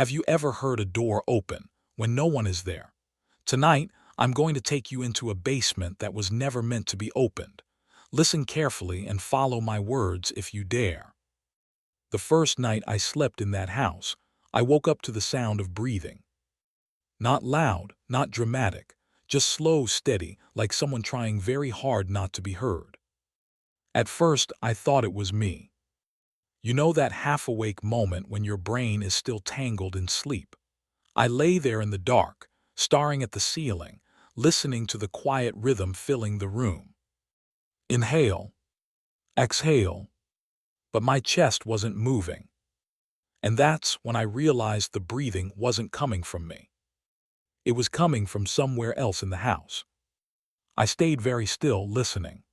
Have you ever heard a door open when no one is there? Tonight, I'm going to take you into a basement that was never meant to be opened. Listen carefully and follow my words if you dare. The first night I slept in that house, I woke up to the sound of breathing. Not loud, not dramatic, just slow, steady, like someone trying very hard not to be heard. At first, I thought it was me. You know that half-awake moment when your brain is still tangled in sleep? I lay there in the dark, staring at the ceiling, listening to the quiet rhythm filling the room. Inhale, exhale, but my chest wasn't moving. And that's when I realized the breathing wasn't coming from me. It was coming from somewhere else in the house. I stayed very still, listening.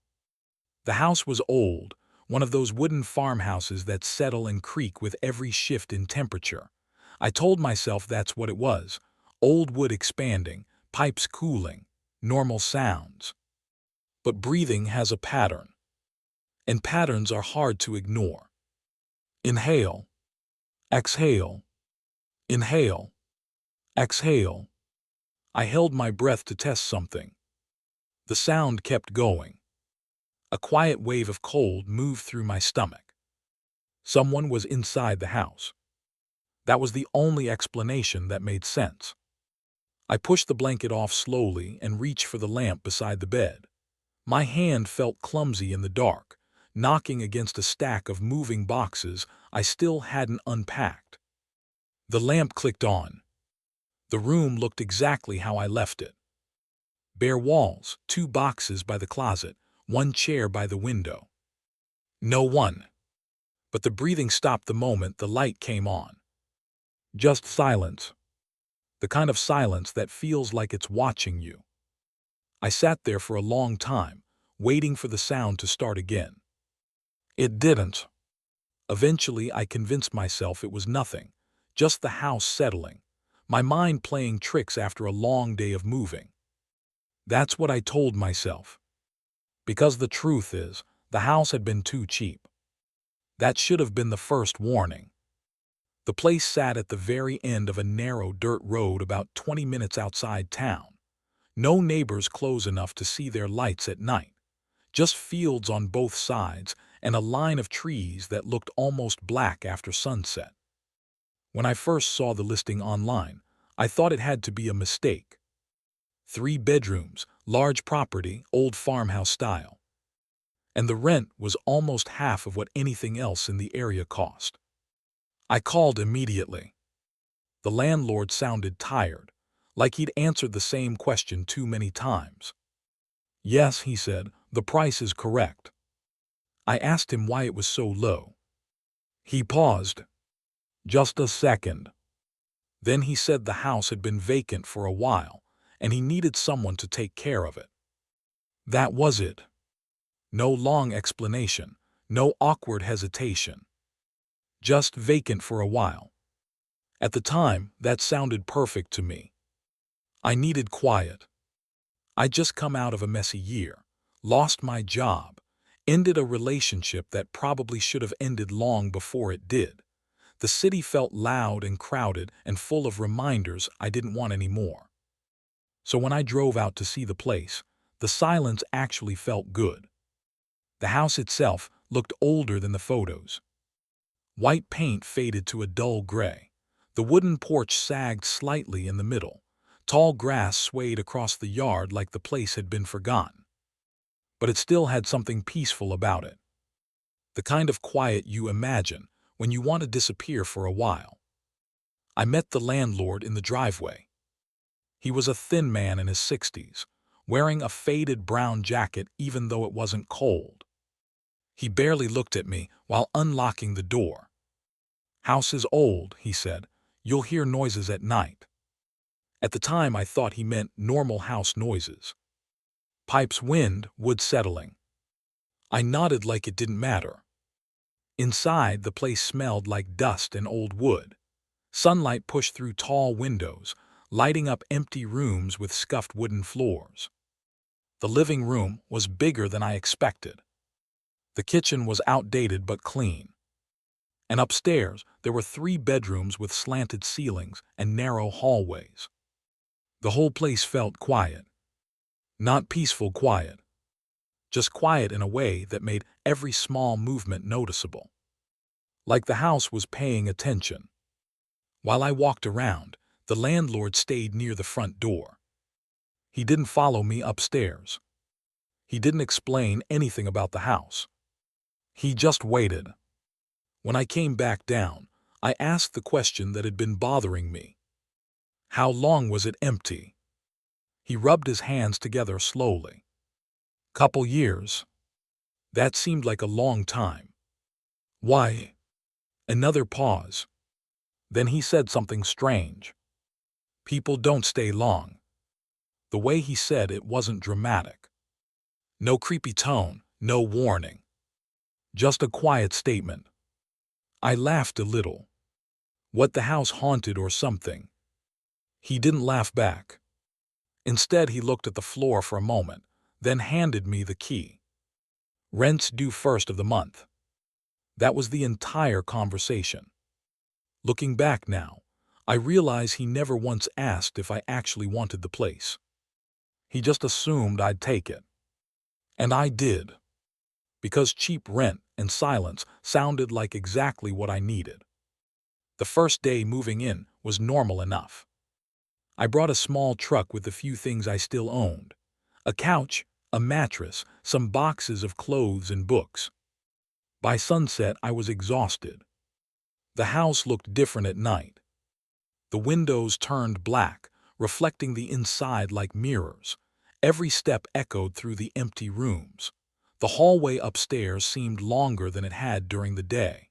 The house was old, one of those wooden farmhouses that settle and creak with every shift in temperature. I told myself that's what it was: old wood expanding, pipes cooling, normal sounds. But breathing has a pattern, and patterns are hard to ignore. Inhale, exhale, inhale, exhale. I held my breath to test something. The sound kept going. A quiet wave of cold moved through my stomach. Someone was inside the house. That was the only explanation that made sense. I pushed the blanket off slowly and reached for the lamp beside the bed. My hand felt clumsy in the dark, knocking against a stack of moving boxes I still hadn't unpacked. The lamp clicked on. The room looked exactly how I left it. Bare walls, 2 boxes by the closet, 1 chair by the window. No one. But the breathing stopped the moment the light came on. Just silence. The kind of silence that feels like it's watching you. I sat there for a long time, waiting for the sound to start again. It didn't. Eventually, I convinced myself it was nothing, just the house settling, my mind playing tricks after a long day of moving. That's what I told myself. Because the truth is, the house had been too cheap. That should have been the first warning. The place sat at the very end of a narrow dirt road about 20 minutes outside town. No neighbors close enough to see their lights at night. Just fields on both sides and a line of trees that looked almost black after sunset. When I first saw the listing online, I thought it had to be a mistake. 3 bedrooms, large property, old farmhouse style. And the rent was almost half of what anything else in the area cost. I called immediately. The landlord sounded tired, like he'd answered the same question too many times. Yes, he said, the price is correct. I asked him why it was so low. He paused. Just a second. Then he said the house had been vacant for a while, and he needed someone to take care of it. That was it. No long explanation, no awkward hesitation. Just vacant for a while. At the time, that sounded perfect to me. I needed quiet. I'd just come out of a messy year, lost my job, ended a relationship that probably should have ended long before it did. The city felt loud and crowded and full of reminders I didn't want anymore. So when I drove out to see the place, the silence actually felt good. The house itself looked older than the photos. White paint faded to a dull gray. The wooden porch sagged slightly in the middle. Tall grass swayed across the yard like the place had been forgotten. But it still had something peaceful about it. The kind of quiet you imagine when you want to disappear for a while. I met the landlord in the driveway. He was a thin man in his 60s, wearing a faded brown jacket even though it wasn't cold. He barely looked at me while unlocking the door. House is old, he said. You'll hear noises at night. At the time I thought he meant normal house noises. Pipes, wind, wood settling. I nodded like it didn't matter. Inside, the place smelled like dust and old wood. Sunlight pushed through tall windows, lighting up empty rooms with scuffed wooden floors. The living room was bigger than I expected. The kitchen was outdated but clean. And upstairs, there were 3 bedrooms with slanted ceilings and narrow hallways. The whole place felt quiet. Not peaceful quiet, just quiet in a way that made every small movement noticeable. Like the house was paying attention. While I walked around, the landlord stayed near the front door. He didn't follow me upstairs. He didn't explain anything about the house. He just waited. When I came back down, I asked the question that had been bothering me. How long was it empty? He rubbed his hands together slowly. Couple years. That seemed like a long time. Why? Another pause. Then he said something strange. People don't stay long. The way he said it wasn't dramatic. No creepy tone, no warning. Just a quiet statement. I laughed a little. What, the house haunted or something? He didn't laugh back. Instead, he looked at the floor for a moment, then handed me the key. Rent's due first of the month. That was the entire conversation. Looking back now, I realize he never once asked if I actually wanted the place. He just assumed I'd take it. And I did. Because cheap rent and silence sounded like exactly what I needed. The first day moving in was normal enough. I brought a small truck with the few things I still owned. A couch, a mattress, some boxes of clothes and books. By sunset, I was exhausted. The house looked different at night. The windows turned black, reflecting the inside like mirrors. Every step echoed through the empty rooms. The hallway upstairs seemed longer than it had during the day.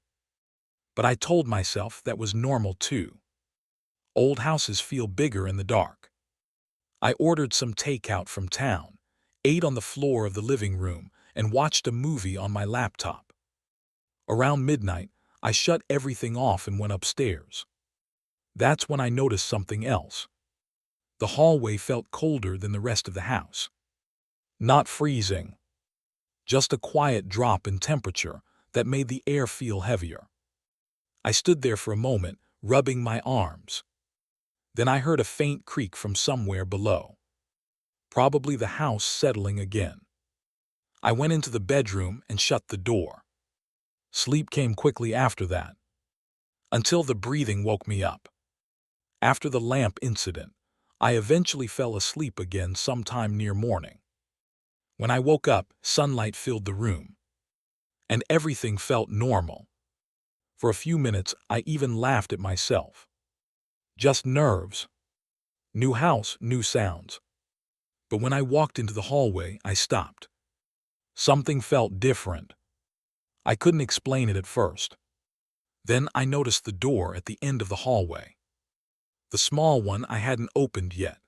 But I told myself that was normal too. Old houses feel bigger in the dark. I ordered some takeout from town, ate on the floor of the living room, and watched a movie on my laptop. Around midnight, I shut everything off and went upstairs. That's when I noticed something else. The hallway felt colder than the rest of the house. Not freezing. Just a quiet drop in temperature that made the air feel heavier. I stood there for a moment, rubbing my arms. Then I heard a faint creak from somewhere below. Probably the house settling again. I went into the bedroom and shut the door. Sleep came quickly after that, until the breathing woke me up. After the lamp incident, I eventually fell asleep again sometime near morning. When I woke up, sunlight filled the room, and everything felt normal. For a few minutes, I even laughed at myself. Just nerves. New house, new sounds. But when I walked into the hallway, I stopped. Something felt different. I couldn't explain it at first. Then I noticed the door at the end of the hallway. The small one I hadn't opened yet.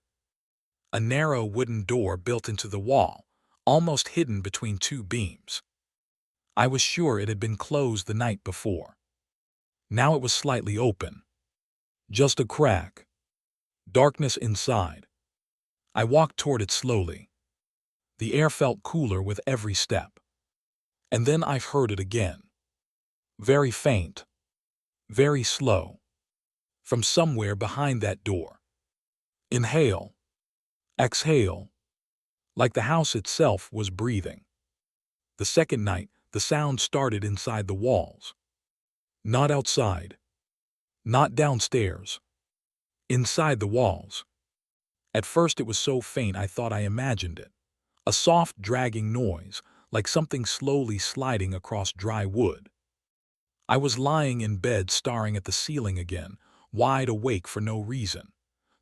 A narrow wooden door built into the wall, almost hidden between 2 beams. I was sure it had been closed the night before. Now it was slightly open. Just a crack. Darkness inside. I walked toward it slowly. The air felt cooler with every step. And then I heard it again. Very faint. Very slow. From somewhere behind that door. Inhale. Exhale. Like the house itself was breathing. The second night, the sound started inside the walls. Not outside. Not downstairs. Inside the walls. At first it was so faint I thought I imagined it. A soft dragging noise, like something slowly sliding across dry wood. I was lying in bed staring at the ceiling again, wide awake for no reason.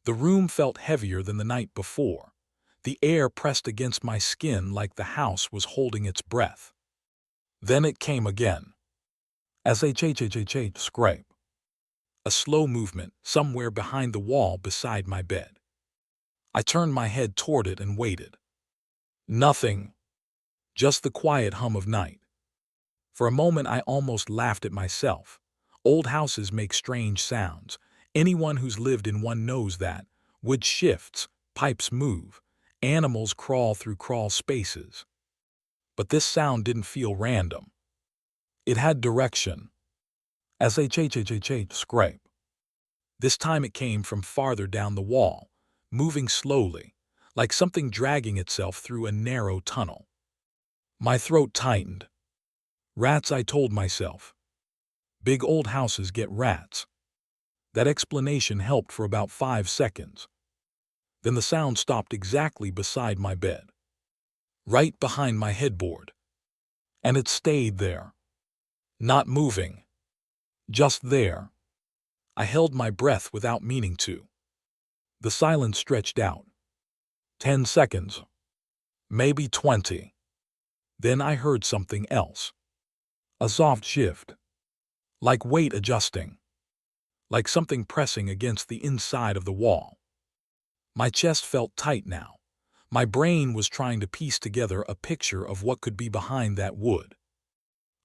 The room felt heavier than the night before. The air pressed against my skin like the house was holding its breath. Then it came again. As a scrape. A slow movement somewhere behind the wall beside my bed. I turned my head toward it and waited. Nothing. Just the quiet hum of night. For a moment I almost laughed at myself. Old houses make strange sounds. Anyone who's lived in one knows that. Wood shifts, pipes move, animals crawl through crawl spaces. But this sound didn't feel random. It had direction. Scrape. This time it came from farther down the wall, moving slowly, like something dragging itself through a narrow tunnel. My throat tightened. Rats, I told myself. Big old houses get rats. That explanation helped for about 5 seconds. Then the sound stopped exactly beside my bed, right behind my headboard. And it stayed there, not moving, just there. I held my breath without meaning to. The silence stretched out. 10 seconds, maybe 20. Then I heard something else. A soft shift, like weight adjusting, like something pressing against the inside of the wall. My chest felt tight now. My brain was trying to piece together a picture of what could be behind that wood.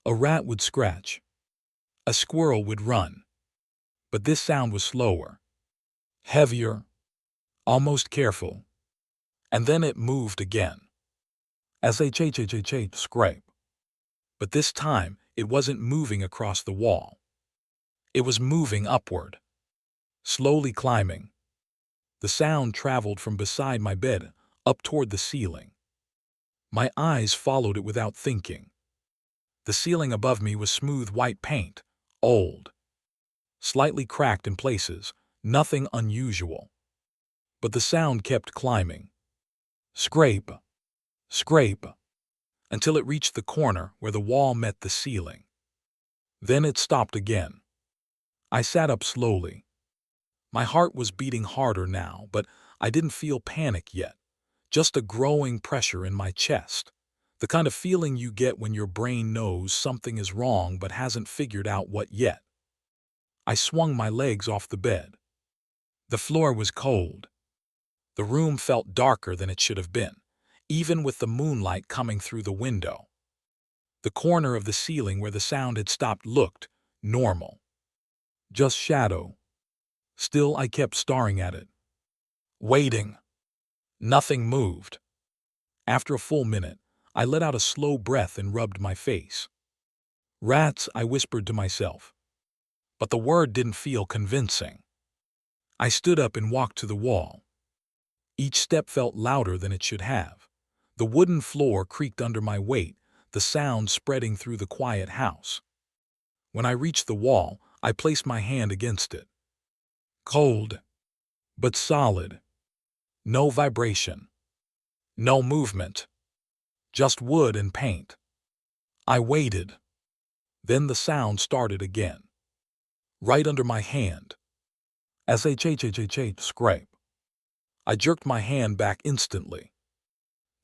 A rat would scratch. A squirrel would run. But this sound was slower, heavier, almost careful. And then it moved again. Scrape. But this time, it wasn't moving across the wall. It was moving upward, slowly climbing. The sound traveled from beside my bed up toward the ceiling. My eyes followed it without thinking. The ceiling above me was smooth white paint, old, slightly cracked in places, nothing unusual. But the sound kept climbing. Scrape, scrape, until it reached the corner where the wall met the ceiling. Then it stopped again. I sat up slowly. My heart was beating harder now, but I didn't feel panic yet, just a growing pressure in my chest, the kind of feeling you get when your brain knows something is wrong but hasn't figured out what yet. I swung my legs off the bed. The floor was cold. The room felt darker than it should have been, even with the moonlight coming through the window. The corner of the ceiling where the sound had stopped looked normal. Just shadow. Still, I kept staring at it. Waiting. Nothing moved. After a full minute, I let out a slow breath and rubbed my face. Rats, I whispered to myself. But the word didn't feel convincing. I stood up and walked to the wall. Each step felt louder than it should have. The wooden floor creaked under my weight, the sound spreading through the quiet house. When I reached the wall, I placed my hand against it. Cold, but solid. No vibration. No movement. Just wood and paint. I waited. Then the sound started again. Right under my hand. Scrape. I jerked my hand back instantly.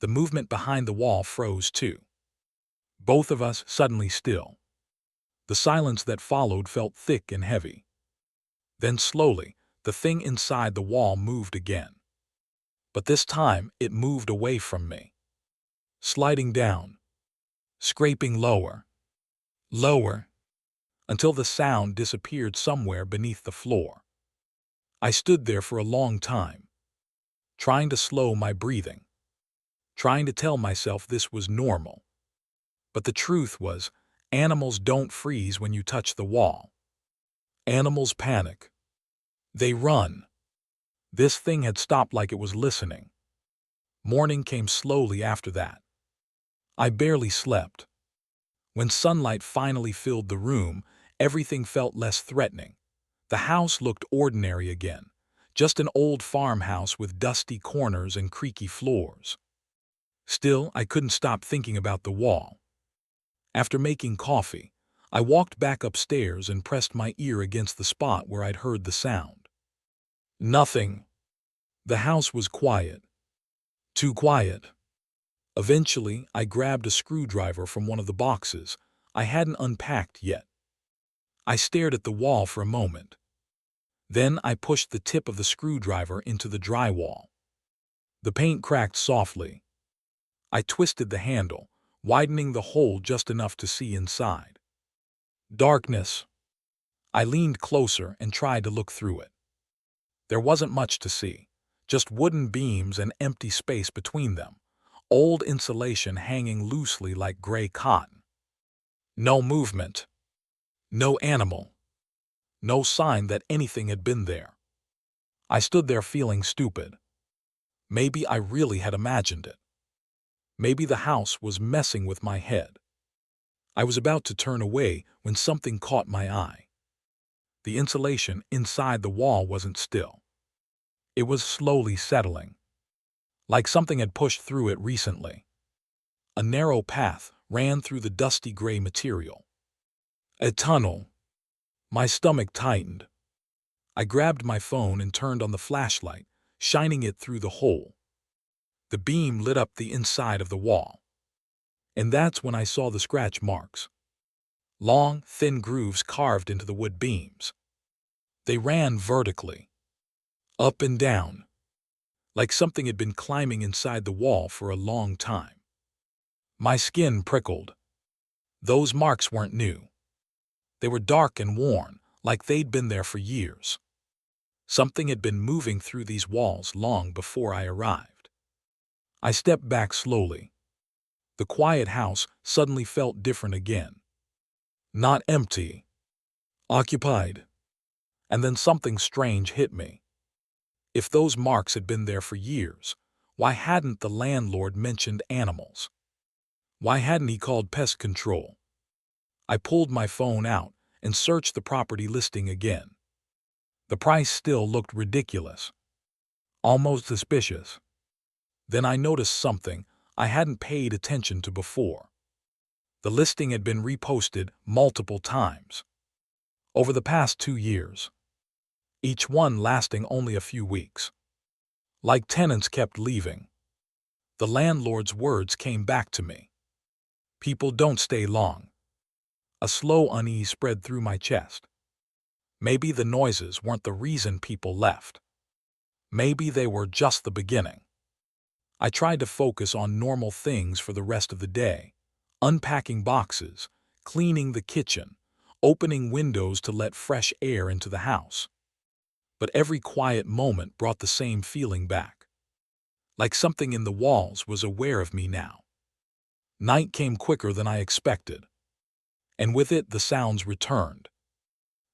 The movement behind the wall froze too. Both of us suddenly still. The silence that followed felt thick and heavy. Then slowly, the thing inside the wall moved again. But this time, it moved away from me. Sliding down. Scraping lower. Lower. Until the sound disappeared somewhere beneath the floor. I stood there for a long time, trying to slow my breathing, trying to tell myself this was normal. But the truth was, animals don't freeze when you touch the wall. Animals panic. They run. This thing had stopped like it was listening. Morning came slowly after that. I barely slept. When sunlight finally filled the room, everything felt less threatening. The house looked ordinary again, just an old farmhouse with dusty corners and creaky floors. Still, I couldn't stop thinking about the wall. After making coffee, I walked back upstairs and pressed my ear against the spot where I'd heard the sound. Nothing. The house was quiet. Too quiet. Eventually, I grabbed a screwdriver from one of the boxes I hadn't unpacked yet. I stared at the wall for a moment. Then I pushed the tip of the screwdriver into the drywall. The paint cracked softly. I twisted the handle, widening the hole just enough to see inside. Darkness. I leaned closer and tried to look through it. There wasn't much to see, just wooden beams and empty space between them, old insulation hanging loosely like gray cotton. No movement. No animal. No sign that anything had been there. I stood there feeling stupid. Maybe I really had imagined it. Maybe the house was messing with my head. I was about to turn away when something caught my eye. The insulation inside the wall wasn't still. It was slowly settling, like something had pushed through it recently. A narrow path ran through the dusty gray material. A tunnel. My stomach tightened. I grabbed my phone and turned on the flashlight, shining it through the hole. The beam lit up the inside of the wall. And that's when I saw the scratch marks. Long, thin grooves carved into the wood beams. They ran vertically, up and down, like something had been climbing inside the wall for a long time. My skin prickled. Those marks weren't new. They were dark and worn, like they'd been there for years. Something had been moving through these walls long before I arrived. I stepped back slowly. The quiet house suddenly felt different again. Not empty. Occupied. And then something strange hit me. If those marks had been there for years, why hadn't the landlord mentioned animals? Why hadn't he called pest control? I pulled my phone out and searched the property listing again. The price still looked ridiculous, almost suspicious. Then I noticed something I hadn't paid attention to before. The listing had been reposted multiple times over the past 2 years, each one lasting only a few weeks. Like tenants kept leaving. The landlord's words came back to me. People don't stay long. A slow unease spread through my chest. Maybe the noises weren't the reason people left. Maybe they were just the beginning. I tried to focus on normal things for the rest of the day, unpacking boxes, cleaning the kitchen, opening windows to let fresh air into the house. But every quiet moment brought the same feeling back. Like something in the walls was aware of me now. Night came quicker than I expected. And with it the sounds returned.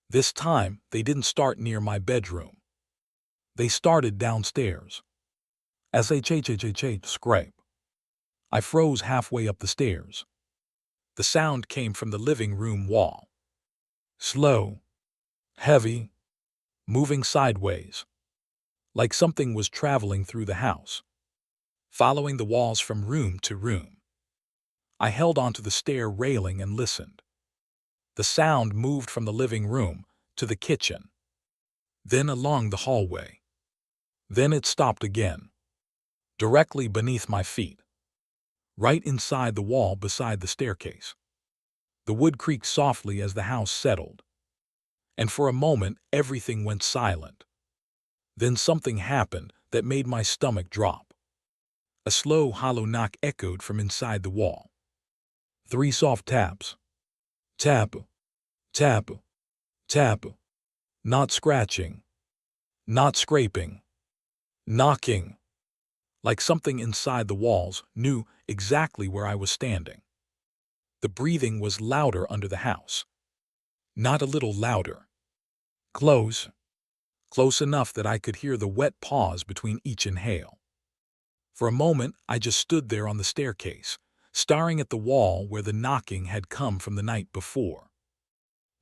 This time they didn't start near my bedroom. They started downstairs. As they scrape. I froze halfway up the stairs. The sound came from the living room wall. Slow, heavy, moving sideways, like something was traveling through the house, following the walls from room to room. I held onto the stair railing and listened. The sound moved from the living room to the kitchen, then along the hallway. Then it stopped again, directly beneath my feet, right inside the wall beside the staircase. The wood creaked softly as the house settled, and for a moment everything went silent. Then something happened that made my stomach drop. A slow, hollow knock echoed from inside the wall. 3 soft taps. Tap, tap, tap. Not scratching, not scraping, knocking. Like something inside the walls knew exactly where I was standing. The breathing was louder under the house. Not a little louder. Close. Close enough that I could hear the wet pause between each inhale. For a moment, I just stood there on the staircase, staring at the wall where the knocking had come from the night before.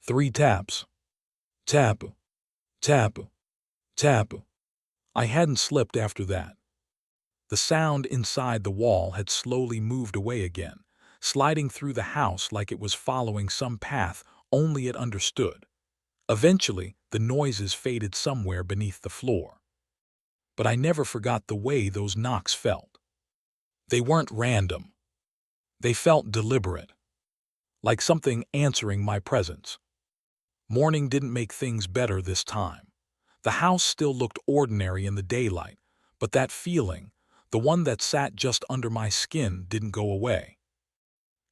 3 taps. Tap, tap, tap. I hadn't slipped after that. The sound inside the wall had slowly moved away again, sliding through the house like it was following some path only it understood. Eventually, the noises faded somewhere beneath the floor. But I never forgot the way those knocks felt. They weren't random. They felt deliberate, like something answering my presence. Morning didn't make things better this time. The house still looked ordinary in the daylight, but that feeling, the one that sat just under my skin, didn't go away.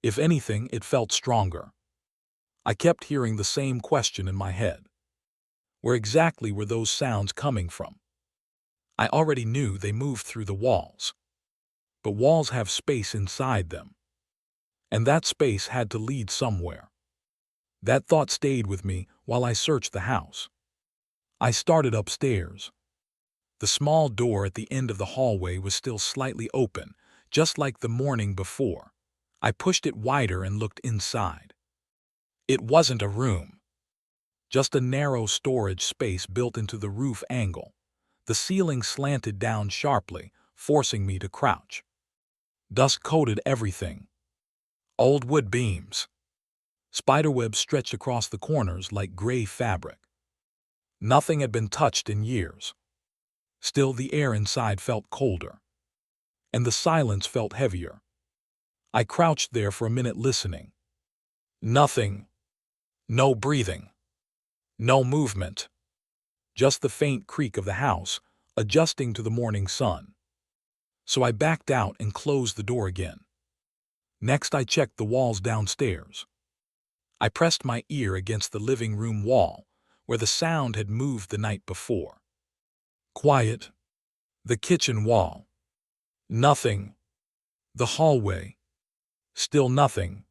If anything, it felt stronger. I kept hearing the same question in my head. Where exactly were those sounds coming from? I already knew they moved through the walls. But walls have space inside them. And that space had to lead somewhere. That thought stayed with me while I searched the house. I started upstairs. The small door at the end of the hallway was still slightly open, just like the morning before. I pushed it wider and looked inside. It wasn't a room, just a narrow storage space built into the roof angle. The ceiling slanted down sharply, forcing me to crouch. Dust coated everything. Old wood beams. Spiderwebs stretched across the corners like gray fabric. Nothing had been touched in years. Still, the air inside felt colder, and the silence felt heavier. I crouched there for a minute listening. Nothing. No breathing. No movement. Just the faint creak of the house, adjusting to the morning sun. So I backed out and closed the door again. Next, I checked the walls downstairs. I pressed my ear against the living room wall, where the sound had moved the night before. Quiet. The kitchen wall. Nothing. The hallway. Still nothing.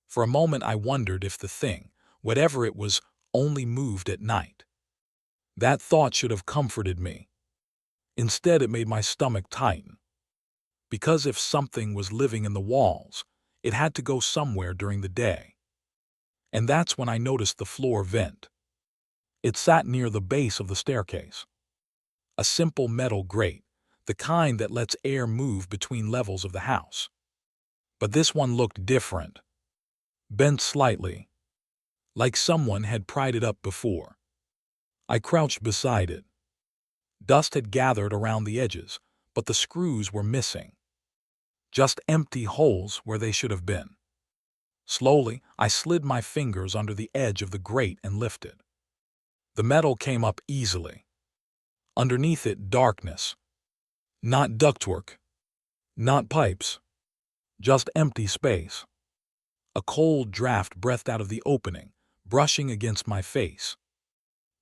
For a moment I wondered if the thing, whatever it was, only moved at night. That thought should have comforted me. Instead, it made my stomach tighten. Because if something was living in the walls, it had to go somewhere during the day. And that's when I noticed the floor vent. It sat near the base of the staircase. A simple metal grate, the kind that lets air move between levels of the house. But this one looked different. Bent slightly, like someone had pried it up before. I crouched beside it. Dust had gathered around the edges, but the screws were missing. Just empty holes where they should have been. Slowly, I slid my fingers under the edge of the grate and lifted. The metal came up easily. Underneath it, darkness. Not ductwork. Not pipes. Just empty space. A cold draft breathed out of the opening, brushing against my face.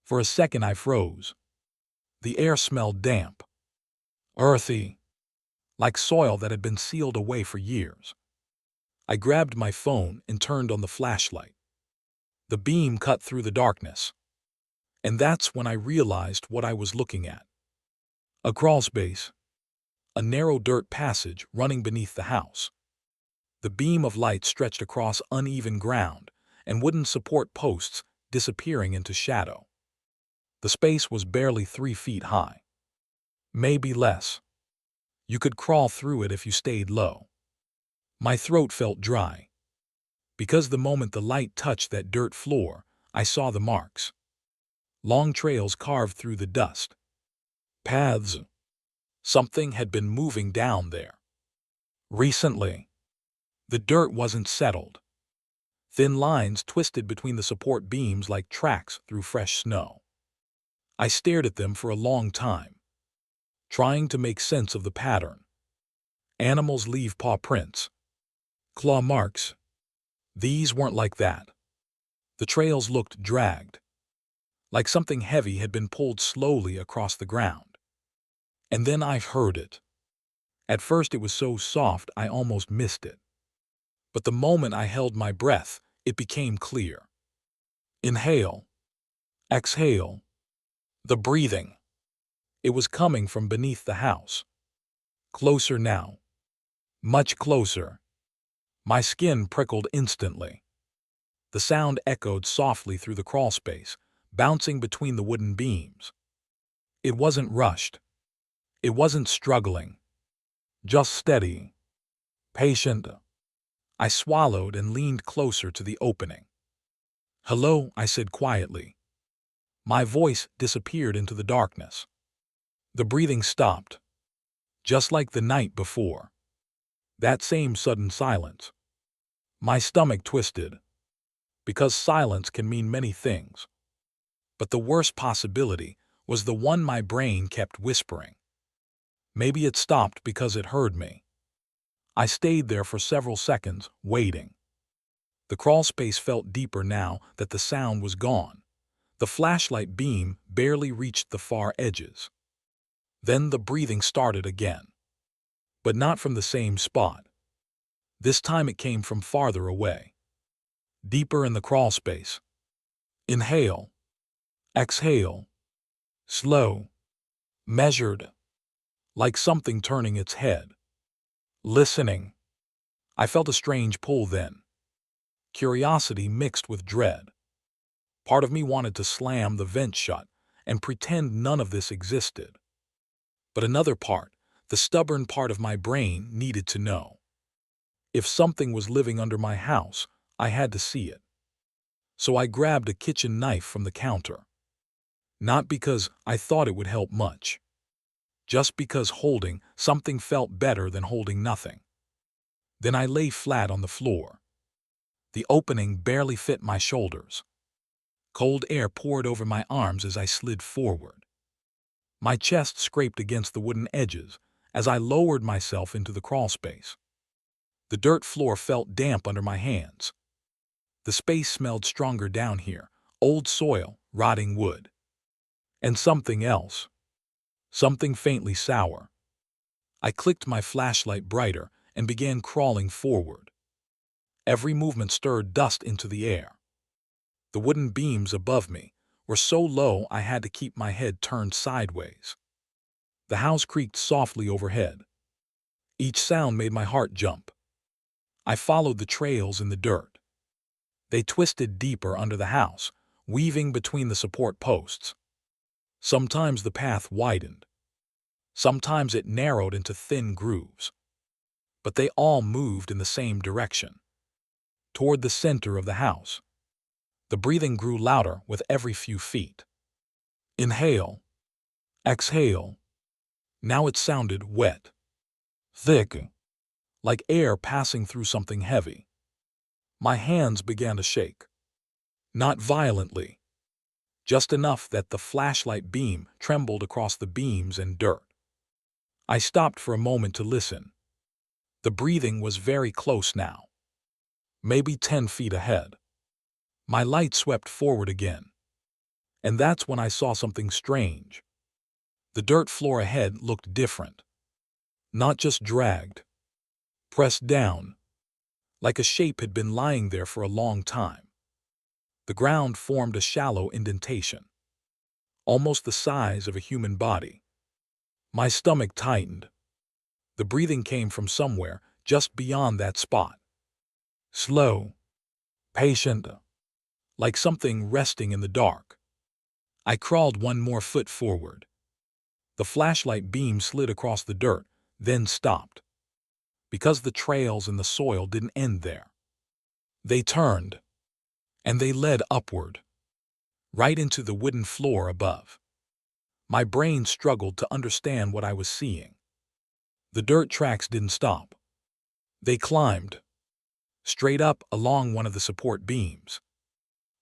For a second I froze. The air smelled damp. Earthy. Like soil that had been sealed away for years. I grabbed my phone and turned on the flashlight. The beam cut through the darkness. And that's when I realized what I was looking at. A crawlspace. A narrow dirt passage running beneath the house. The beam of light stretched across uneven ground, and wooden support posts disappearing into shadow. The space was barely 3 feet high. Maybe less. You could crawl through it if you stayed low. My throat felt dry. Because the moment the light touched that dirt floor, I saw the marks. Long trails carved through the dust. Paths. Something had been moving down there. Recently. The dirt wasn't settled. Thin lines twisted between the support beams like tracks through fresh snow. I stared at them for a long time, trying to make sense of the pattern. Animals leave paw prints. Claw marks. These weren't like that. The trails looked dragged, like something heavy had been pulled slowly across the ground. And then I heard it. At first it was so soft I almost missed it. But the moment I held my breath, it became clear. Inhale. Exhale. The breathing. It was coming from beneath the house. Closer now. Much closer. My skin prickled instantly. The sound echoed softly through the crawlspace, bouncing between the wooden beams. It wasn't rushed. It wasn't struggling. Just steady. Patient. I swallowed and leaned closer to the opening. "Hello," I said quietly. My voice disappeared into the darkness. The breathing stopped, just like the night before. That same sudden silence. My stomach twisted, because silence can mean many things. But the worst possibility was the one my brain kept whispering. Maybe it stopped because it heard me. I stayed there for several seconds, waiting. The crawlspace felt deeper now that the sound was gone. The flashlight beam barely reached the far edges. Then the breathing started again. But not from the same spot. This time it came from farther away. deeper in the crawl space. Inhale, exhale, slow, measured, like something turning its head. Listening. I felt a strange pull then. Curiosity mixed with dread. Part of me wanted to slam the vent shut and pretend none of this existed. But another part, the stubborn part of my brain, needed to know. If something was living under my house, I had to see it. So I grabbed a kitchen knife from the counter. Not because I thought it would help much. Just because holding something felt better than holding nothing. Then I lay flat on the floor. The opening barely fit my shoulders. Cold air poured over my arms as I slid forward. My chest scraped against the wooden edges as I lowered myself into the crawl space. The dirt floor felt damp under my hands. The space smelled stronger down here, old soil, rotting wood. And something else. Something faintly sour. I clicked my flashlight brighter and began crawling forward. Every movement stirred dust into the air. The wooden beams above me were so low I had to keep my head turned sideways. The house creaked softly overhead. Each sound made my heart jump. I followed the trails in the dirt. They twisted deeper under the house, weaving between the support posts. Sometimes the path widened. Sometimes it narrowed into thin grooves. But they all moved in the same direction, toward the center of the house. The breathing grew louder with every few feet. Inhale, exhale. Now it sounded wet, thick, like air passing through something heavy. My hands began to shake. Not violently, just enough that the flashlight beam trembled across the beams and dirt. I stopped for a moment to listen. The breathing was very close now, maybe 10 feet ahead. My light swept forward again, and that's when I saw something strange. The dirt floor ahead looked different. Not just dragged, pressed down, like a shape had been lying there for a long time. The ground formed a shallow indentation, almost the size of a human body. My stomach tightened. The breathing came from somewhere just beyond that spot. Slow, patient, like something resting in the dark. I crawled one more foot forward. The flashlight beam slid across the dirt, then stopped. Because the trails in the soil didn't end there. They turned, and they led upward, right into the wooden floor above. My brain struggled to understand what I was seeing. The dirt tracks didn't stop. They climbed, straight up along one of the support beams.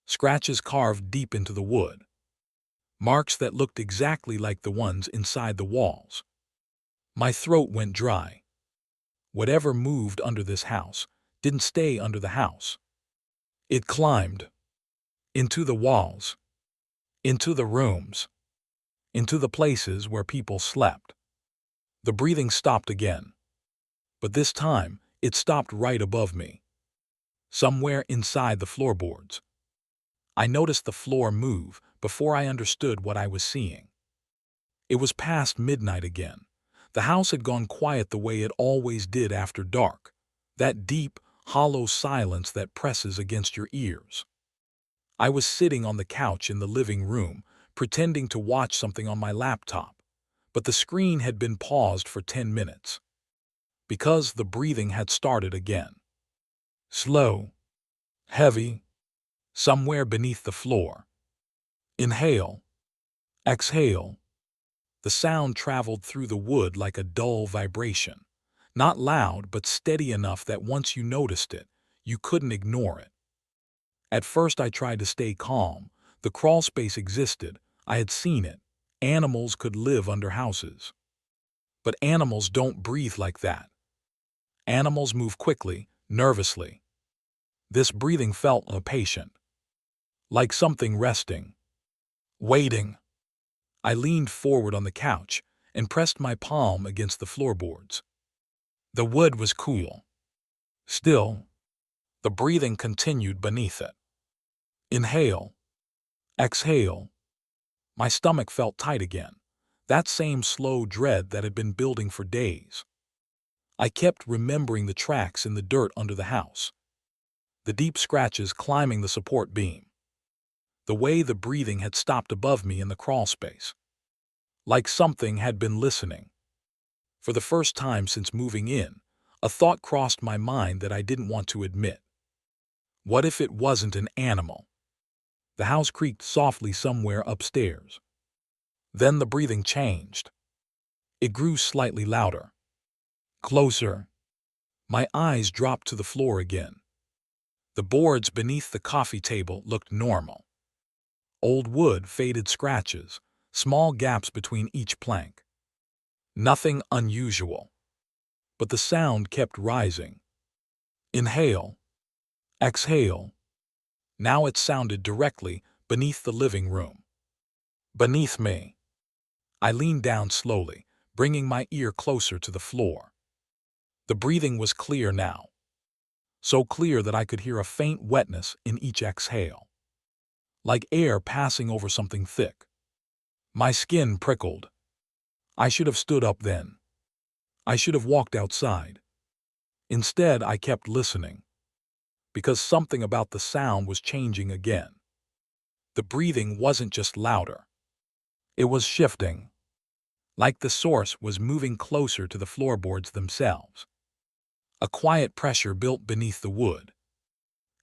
Scratches carved deep into the wood. Marks that looked exactly like the ones inside the walls. My throat went dry. Whatever moved under this house didn't stay under the house. It climbed. Into the walls. Into the rooms. Into the places where people slept. The breathing stopped again. But this time, it stopped right above me. Somewhere inside the floorboards. I noticed the floor move before I understood what I was seeing. It was past midnight again. The house had gone quiet the way it always did after dark. That deep, hollow silence that presses against your ears. I was sitting on the couch in the living room, pretending to watch something on my laptop, but the screen had been paused for 10 minutes. Because the breathing had started again. Slow, heavy, somewhere beneath the floor. Inhale, exhale. The sound traveled through the wood like a dull vibration. Not loud, but steady enough that once you noticed it, you couldn't ignore it. At first I tried to stay calm. The crawl space existed. I had seen it. Animals could live under houses. But animals don't breathe like that. Animals move quickly, nervously. This breathing felt impatient. Like something resting. Waiting. I leaned forward on the couch and pressed my palm against the floorboards. The wood was cool. Still. The breathing continued beneath it. Inhale, exhale. My stomach felt tight again, that same slow dread that had been building for days. I kept remembering the tracks in the dirt under the house, the deep scratches climbing the support beam, the way the breathing had stopped above me in the crawl space. Like something had been listening. For the first time since moving in, a thought crossed my mind that I didn't want to admit. What if it wasn't an animal? The house creaked softly somewhere upstairs. Then the breathing changed. It grew slightly louder. Closer. My eyes dropped to the floor again. The boards beneath the coffee table looked normal. Old wood, faded scratches, small gaps between each plank. Nothing unusual. But the sound kept rising. Inhale. Exhale. Now it sounded directly beneath the living room. Beneath me. I leaned down slowly, bringing my ear closer to the floor. The breathing was clear now. So clear that I could hear a faint wetness in each exhale. Like air passing over something thick. My skin prickled. I should have stood up then. I should have walked outside. Instead, I kept listening. Because something about the sound was changing again. The breathing wasn't just louder. It was shifting. Like the source was moving closer to the floorboards themselves. A quiet pressure built beneath the wood.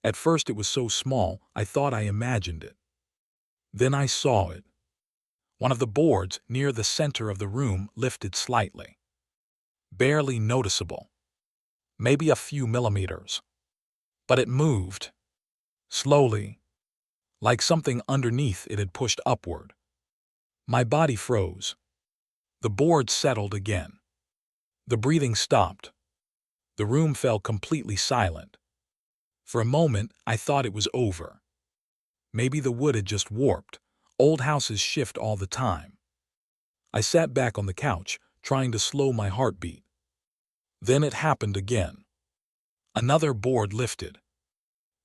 At first it was so small, I thought I imagined it. Then I saw it. One of the boards near the center of the room lifted slightly. Barely noticeable. Maybe a few millimeters. But it moved. Slowly. Like something underneath it had pushed upward. My body froze. The board settled again. The breathing stopped. The room fell completely silent. For a moment, I thought it was over. Maybe the wood had just warped. Old houses shift all the time. I sat back on the couch, trying to slow my heartbeat. Then it happened again. Another board lifted.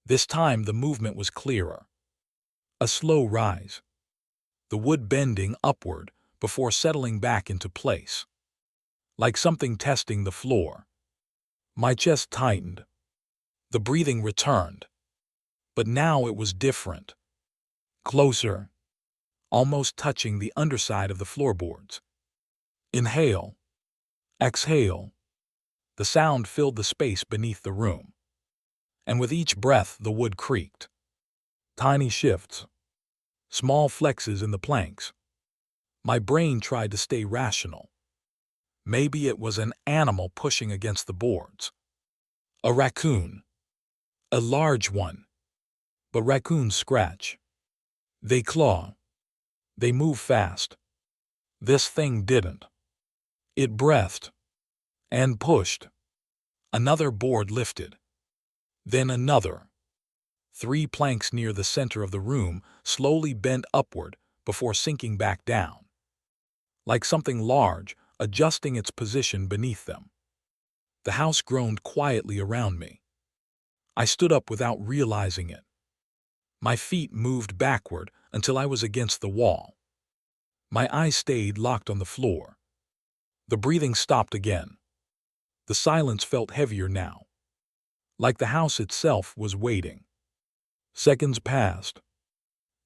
This time the movement was clearer. A slow rise. The wood bending upward before settling back into place. Like something testing the floor. My chest tightened. The breathing returned. But now it was different. Closer. Almost touching the underside of the floorboards. Inhale. Exhale. The sound filled the space beneath the room. And with each breath the wood creaked. Tiny shifts. Small flexes in the planks. My brain tried to stay rational. Maybe it was an animal pushing against the boards. A raccoon. A large one. But raccoons scratch. They claw. They move fast. This thing didn't. It breathed. And pushed. Another board lifted. Then another. 3 planks near the center of the room slowly bent upward before sinking back down. Like something large, adjusting its position beneath them. The house groaned quietly around me. I stood up without realizing it. My feet moved backward until I was against the wall. My eyes stayed locked on the floor. The breathing stopped again. The silence felt heavier now. Like the house itself was waiting. Seconds passed.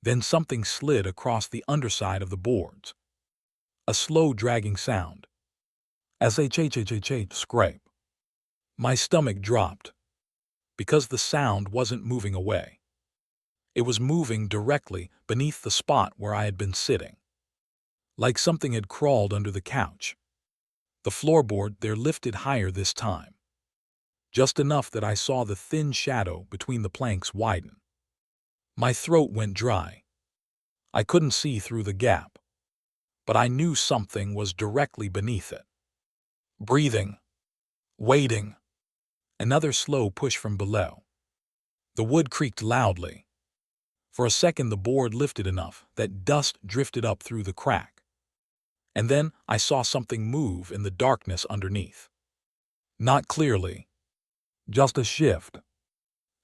Then something slid across the underside of the boards. A slow dragging sound. As a scrape. My stomach dropped. Because the sound wasn't moving away. It was moving directly beneath the spot where I had been sitting. Like something had crawled under the couch. The floorboard there lifted higher this time. Just enough that I saw the thin shadow between the planks widen. My throat went dry. I couldn't see through the gap. But I knew something was directly beneath it. Breathing. Waiting. Another slow push from below. The wood creaked loudly. For a second the board lifted enough that dust drifted up through the crack. And then I saw something move in the darkness underneath. Not clearly. Just a shift.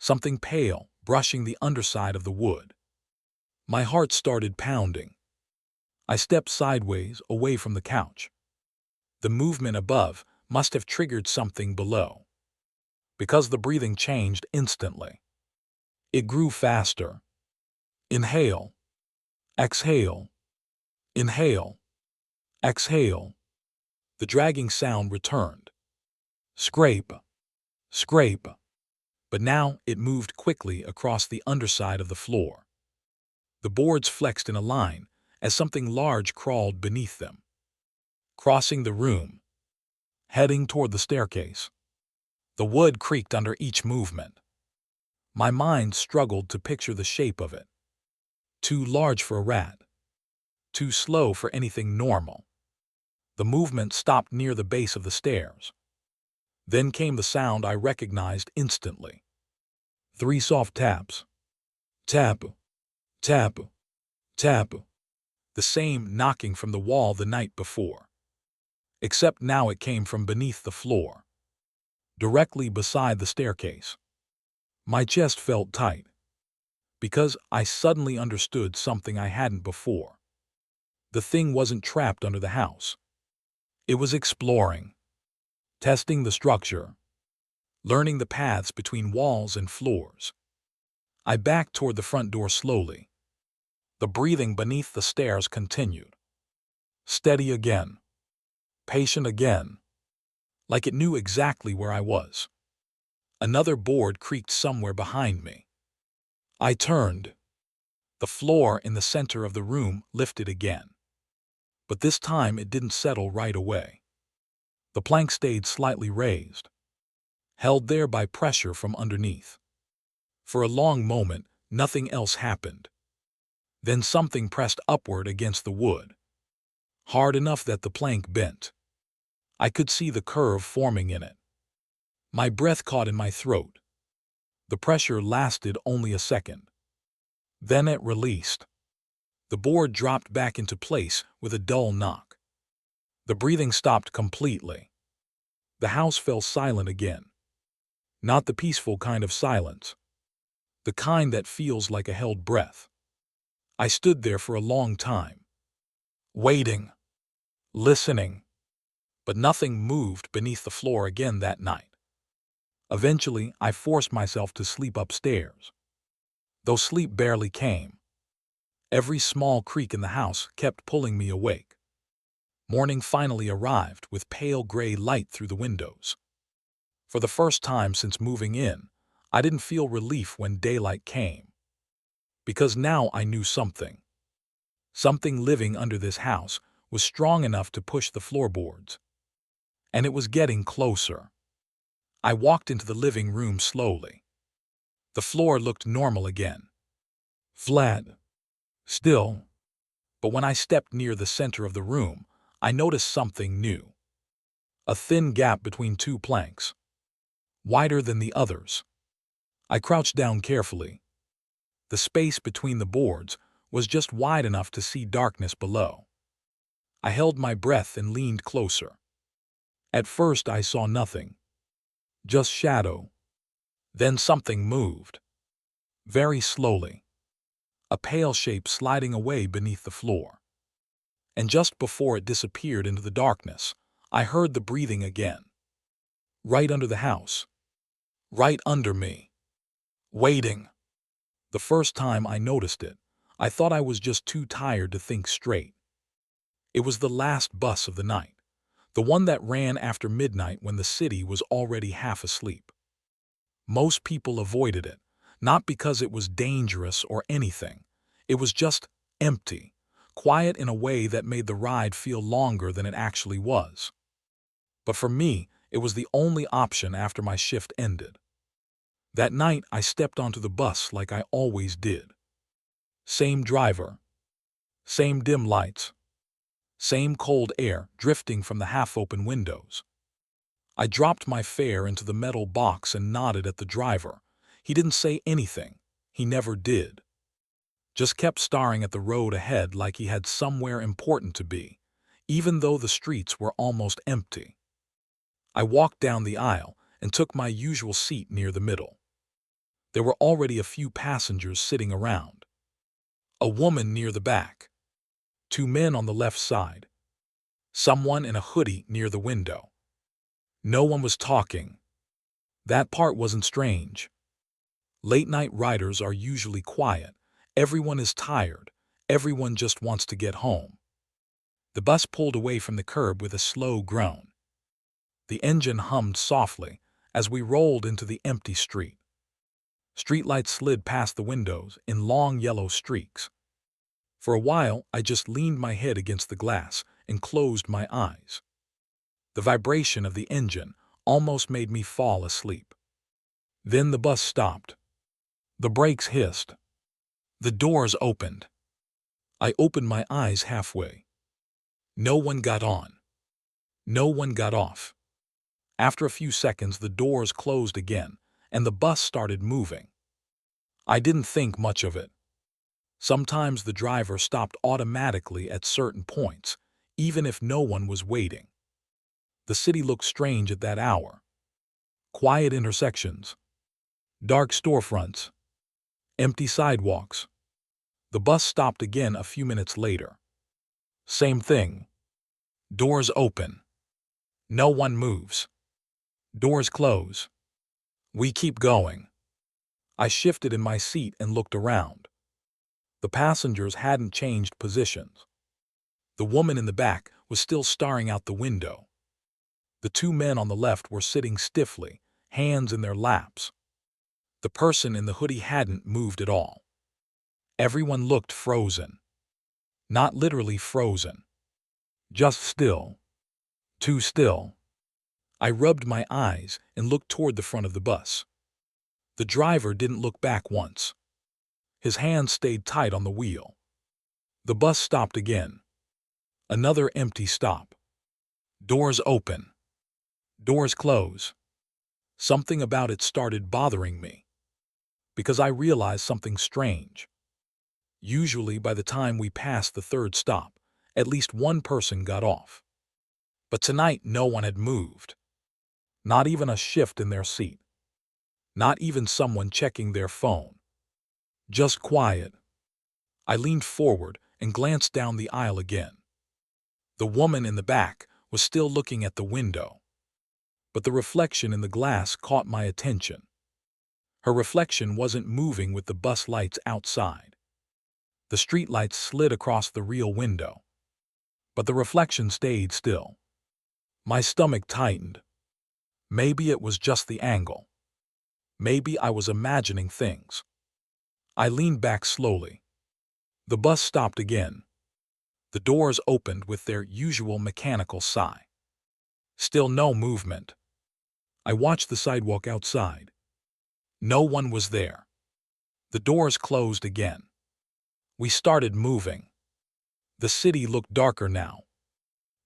something pale brushing the underside of the wood. My heart started pounding. I stepped sideways away from the couch. The movement above must have triggered something below, because the breathing changed instantly. It grew faster. Inhale, exhale, inhale, exhale. The dragging sound returned. Scrape, scrape. But now it moved quickly across the underside of the floor. The boards flexed in a line as something large crawled beneath them, crossing the room, heading toward the staircase. The wood creaked under each movement. My mind struggled to picture the shape of it. Too large for a rat. Too slow for anything normal. The movement stopped near the base of the stairs. Then came the sound I recognized instantly. 3 soft taps. Tap, tap, tap. The same knocking from the wall the night before. Except now it came from beneath the floor, directly beside the staircase. My chest felt tight, because I suddenly understood something I hadn't before. The thing wasn't trapped under the house. It was exploring, testing the structure, learning the paths between walls and floors. I backed toward the front door slowly. The breathing beneath the stairs continued. Steady again. Patient again. Like it knew exactly where I was. Another board creaked somewhere behind me. I turned. The floor in the center of the room lifted again. But this time it didn't settle right away. The plank stayed slightly raised, held there by pressure from underneath. For a long moment, nothing else happened. Then something pressed upward against the wood, hard enough that the plank bent. I could see the curve forming in it. My breath caught in my throat. The pressure lasted only a second. Then it released. The board dropped back into place with a dull knock. The breathing stopped completely. The house fell silent again. Not the peaceful kind of silence. The kind that feels like a held breath. I stood there for a long time, waiting, listening, but nothing moved beneath the floor again that night. Eventually, I forced myself to sleep upstairs, though sleep barely came. Every small creak in the house kept pulling me awake. Morning finally arrived with pale gray light through the windows. For the first time since moving in, I didn't feel relief when daylight came. Because now I knew something. Something living under this house was strong enough to push the floorboards. And it was getting closer. I walked into the living room slowly. The floor looked normal again. Flat. Still. But when I stepped near the center of the room, I noticed something new. A thin gap between 2 planks, wider than the others. I crouched down carefully. The space between the boards was just wide enough to see darkness below. I held my breath and leaned closer. At first I saw nothing, just shadow. Then something moved, very slowly, a pale shape sliding away beneath the floor. And just before it disappeared into the darkness, I heard the breathing again. Right under the house. Right under me. Waiting. The first time I noticed it, I thought I was just too tired to think straight. It was the last bus of the night, the one that ran after midnight when the city was already half asleep. Most people avoided it, not because it was dangerous or anything. It was just empty, quiet in a way that made the ride feel longer than it actually was. But for me, it was the only option after my shift ended. That night, I stepped onto the bus like I always did. Same driver, same dim lights, same cold air drifting from the half-open windows. I dropped my fare into the metal box and nodded at the driver. He didn't say anything. He never did. Just kept staring at the road ahead like he had somewhere important to be, even though the streets were almost empty. I walked down the aisle and took my usual seat near the middle. There were already a few passengers sitting around. A woman near the back. Two men on the left side. Someone in a hoodie near the window. No one was talking. That part wasn't strange. Late-night riders are usually quiet. Everyone is tired. Everyone just wants to get home. The bus pulled away from the curb with a slow groan. The engine hummed softly as we rolled into the empty street. Streetlights slid past the windows in long yellow streaks. For a while, I just leaned my head against the glass and closed my eyes. The vibration of the engine almost made me fall asleep. Then the bus stopped. The brakes hissed. The doors opened. I opened my eyes halfway. No one got on. No one got off. After a few seconds, the doors closed again, and the bus started moving. I didn't think much of it. Sometimes the driver stopped automatically at certain points, even if no one was waiting. The city looked strange at that hour. Quiet intersections. Dark storefronts. Empty sidewalks. The bus stopped again a few minutes later. Same thing. Doors open. No one moves. Doors close. We keep going. I shifted in my seat and looked around. The passengers hadn't changed positions. The woman in the back was still staring out the window. The two men on the left were sitting stiffly, hands in their laps. The person in the hoodie hadn't moved at all. Everyone looked frozen. Not literally frozen. Just still. Too still. I rubbed my eyes and looked toward the front of the bus. The driver didn't look back once. His hands stayed tight on the wheel. The bus stopped again. Another empty stop. Doors open. Doors close. Something about it started bothering me. Because I realized something strange. Usually by the time we passed the third stop, at least one person got off. But tonight no one had moved. Not even a shift in their seat. Not even someone checking their phone. Just quiet. I leaned forward and glanced down the aisle again. The woman in the back was still looking at the window. But the reflection in the glass caught my attention. Her reflection wasn't moving with the bus lights outside. The streetlights slid across the real window. But the reflection stayed still. My stomach tightened. Maybe it was just the angle. Maybe I was imagining things. I leaned back slowly. The bus stopped again. The doors opened with their usual mechanical sigh. Still no movement. I watched the sidewalk outside. No one was there. The doors closed again. We started moving. The city looked darker now.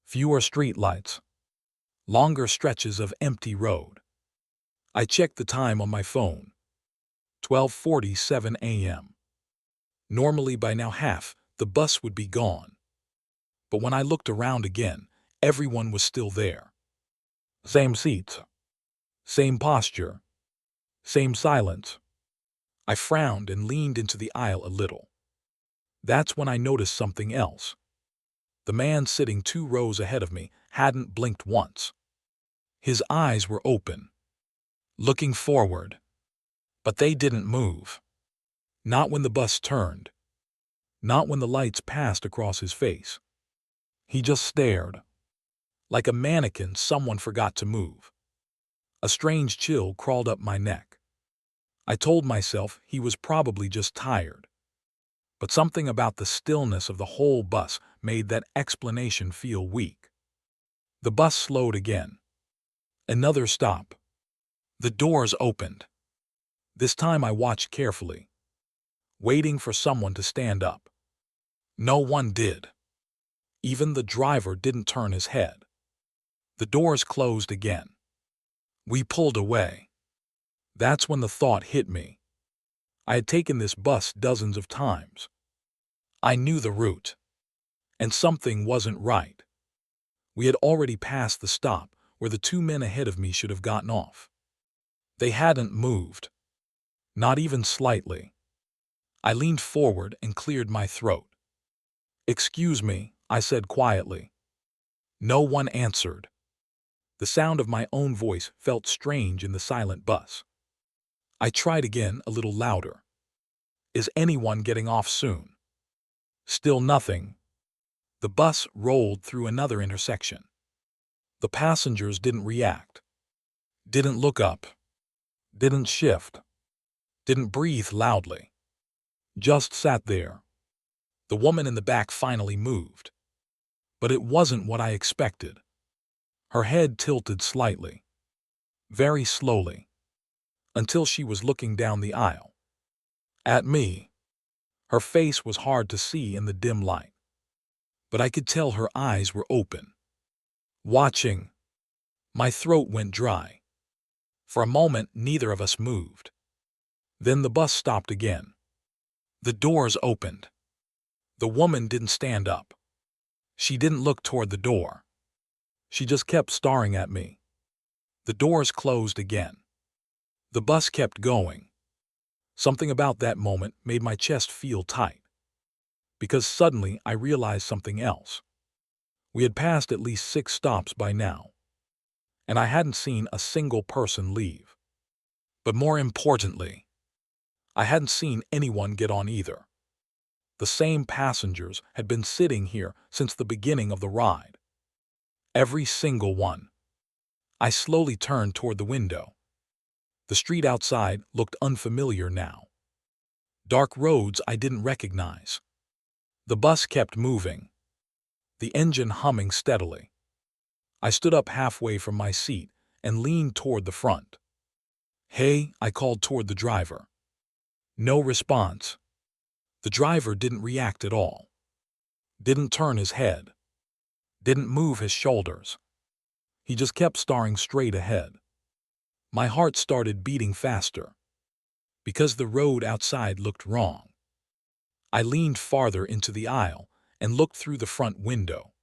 Fewer streetlights. Longer stretches of empty road. I checked the time on my phone. 12:47 a.m. Normally by now the bus would be gone. But when I looked around again, everyone was still there. Same seats. Same posture. Same silence. I frowned and leaned into the aisle a little. That's when I noticed something else. The man sitting 2 rows ahead of me hadn't blinked once. His eyes were open, looking forward. But they didn't move. Not when the bus turned. Not when the lights passed across his face. He just stared. Like a mannequin someone forgot to move. A strange chill crawled up my neck. I told myself he was probably just tired. But something about the stillness of the whole bus made that explanation feel weak. The bus slowed again. Another stop. The doors opened. This time I watched carefully, waiting for someone to stand up. No one did. Even the driver didn't turn his head. The doors closed again. We pulled away. That's when the thought hit me. I had taken this bus dozens of times. I knew the route. And something wasn't right. We had already passed the stop where the 2 men ahead of me should have gotten off. They hadn't moved. Not even slightly. I leaned forward and cleared my throat. "Excuse me," I said quietly. No one answered. The sound of my own voice felt strange in the silent bus. I tried again, a little louder. "Is anyone getting off soon?" Still nothing. The bus rolled through another intersection. The passengers didn't react, didn't look up, didn't shift, didn't breathe loudly. Just sat there. The woman in the back finally moved. But it wasn't what I expected. Her head tilted slightly, very slowly, until she was looking down the aisle. At me. Her face was hard to see in the dim light, but I could tell her eyes were open, watching. My throat went dry. For a moment, neither of us moved. Then the bus stopped again. The doors opened. The woman didn't stand up. She didn't look toward the door. She just kept staring at me. The doors closed again. The bus kept going. Something about that moment made my chest feel tight. Because suddenly I realized something else. We had passed at least 6 stops by now, and I hadn't seen a single person leave. But more importantly, I hadn't seen anyone get on either. The same passengers had been sitting here since the beginning of the ride. Every single one. I slowly turned toward the window. The street outside looked unfamiliar now. Dark roads I didn't recognize. The bus kept moving, the engine humming steadily. I stood up halfway from my seat and leaned toward the front. "Hey," I called toward the driver. No response. The driver didn't react at all. Didn't turn his head. Didn't move his shoulders. He just kept staring straight ahead. My heart started beating faster, because the road outside looked wrong. I leaned farther into the aisle and looked through the front window.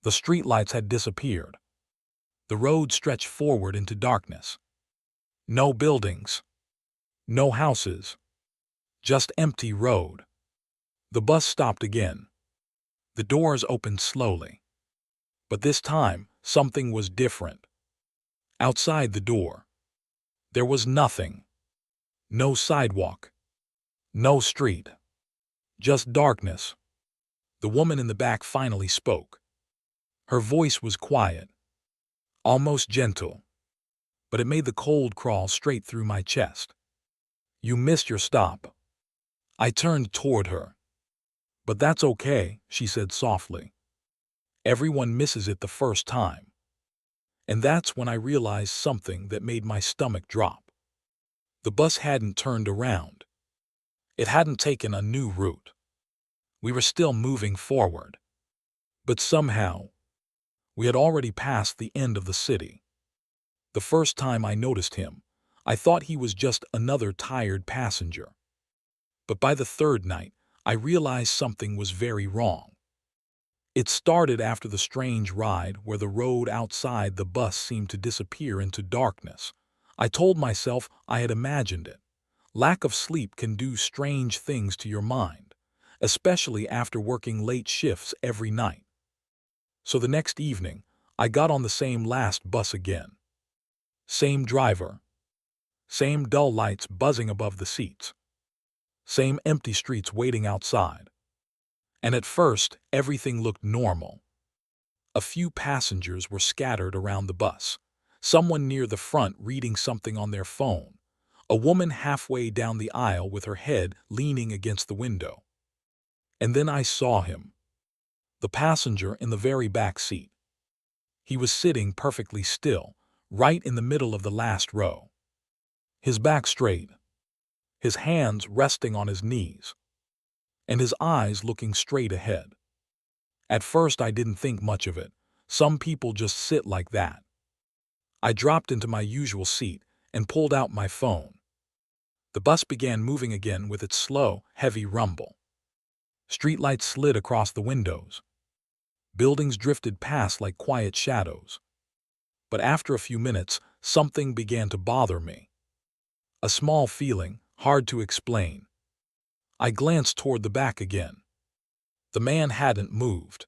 The streetlights had disappeared. The road stretched forward into darkness. No buildings. No houses. Just empty road. The bus stopped again. The doors opened slowly. But this time, something was different. Outside the door, there was nothing. No sidewalk. No street. Just darkness. The woman in the back finally spoke. Her voice was quiet, almost gentle, but it made the cold crawl straight through my chest. "You missed your stop." I turned toward her. "But that's okay," she said softly. "Everyone misses it the first time." And that's when I realized something that made my stomach drop. The bus hadn't turned around. It hadn't taken a new route. We were still moving forward. But somehow, we had already passed the end of the city. The first time I noticed him, I thought he was just another tired passenger. But by the third night, I realized something was very wrong. It started after the strange ride where the road outside the bus seemed to disappear into darkness. I told myself I had imagined it. Lack of sleep can do strange things to your mind, especially after working late shifts every night. So the next evening, I got on the same last bus again. Same driver. Same dull lights buzzing above the seats. Same empty streets waiting outside. And at first, everything looked normal. A few passengers were scattered around the bus. Someone near the front reading something on their phone. A woman halfway down the aisle with her head leaning against the window. And then I saw him. The passenger in the very back seat. He was sitting perfectly still, right in the middle of the last row. His back straight. His hands resting on his knees. And his eyes looking straight ahead. At first I didn't think much of it. Some people just sit like that. I dropped into my usual seat and pulled out my phone. The bus began moving again with its slow, heavy rumble. Streetlights slid across the windows. Buildings drifted past like quiet shadows. But after a few minutes, something began to bother me. A small feeling, hard to explain. I glanced toward the back again. The man hadn't moved.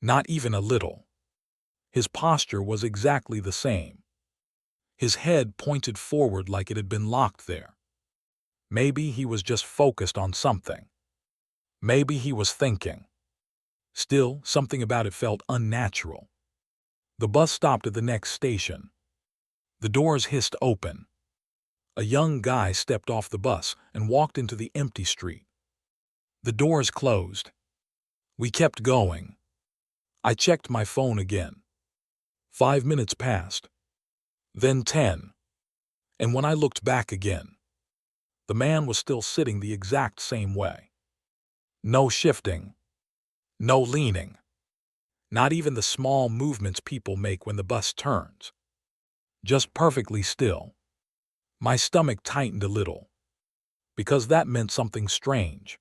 Not even a little. His posture was exactly the same. His head pointed forward like it had been locked there. Maybe he was just focused on something. Maybe he was thinking. Still, something about it felt unnatural. The bus stopped at the next station. The doors hissed open. A young guy stepped off the bus and walked into the empty street. The doors closed. We kept going. I checked my phone again. 5 minutes passed. Then 10. And when I looked back again, the man was still sitting the exact same way. No shifting. No leaning. Not even the small movements people make when the bus turns. Just perfectly still. My stomach tightened a little, because that meant something strange.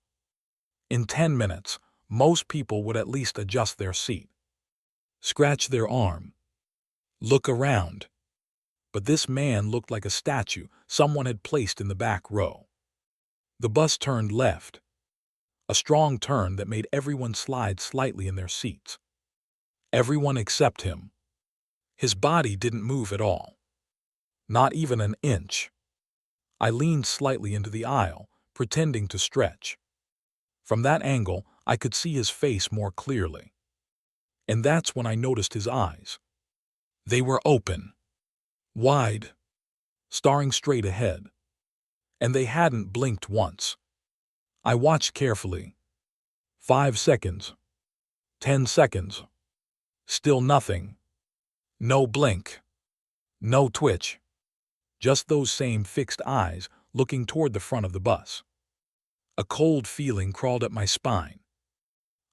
In 10 minutes, most people would at least adjust their seat, scratch their arm, look around. But this man looked like a statue someone had placed in the back row. The bus turned left, a strong turn that made everyone slide slightly in their seats. Everyone except him. His body didn't move at all. Not even an inch. I leaned slightly into the aisle, pretending to stretch. From that angle, I could see his face more clearly. And that's when I noticed his eyes. They were open, wide, staring straight ahead. And they hadn't blinked once. I watched carefully. 5 seconds. 10 seconds. Still nothing. No blink. No twitch. Just those same fixed eyes looking toward the front of the bus. A cold feeling crawled up my spine.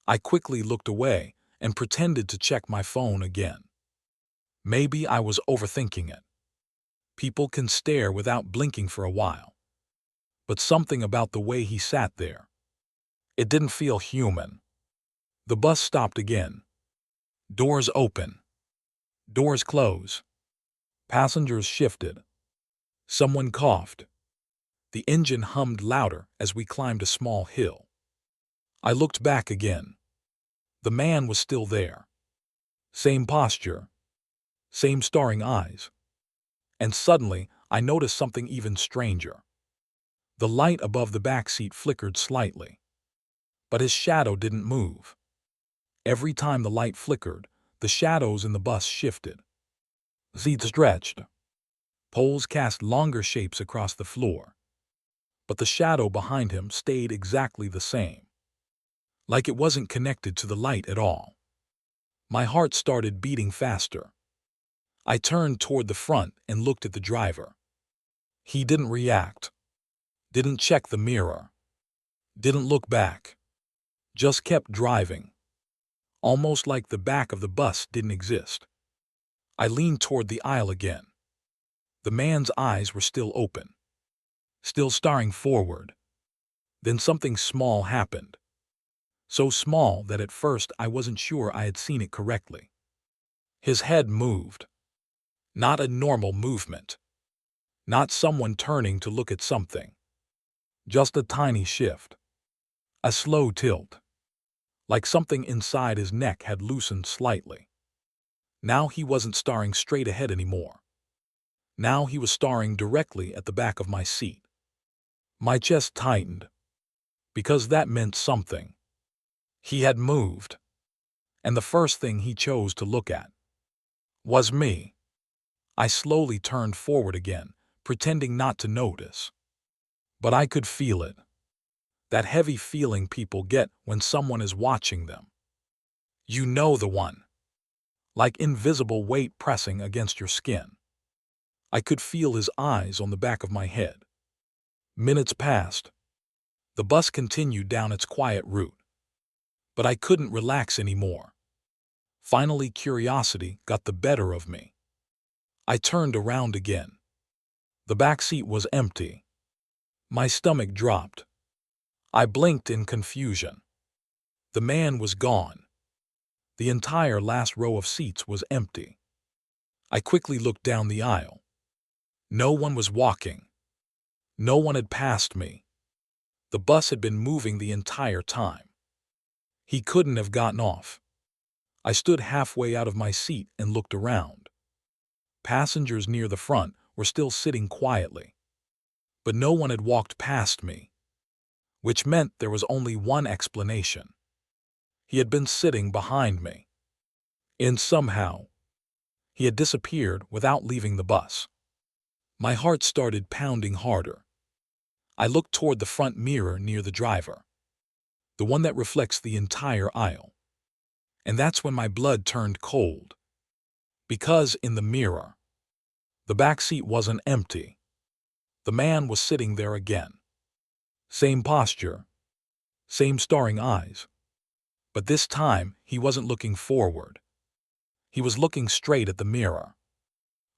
I quickly looked away and pretended to check my phone again. Maybe I was overthinking it. People can stare without blinking for a while. But something about the way he sat there. It didn't feel human. The bus stopped again. Doors open. Doors close. Passengers shifted. Someone coughed. The engine hummed louder as we climbed a small hill. I looked back again. The man was still there. Same posture. Same staring eyes. And suddenly, I noticed something even stranger. The light above the back seat flickered slightly. But his shadow didn't move. Every time the light flickered, the shadows in the bus shifted. Seats stretched. Poles cast longer shapes across the floor. But the shadow behind him stayed exactly the same. Like it wasn't connected to the light at all. My heart started beating faster. I turned toward the front and looked at the driver. He didn't react. Didn't check the mirror. Didn't look back. Just kept driving. Almost like the back of the bus didn't exist. I leaned toward the aisle again. The man's eyes were still open. Still staring forward. Then something small happened. So small that at first I wasn't sure I had seen it correctly. His head moved. Not a normal movement. Not someone turning to look at something. Just a tiny shift. A slow tilt. Like something inside his neck had loosened slightly. Now he wasn't staring straight ahead anymore. Now he was staring directly at the back of my seat. My chest tightened. Because that meant something. He had moved. And the first thing he chose to look at was me. I slowly turned forward again, pretending not to notice. But I could feel it. That heavy feeling people get when someone is watching them. You know the one. Like invisible weight pressing against your skin. I could feel his eyes on the back of my head. Minutes passed. The bus continued down its quiet route. But I couldn't relax anymore. Finally, curiosity got the better of me. I turned around again. The back seat was empty. My stomach dropped. I blinked in confusion. The man was gone. The entire last row of seats was empty. I quickly looked down the aisle. No one was walking. No one had passed me. The bus had been moving the entire time. He couldn't have gotten off. I stood halfway out of my seat and looked around. Passengers near the front were still sitting quietly. But no one had walked past me, which meant there was only one explanation. He had been sitting behind me. And somehow, he had disappeared without leaving the bus. My heart started pounding harder. I looked toward the front mirror near the driver, the one that reflects the entire aisle. And that's when my blood turned cold. Because in the mirror, the back seat wasn't empty. The man was sitting there again. Same posture, same staring eyes. But this time, he wasn't looking forward. He was looking straight at the mirror,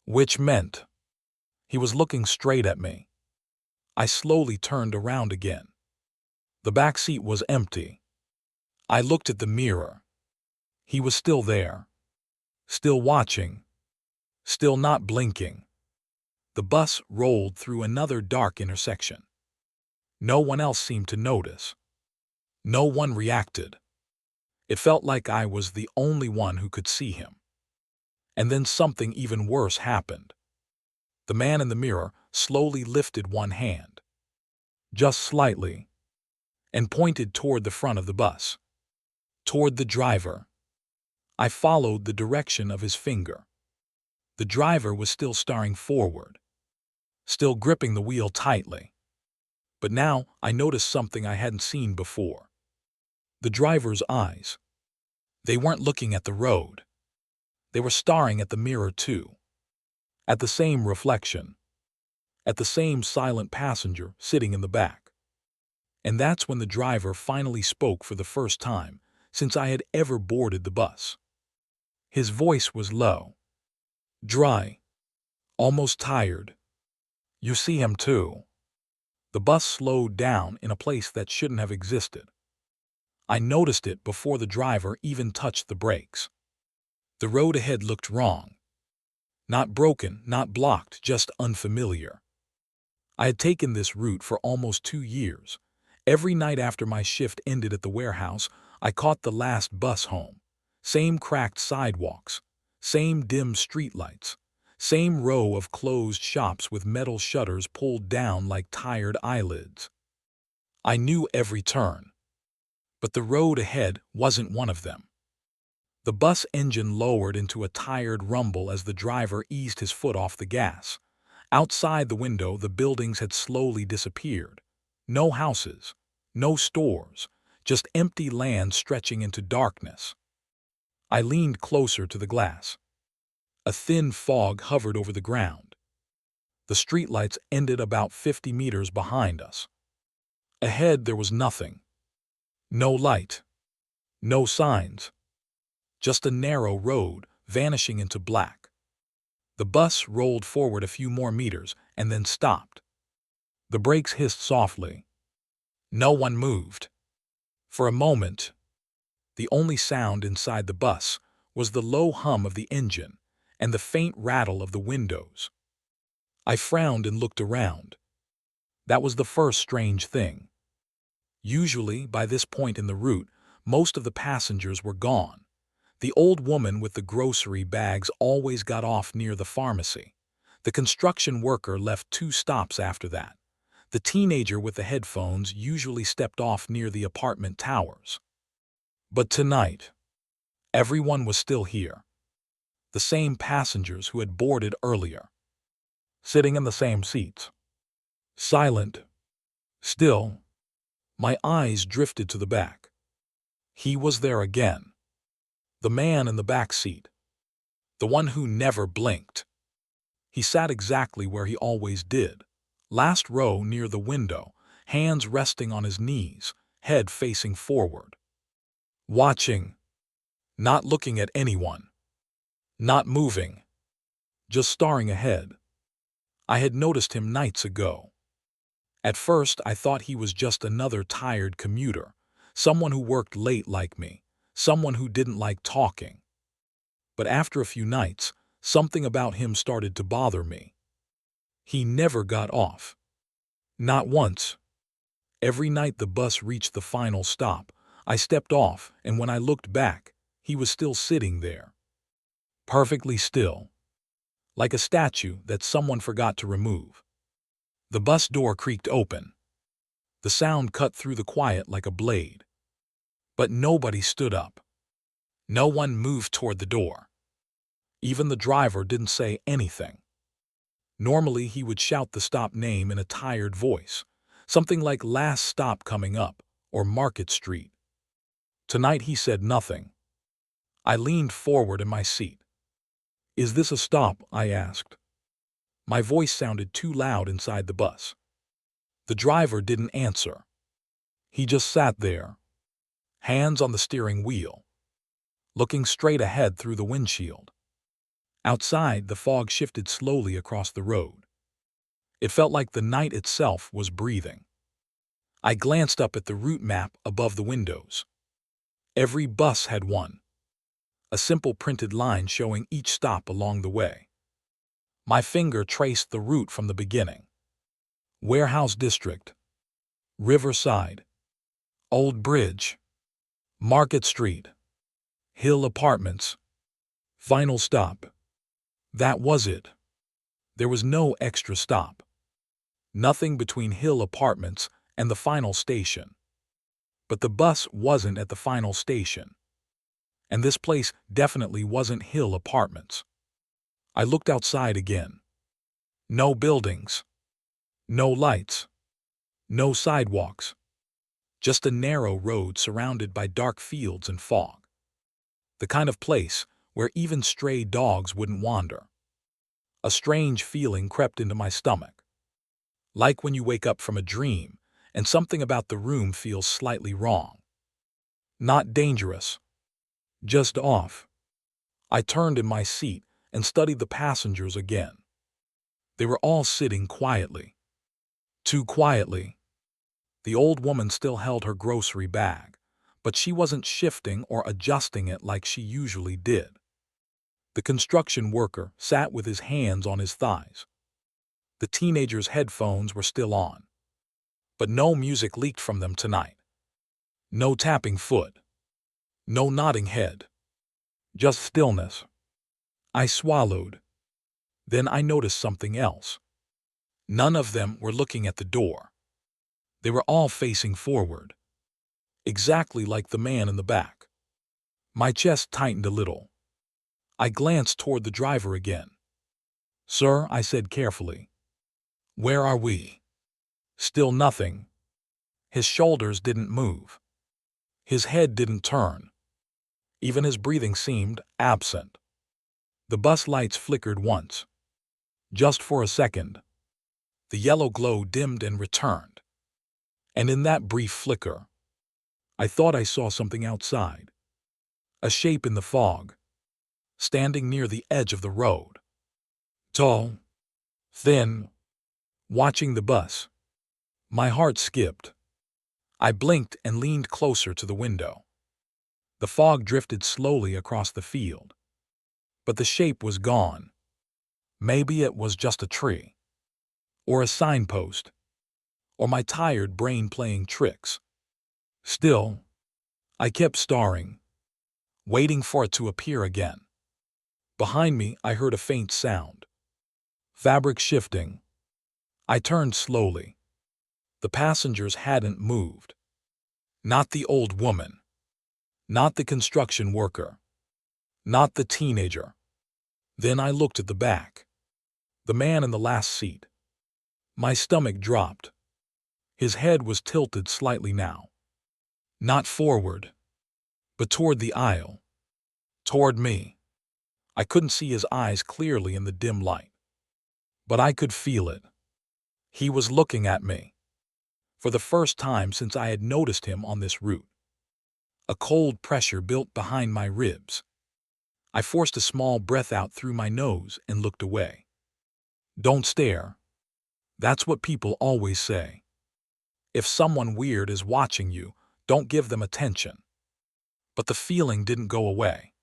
which meant he was looking straight at me. I slowly turned around again. The back seat was empty. I looked at the mirror. He was still there, still watching, still not blinking. The bus rolled through another dark intersection. No one else seemed to notice. No one reacted. It felt like I was the only one who could see him. And then something even worse happened. The man in the mirror slowly lifted one hand, just slightly, and pointed toward the front of the bus, toward the driver. I followed the direction of his finger. The driver was still staring forward, still gripping the wheel tightly. But now I noticed something I hadn't seen before. The driver's eyes. They weren't looking at the road. They were staring at the mirror too, at the same reflection, at the same silent passenger sitting in the back. And that's when the driver finally spoke for the first time since I had ever boarded the bus. His voice was low, dry, almost tired. "You see him too." The bus slowed down in a place that shouldn't have existed. I noticed it before the driver even touched the brakes. The road ahead looked wrong. Not broken, not blocked, just unfamiliar. I had taken this route for almost 2 years. Every night after my shift ended at the warehouse, I caught the last bus home. Same cracked sidewalks, same dim streetlights, same row of closed shops with metal shutters pulled down like tired eyelids. I knew every turn, but the road ahead wasn't one of them. The bus engine lowered into a tired rumble as the driver eased his foot off the gas. Outside the window, the buildings had slowly disappeared. No houses, no stores, just empty land stretching into darkness. I leaned closer to the glass. A thin fog hovered over the ground. The streetlights ended about 50 meters behind us. Ahead there was nothing. No light. No signs. Just a narrow road vanishing into black. The bus rolled forward a few more meters and then stopped. The brakes hissed softly. No one moved. For a moment, the only sound inside the bus was the low hum of the engine and the faint rattle of the windows. I frowned and looked around. That was the first strange thing. Usually, by this point in the route, most of the passengers were gone. The old woman with the grocery bags always got off near the pharmacy. The construction worker left 2 stops after that. The teenager with the headphones usually stepped off near the apartment towers. But tonight, everyone was still here. The same passengers who had boarded earlier, sitting in the same seats. Silent. Still. My eyes drifted to the back. He was there again. The man in the back seat. The one who never blinked. He sat exactly where he always did. Last row near the window, hands resting on his knees, head facing forward. Watching. Not looking at anyone. Not moving. Just staring ahead. I had noticed him nights ago. At first, I thought he was just another tired commuter, someone who worked late like me, someone who didn't like talking. But after a few nights, something about him started to bother me. He never got off. Not once. Every night the bus reached the final stop, I stepped off, and when I looked back, he was still sitting there. Perfectly still. Like a statue that someone forgot to remove. The bus door creaked open. The sound cut through the quiet like a blade. But nobody stood up. No one moved toward the door. Even the driver didn't say anything. Normally he would shout the stop name in a tired voice, something like "Last stop coming up" or "Market Street." Tonight he said nothing. I leaned forward in my seat. "Is this a stop?" I asked. My voice sounded too loud inside the bus. The driver didn't answer. He just sat there, hands on the steering wheel, looking straight ahead through the windshield. Outside, the fog shifted slowly across the road. It felt like the night itself was breathing. I glanced up at the route map above the windows. Every bus had one. A simple printed line showing each stop along the way. My finger traced the route from the beginning. Warehouse District, Riverside, Old Bridge, Market Street, Hill Apartments. Final stop. That was it. There was no extra stop. Nothing between Hill Apartments and the final station. But the bus wasn't at the final station. And this place definitely wasn't Hill Apartments. I looked outside again. No buildings. No lights. No sidewalks. Just a narrow road surrounded by dark fields and fog. The kind of place where even stray dogs wouldn't wander. A strange feeling crept into my stomach. Like when you wake up from a dream and something about the room feels slightly wrong. Not dangerous. Just off. I turned in my seat and studied the passengers again. They were all sitting quietly. Too quietly. The old woman still held her grocery bag, but she wasn't shifting or adjusting it like she usually did. The construction worker sat with his hands on his thighs. The teenager's headphones were still on, but no music leaked from them tonight. No tapping foot. No nodding head. Just stillness. I swallowed. Then I noticed something else. None of them were looking at the door. They were all facing forward. Exactly like the man in the back. My chest tightened a little. I glanced toward the driver again. "Sir," I said carefully. "Where are we?" Still nothing. His shoulders didn't move. His head didn't turn. Even his breathing seemed absent. The bus lights flickered once. Just for a second. The yellow glow dimmed and returned. And in that brief flicker, I thought I saw something outside. A shape in the fog. Standing near the edge of the road. Tall. Thin. Watching the bus. My heart skipped. I blinked and leaned closer to the window. The fog drifted slowly across the field. But the shape was gone. Maybe it was just a tree. Or a signpost. Or my tired brain playing tricks. Still, I kept staring, waiting for it to appear again. Behind me, I heard a faint sound. Fabric shifting. I turned slowly. The passengers hadn't moved. Not the old woman. Not the construction worker. Not the teenager. Then I looked at the back. The man in the last seat. My stomach dropped. His head was tilted slightly now. Not forward, but toward the aisle. Toward me. I couldn't see his eyes clearly in the dim light. But I could feel it. He was looking at me. For the first time since I had noticed him on this route. A cold pressure built behind my ribs. I forced a small breath out through my nose and looked away. Don't stare. That's what people always say. If someone weird is watching you, don't give them attention. But the feeling didn't go away.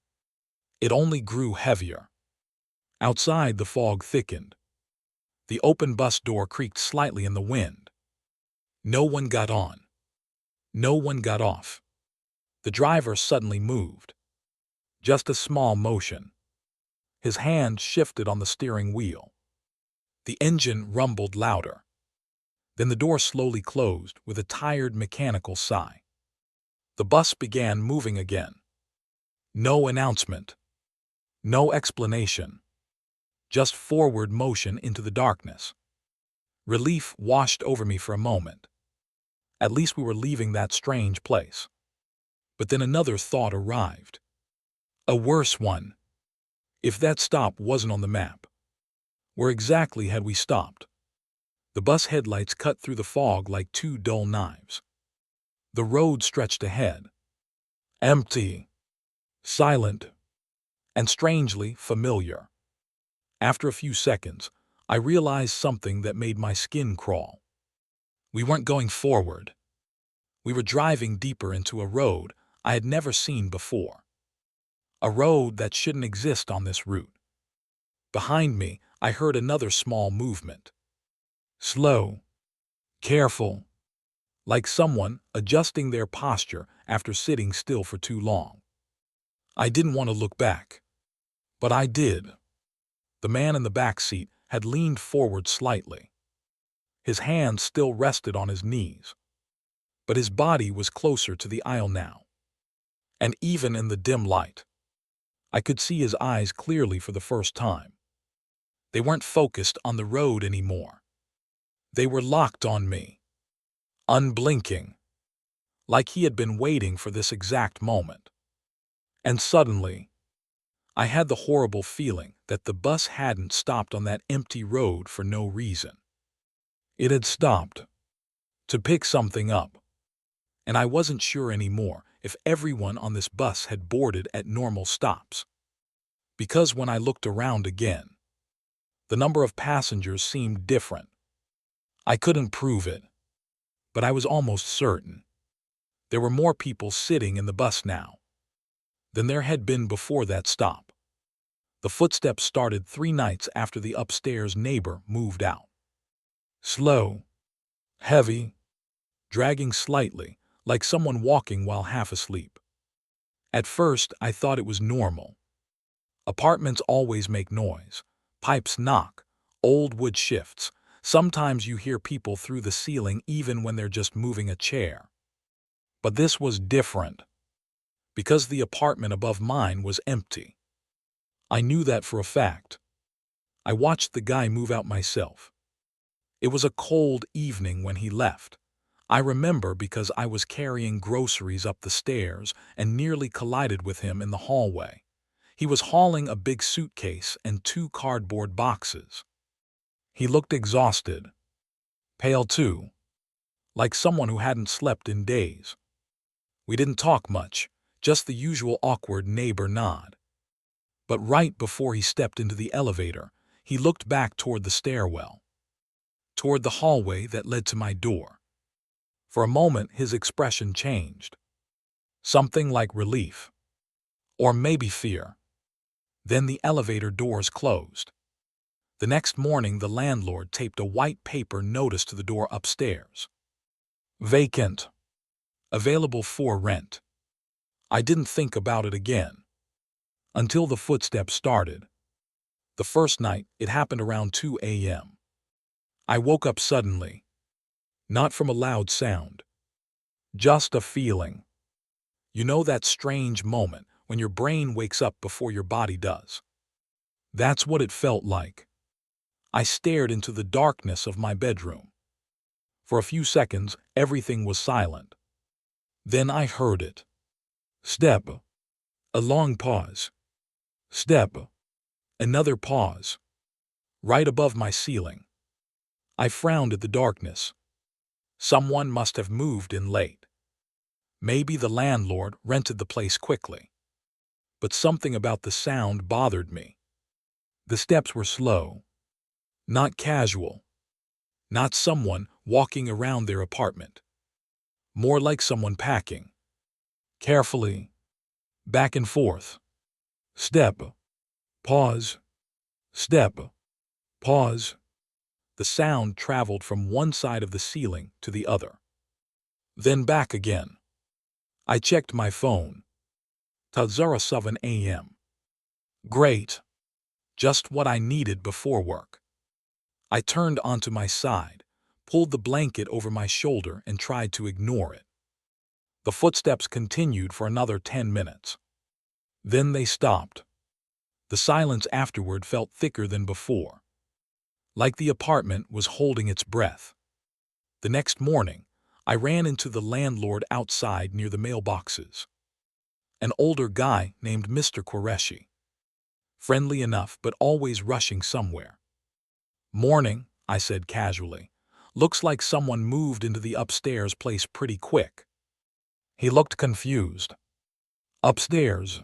It only grew heavier. Outside, the fog thickened. The open bus door creaked slightly in the wind. No one got on. No one got off. The driver suddenly moved. Just a small motion. His hand shifted on the steering wheel. The engine rumbled louder. Then the door slowly closed with a tired mechanical sigh. The bus began moving again. No announcement. No explanation. Just forward motion into the darkness. Relief washed over me for a moment. At least we were leaving that strange place. But then another thought arrived. A worse one. If that stop wasn't on the map, where exactly had we stopped? The bus headlights cut through the fog like two dull knives. The road stretched ahead. Empty. Silent. And strangely familiar. After a few seconds, I realized something that made my skin crawl. We weren't going forward. We were driving deeper into a road I had never seen before. A road that shouldn't exist on this route. Behind me, I heard another small movement. Slow. Careful. Like someone adjusting their posture after sitting still for too long. I didn't want to look back. But I did. The man in the back seat had leaned forward slightly. His hands still rested on his knees. But his body was closer to the aisle now. And even in the dim light, I could see his eyes clearly for the first time. They weren't focused on the road anymore. They were locked on me. Unblinking. Like he had been waiting for this exact moment. And suddenly, I had the horrible feeling that the bus hadn't stopped on that empty road for no reason. It had stopped to pick something up. And I wasn't sure anymore if everyone on this bus had boarded at normal stops. Because when I looked around again, the number of passengers seemed different. I couldn't prove it, but I was almost certain. There were more people sitting in the bus now than there had been before that stop. The footsteps started 3 nights after the upstairs neighbor moved out. Slow, heavy, dragging slightly, like someone walking while half asleep. At first, I thought it was normal. Apartments always make noise. Pipes knock, old wood shifts. Sometimes you hear people through the ceiling even when they're just moving a chair. But this was different. Because the apartment above mine was empty. I knew that for a fact. I watched the guy move out myself. It was a cold evening when he left. I remember because I was carrying groceries up the stairs and nearly collided with him in the hallway. He was hauling a big suitcase and 2 cardboard boxes. He looked exhausted. Pale too. Like someone who hadn't slept in days. We didn't talk much, just the usual awkward neighbor nod. But right before he stepped into the elevator, he looked back toward the stairwell. Toward the hallway that led to my door. For a moment, his expression changed. Something like relief. Or maybe fear. Then the elevator doors closed. The next morning, the landlord taped a white paper notice to the door upstairs. Vacant. Available for rent. I didn't think about it again. Until the footsteps started. The first night, it happened around 2 a.m. I woke up suddenly. Not from a loud sound. Just a feeling. You know that strange moment when your brain wakes up before your body does. That's what it felt like. I stared into the darkness of my bedroom. For a few seconds, everything was silent. Then I heard it. Step. A long pause. Step. Another pause. Right above my ceiling. I frowned at the darkness. Someone must have moved in late. Maybe the landlord rented the place quickly. But something about the sound bothered me. The steps were slow. Not casual. Not someone walking around their apartment. More like someone packing. Carefully. Back and forth. Step. Pause. Step. Pause. The sound traveled from one side of the ceiling to the other. Then back again. I checked my phone. 7 a.m. Great. Just what I needed before work. I turned onto my side, pulled the blanket over my shoulder and tried to ignore it. The footsteps continued for another 10 minutes. Then they stopped. The silence afterward felt thicker than before, like the apartment was holding its breath. The next morning, I ran into the landlord outside near the mailboxes. An older guy named Mr. Qureshi. Friendly enough, but always rushing somewhere. "Morning," I said casually. "Looks like someone moved into the upstairs place pretty quick." He looked confused. "Upstairs?"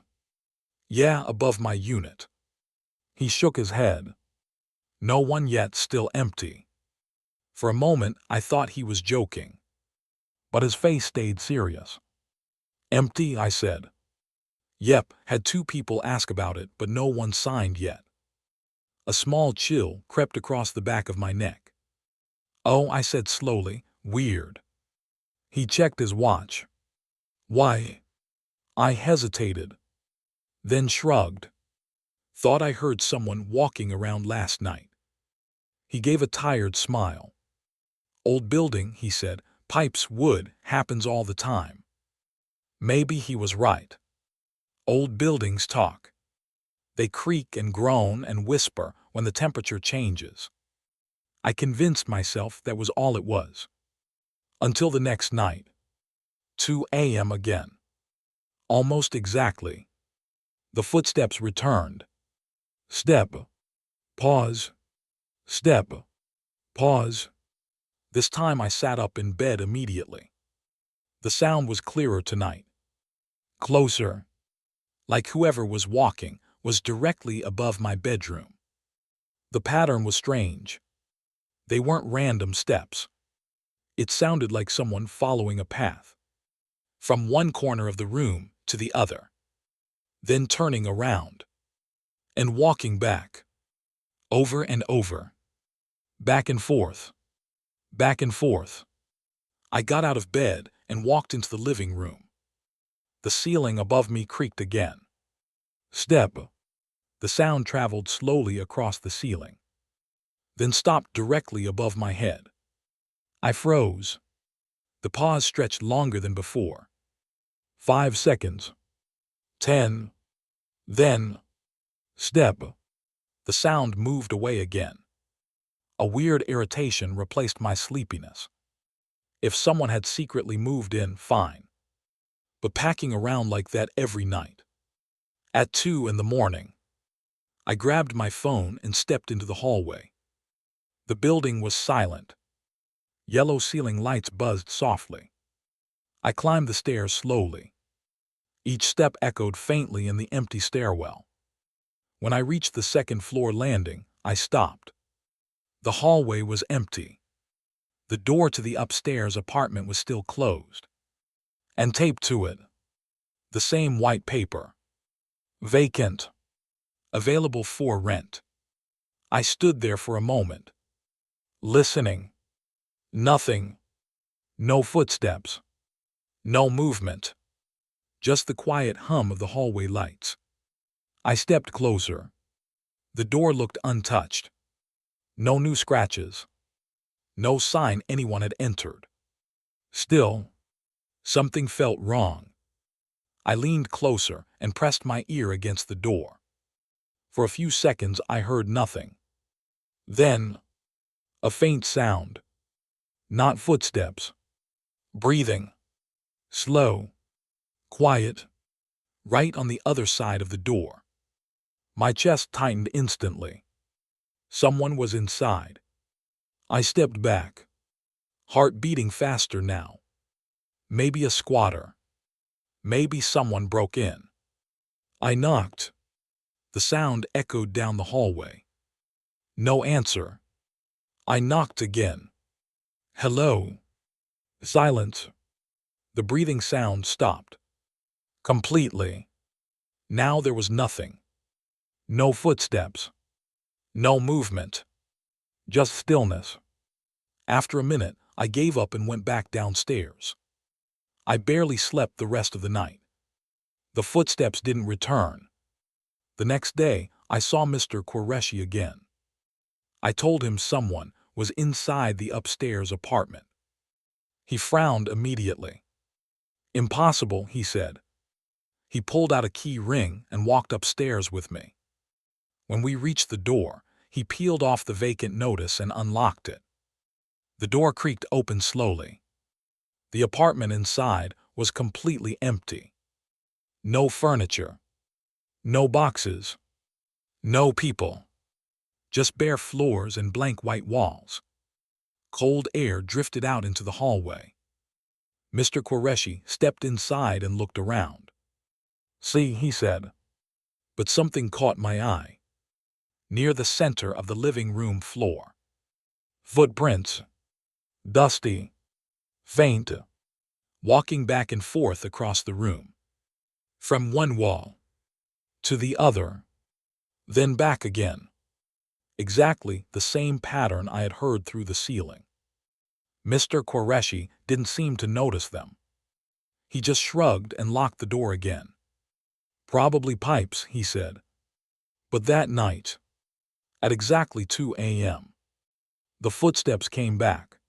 "Yeah, above my unit." He shook his head. "No one yet, still empty." For a moment, I thought he was joking. But his face stayed serious. "Empty?" I said. "Yep, had 2 people ask about it, but no one signed yet." A small chill crept across the back of my neck. "Oh," I said slowly, "weird." He checked his watch. "Why?" I hesitated, then shrugged. "Thought I heard someone walking around last night." He gave a tired smile. "Old building," he said. "Pipes, wood, happens all the time." Maybe he was right. Old buildings talk. They creak and groan and whisper when the temperature changes. I convinced myself that was all it was. Until the next night. 2 a.m. again. Almost exactly. The footsteps returned. Step. Pause. Step. Pause. This time I sat up in bed immediately. The sound was clearer tonight. Closer. Like whoever was walking was directly above my bedroom. The pattern was strange. They weren't random steps. It sounded like someone following a path. From one corner of the room to the other. Then turning around. And walking back. Over and over. Back and forth. Back and forth. I got out of bed and walked into the living room. The ceiling above me creaked again. Step. The sound traveled slowly across the ceiling. Then stopped directly above my head. I froze. The pause stretched longer than before. 5 seconds. 10. Then. Step. The sound moved away again. A weird irritation replaced my sleepiness. If someone had secretly moved in, fine. But packing around like that every night. At 2 in the morning. I grabbed my phone and stepped into the hallway. The building was silent. Yellow ceiling lights buzzed softly. I climbed the stairs slowly. Each step echoed faintly in the empty stairwell. When I reached the second-floor landing, I stopped. The hallway was empty. The door to the upstairs apartment was still closed. And taped to it. The same white paper. Vacant. Available for rent. I stood there for a moment. Listening. Nothing. No footsteps. No movement. Just the quiet hum of the hallway lights. I stepped closer. The door looked untouched. No new scratches. No sign anyone had entered. Still, something felt wrong. I leaned closer and pressed my ear against the door. For a few seconds I heard nothing. Then, a faint sound. Not footsteps. Breathing. Slow. Quiet. Right on the other side of the door. My chest tightened instantly. Someone was inside. I stepped back. Heart beating faster now. Maybe a squatter. Maybe someone broke in. I knocked. The sound echoed down the hallway. No answer. I knocked again. Hello. Silence. The breathing sound stopped. Completely. Now there was nothing. No footsteps. No movement. Just stillness. After a minute, I gave up and went back downstairs. I barely slept the rest of the night. The footsteps didn't return. The next day, I saw Mr. Qureshi again. I told him someone was inside the upstairs apartment. He frowned immediately. Impossible, he said. He pulled out a key ring and walked upstairs with me. When we reached the door, he peeled off the vacant notice and unlocked it. The door creaked open slowly. The apartment inside was completely empty. No furniture. No boxes. No people. Just bare floors and blank white walls. Cold air drifted out into the hallway. Mr. Qureshi stepped inside and looked around. "See," he said. But something caught my eye. Near the center of the living room floor. Footprints. Dusty. Faint. Walking back and forth across the room. From one wall to the other, then back again. Exactly the same pattern I had heard through the ceiling. Mr. Qureshi didn't seem to notice them. He just shrugged and locked the door again. "Probably pipes," he said. But that night, at exactly 2 a.m., the footsteps came back.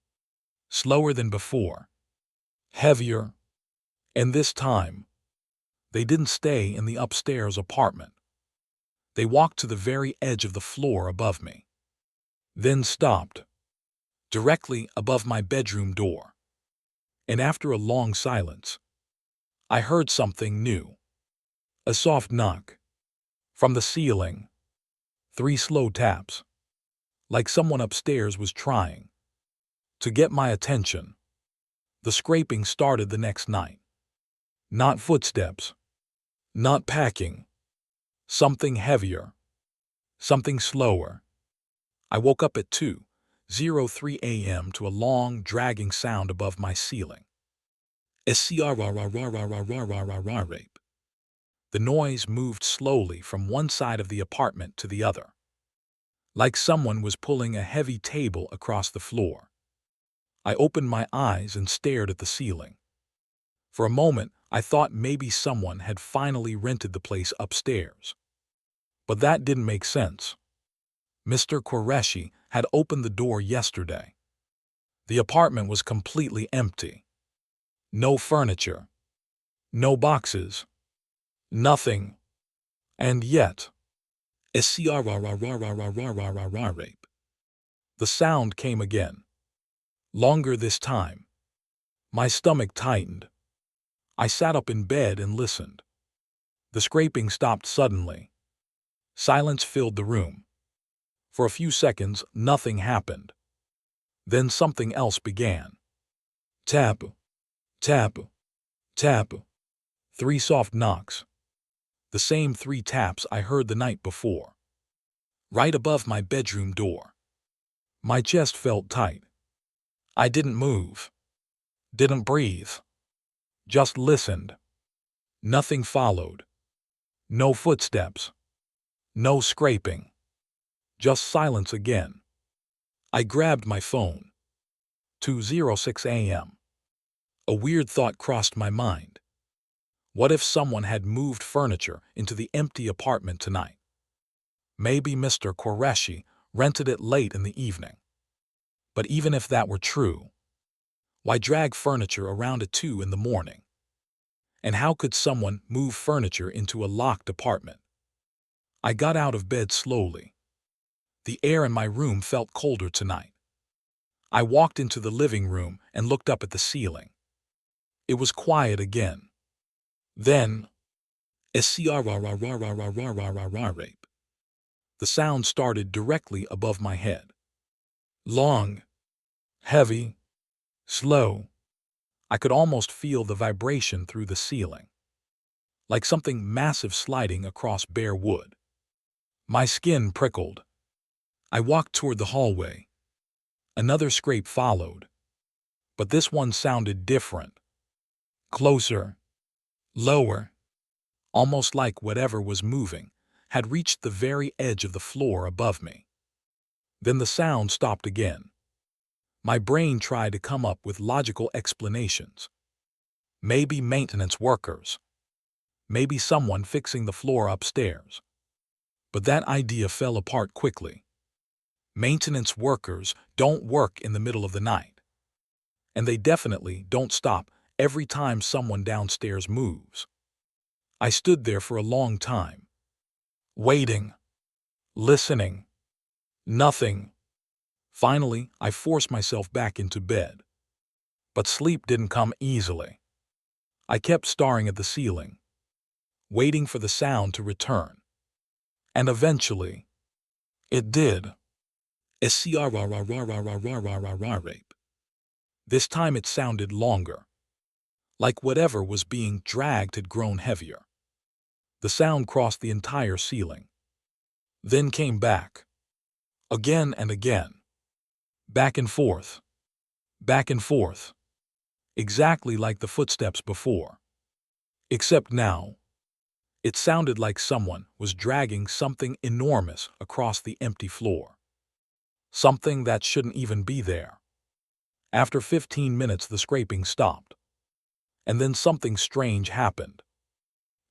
Slower than before. Heavier. And this time, they didn't stay in the upstairs apartment. They walked to the very edge of the floor above me. Then stopped. Directly above my bedroom door. And after a long silence, I heard something new. A soft knock. From the ceiling. 3 slow taps. Like someone upstairs was trying to get my attention. The scraping started the next night. Not footsteps. Not packing. Something heavier. Something slower. I woke up at 2:03 a.m. to a long, dragging sound above my ceiling. Rape. The noise moved slowly from one side of the apartment to the other. Like someone was pulling a heavy table across the floor. I opened my eyes and stared at the ceiling. For a moment, I thought maybe someone had finally rented the place upstairs. But that didn't make sense. Mr. Qureshi had opened the door yesterday. The apartment was completely empty. No furniture. No boxes. Nothing. And yet, rape. The sound came again. Longer this time. My stomach tightened. I sat up in bed and listened. The scraping stopped suddenly. Silence filled the room. For a few seconds, nothing happened. Then something else began. Tap. Tap. Tap. 3 soft knocks. The same 3 taps I heard the night before. Right above my bedroom door. My chest felt tight. I didn't move. Didn't breathe. Just listened. Nothing followed. No footsteps. No scraping. Just silence again. I grabbed my phone. 2:06 a.m. A weird thought crossed my mind. What if someone had moved furniture into the empty apartment tonight? Maybe Mr. Qureshi rented it late in the evening. But even if that were true, why drag furniture around at 2 in the morning? And how could someone move furniture into a locked apartment? I got out of bed slowly. The air in my room felt colder tonight. I walked into the living room and looked up at the ceiling. It was quiet again. Then, rape. The sound started directly above my head. Long, heavy, slow. I could almost feel the vibration through the ceiling. Like something massive sliding across bare wood. My skin prickled. I walked toward the hallway. Another scrape followed. But this one sounded different. Closer. Lower. Almost like whatever was moving had reached the very edge of the floor above me. Then the sound stopped again. My brain tried to come up with logical explanations. Maybe maintenance workers. Maybe someone fixing the floor upstairs. But that idea fell apart quickly. Maintenance workers don't work in the middle of the night. And they definitely don't stop every time someone downstairs moves. I stood there for a long time, waiting, listening, nothing. Finally, I forced myself back into bed. But sleep didn't come easily. I kept staring at the ceiling, waiting for the sound to return. And eventually, it did. This time it sounded longer, like whatever was being dragged had grown heavier. The sound crossed the entire ceiling, then came back, again and again, back and forth, exactly like the footsteps before. Except now, it sounded like someone was dragging something enormous across the empty floor. Something that shouldn't even be there. After 15 minutes, the scraping stopped. And then something strange happened.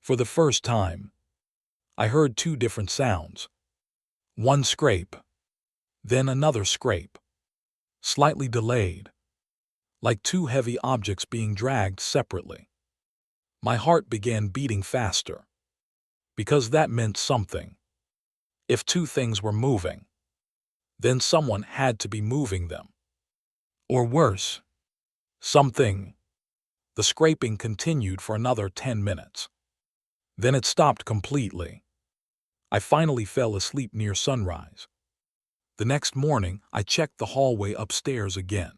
For the first time, I heard two different sounds. One scrape, then another scrape, slightly delayed, like two heavy objects being dragged separately. My heart began beating faster, because that meant something. If two things were moving, then someone had to be moving them. Or worse, something. The scraping continued for another 10 minutes. Then it stopped completely. I finally fell asleep near sunrise. The next morning, I checked the hallway upstairs again.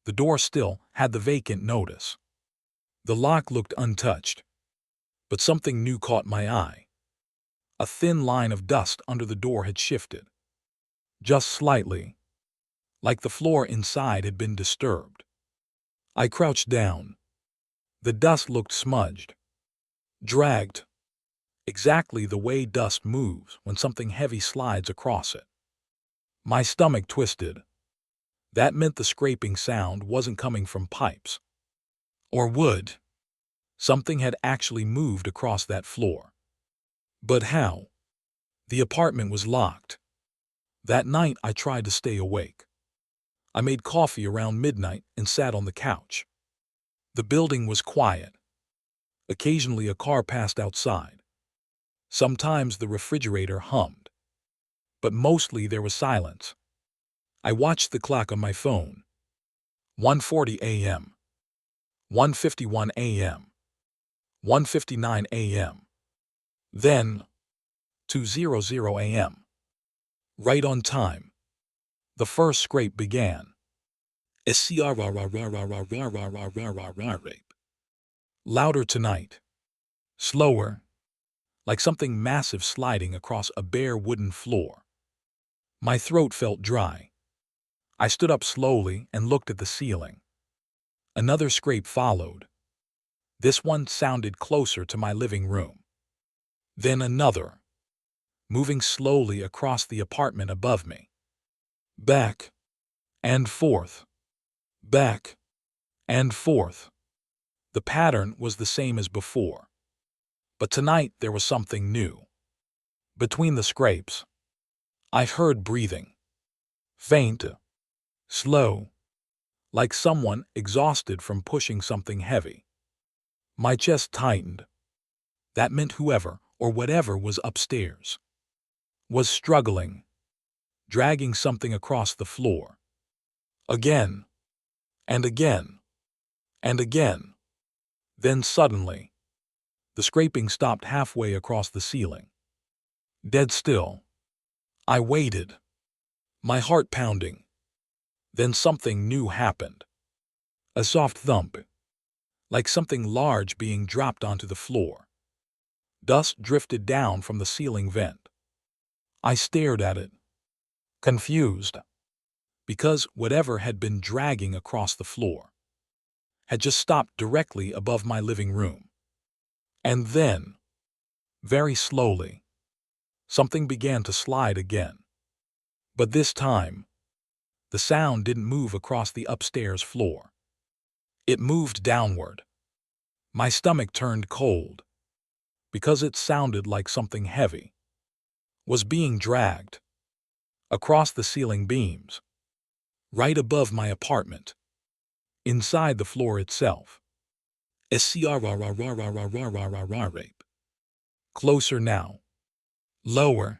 The door still had the vacant notice. The lock looked untouched. But something new caught my eye. A thin line of dust under the door had shifted. Just slightly, like the floor inside had been disturbed. I crouched down. The dust looked smudged, dragged, exactly the way dust moves when something heavy slides across it. My stomach twisted. That meant the scraping sound wasn't coming from pipes or wood. Something had actually moved across that floor. But how? The apartment was locked. That night I tried to stay awake. I made coffee around midnight and sat on the couch. The building was quiet. Occasionally a car passed outside. Sometimes the refrigerator hummed. But mostly there was silence. I watched the clock on my phone. 1:40 a.m. 1:51 a.m. 1:59 a.m. Then 2:00 a.m. Right on time. The first scrape began. Louder tonight. Slower. Like something massive sliding across a bare wooden floor. My throat felt dry. I stood up slowly and looked at the ceiling. Another scrape followed. This one sounded closer to my living room. Then another, moving slowly across the apartment above me. Back and forth. Back and forth. The pattern was the same as before. But tonight there was something new. Between the scrapes, I heard breathing. Faint, slow, like someone exhausted from pushing something heavy. My chest tightened. That meant whoever or whatever was upstairs was struggling, dragging something across the floor. Again, and again, and again. Then suddenly, the scraping stopped halfway across the ceiling. Dead still. I waited, my heart pounding. Then something new happened. A soft thump, like something large being dropped onto the floor. Dust drifted down from the ceiling vent. I stared at it, confused, because whatever had been dragging across the floor had just stopped directly above my living room. And then, very slowly, something began to slide again. But this time, the sound didn't move across the upstairs floor. It moved downward. My stomach turned cold, because it sounded like something heavy was being dragged across the ceiling beams, right above my apartment, inside the floor itself. Rape. Closer now. Lower.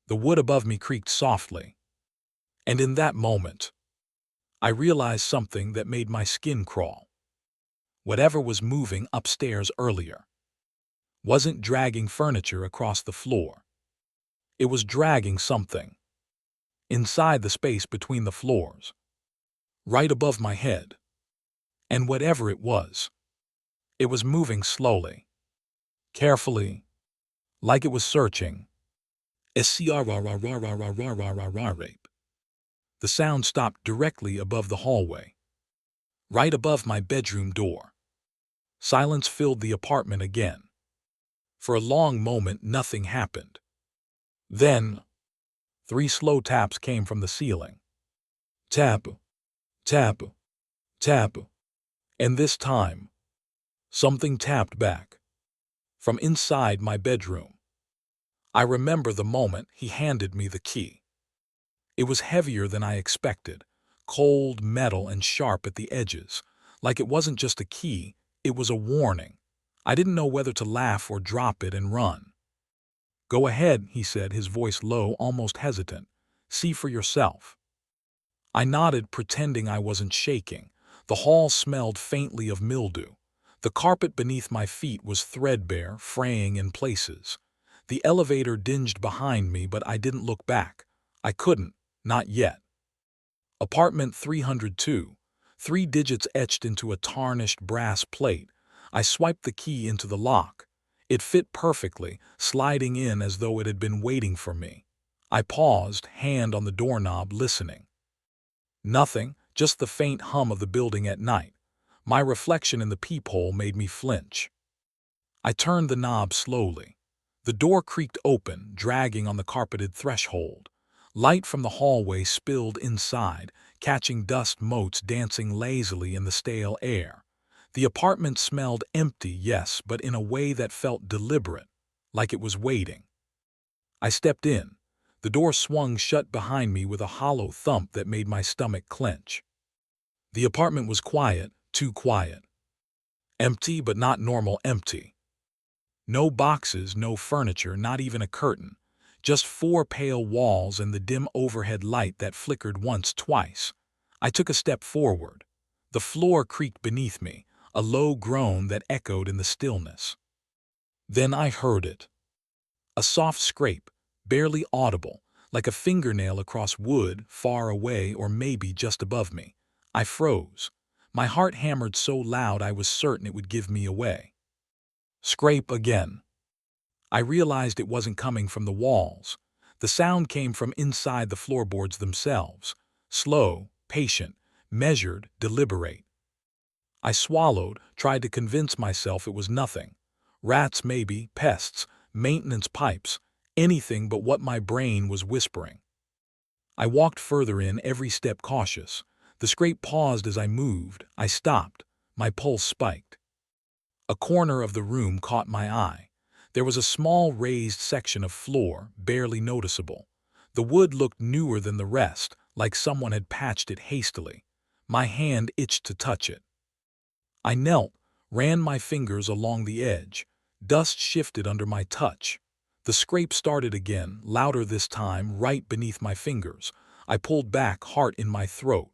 The wood above me creaked softly. And in that moment, I realized something that made my skin crawl. Whatever was moving upstairs earlier wasn't dragging furniture across the floor. It was dragging something inside the space between the floors, right above my head. And whatever it was moving slowly, carefully, like it was searching. Rape. The sound stopped directly above the hallway, right above my bedroom door. Silence filled the apartment again. For a long moment, nothing happened. Then, 3 slow taps came from the ceiling. Tap, tap, tap. And this time, something tapped back from inside my bedroom. I remember the moment he handed me the key. It was heavier than I expected, cold metal and sharp at the edges. Like it wasn't just a key, it was a warning. I didn't know whether to laugh or drop it and run. "Go ahead," he said, his voice low, almost hesitant. "See for yourself." I nodded, pretending I wasn't shaking. The hall smelled faintly of mildew. The carpet beneath my feet was threadbare, fraying in places. The elevator dinged behind me, but I didn't look back. I couldn't, not yet. Apartment 302, 3 digits etched into a tarnished brass plate. I swiped the key into the lock. It fit perfectly, sliding in as though it had been waiting for me. I paused, hand on the doorknob, listening. Nothing, just the faint hum of the building at night. My reflection in the peephole made me flinch. I turned the knob slowly. The door creaked open, dragging on the carpeted threshold. Light from the hallway spilled inside, catching dust motes dancing lazily in the stale air. The apartment smelled empty, yes, but in a way that felt deliberate, like it was waiting. I stepped in. The door swung shut behind me with a hollow thump that made my stomach clench. The apartment was quiet, too quiet. Empty, but not normal empty. No boxes, no furniture, not even a curtain. Just 4 pale walls and the dim overhead light that flickered once, twice. I took a step forward. The floor creaked beneath me, a low groan that echoed in the stillness. Then I heard it. A soft scrape, barely audible, like a fingernail across wood, far away or maybe just above me. I froze. My heart hammered so loud I was certain it would give me away. Scrape again. I realized it wasn't coming from the walls. The sound came from inside the floorboards themselves. Slow, patient, measured, deliberate. I swallowed, tried to convince myself it was nothing. Rats maybe, pests, maintenance pipes, anything but what my brain was whispering. I walked further in, every step cautious. The scrape paused as I moved. I stopped. My pulse spiked. A corner of the room caught my eye. There was a small raised section of floor, barely noticeable. The wood looked newer than the rest, like someone had patched it hastily. My hand itched to touch it. I knelt, ran my fingers along the edge. Dust shifted under my touch. The scrape started again, louder this time, right beneath my fingers. I pulled back, heart in my throat.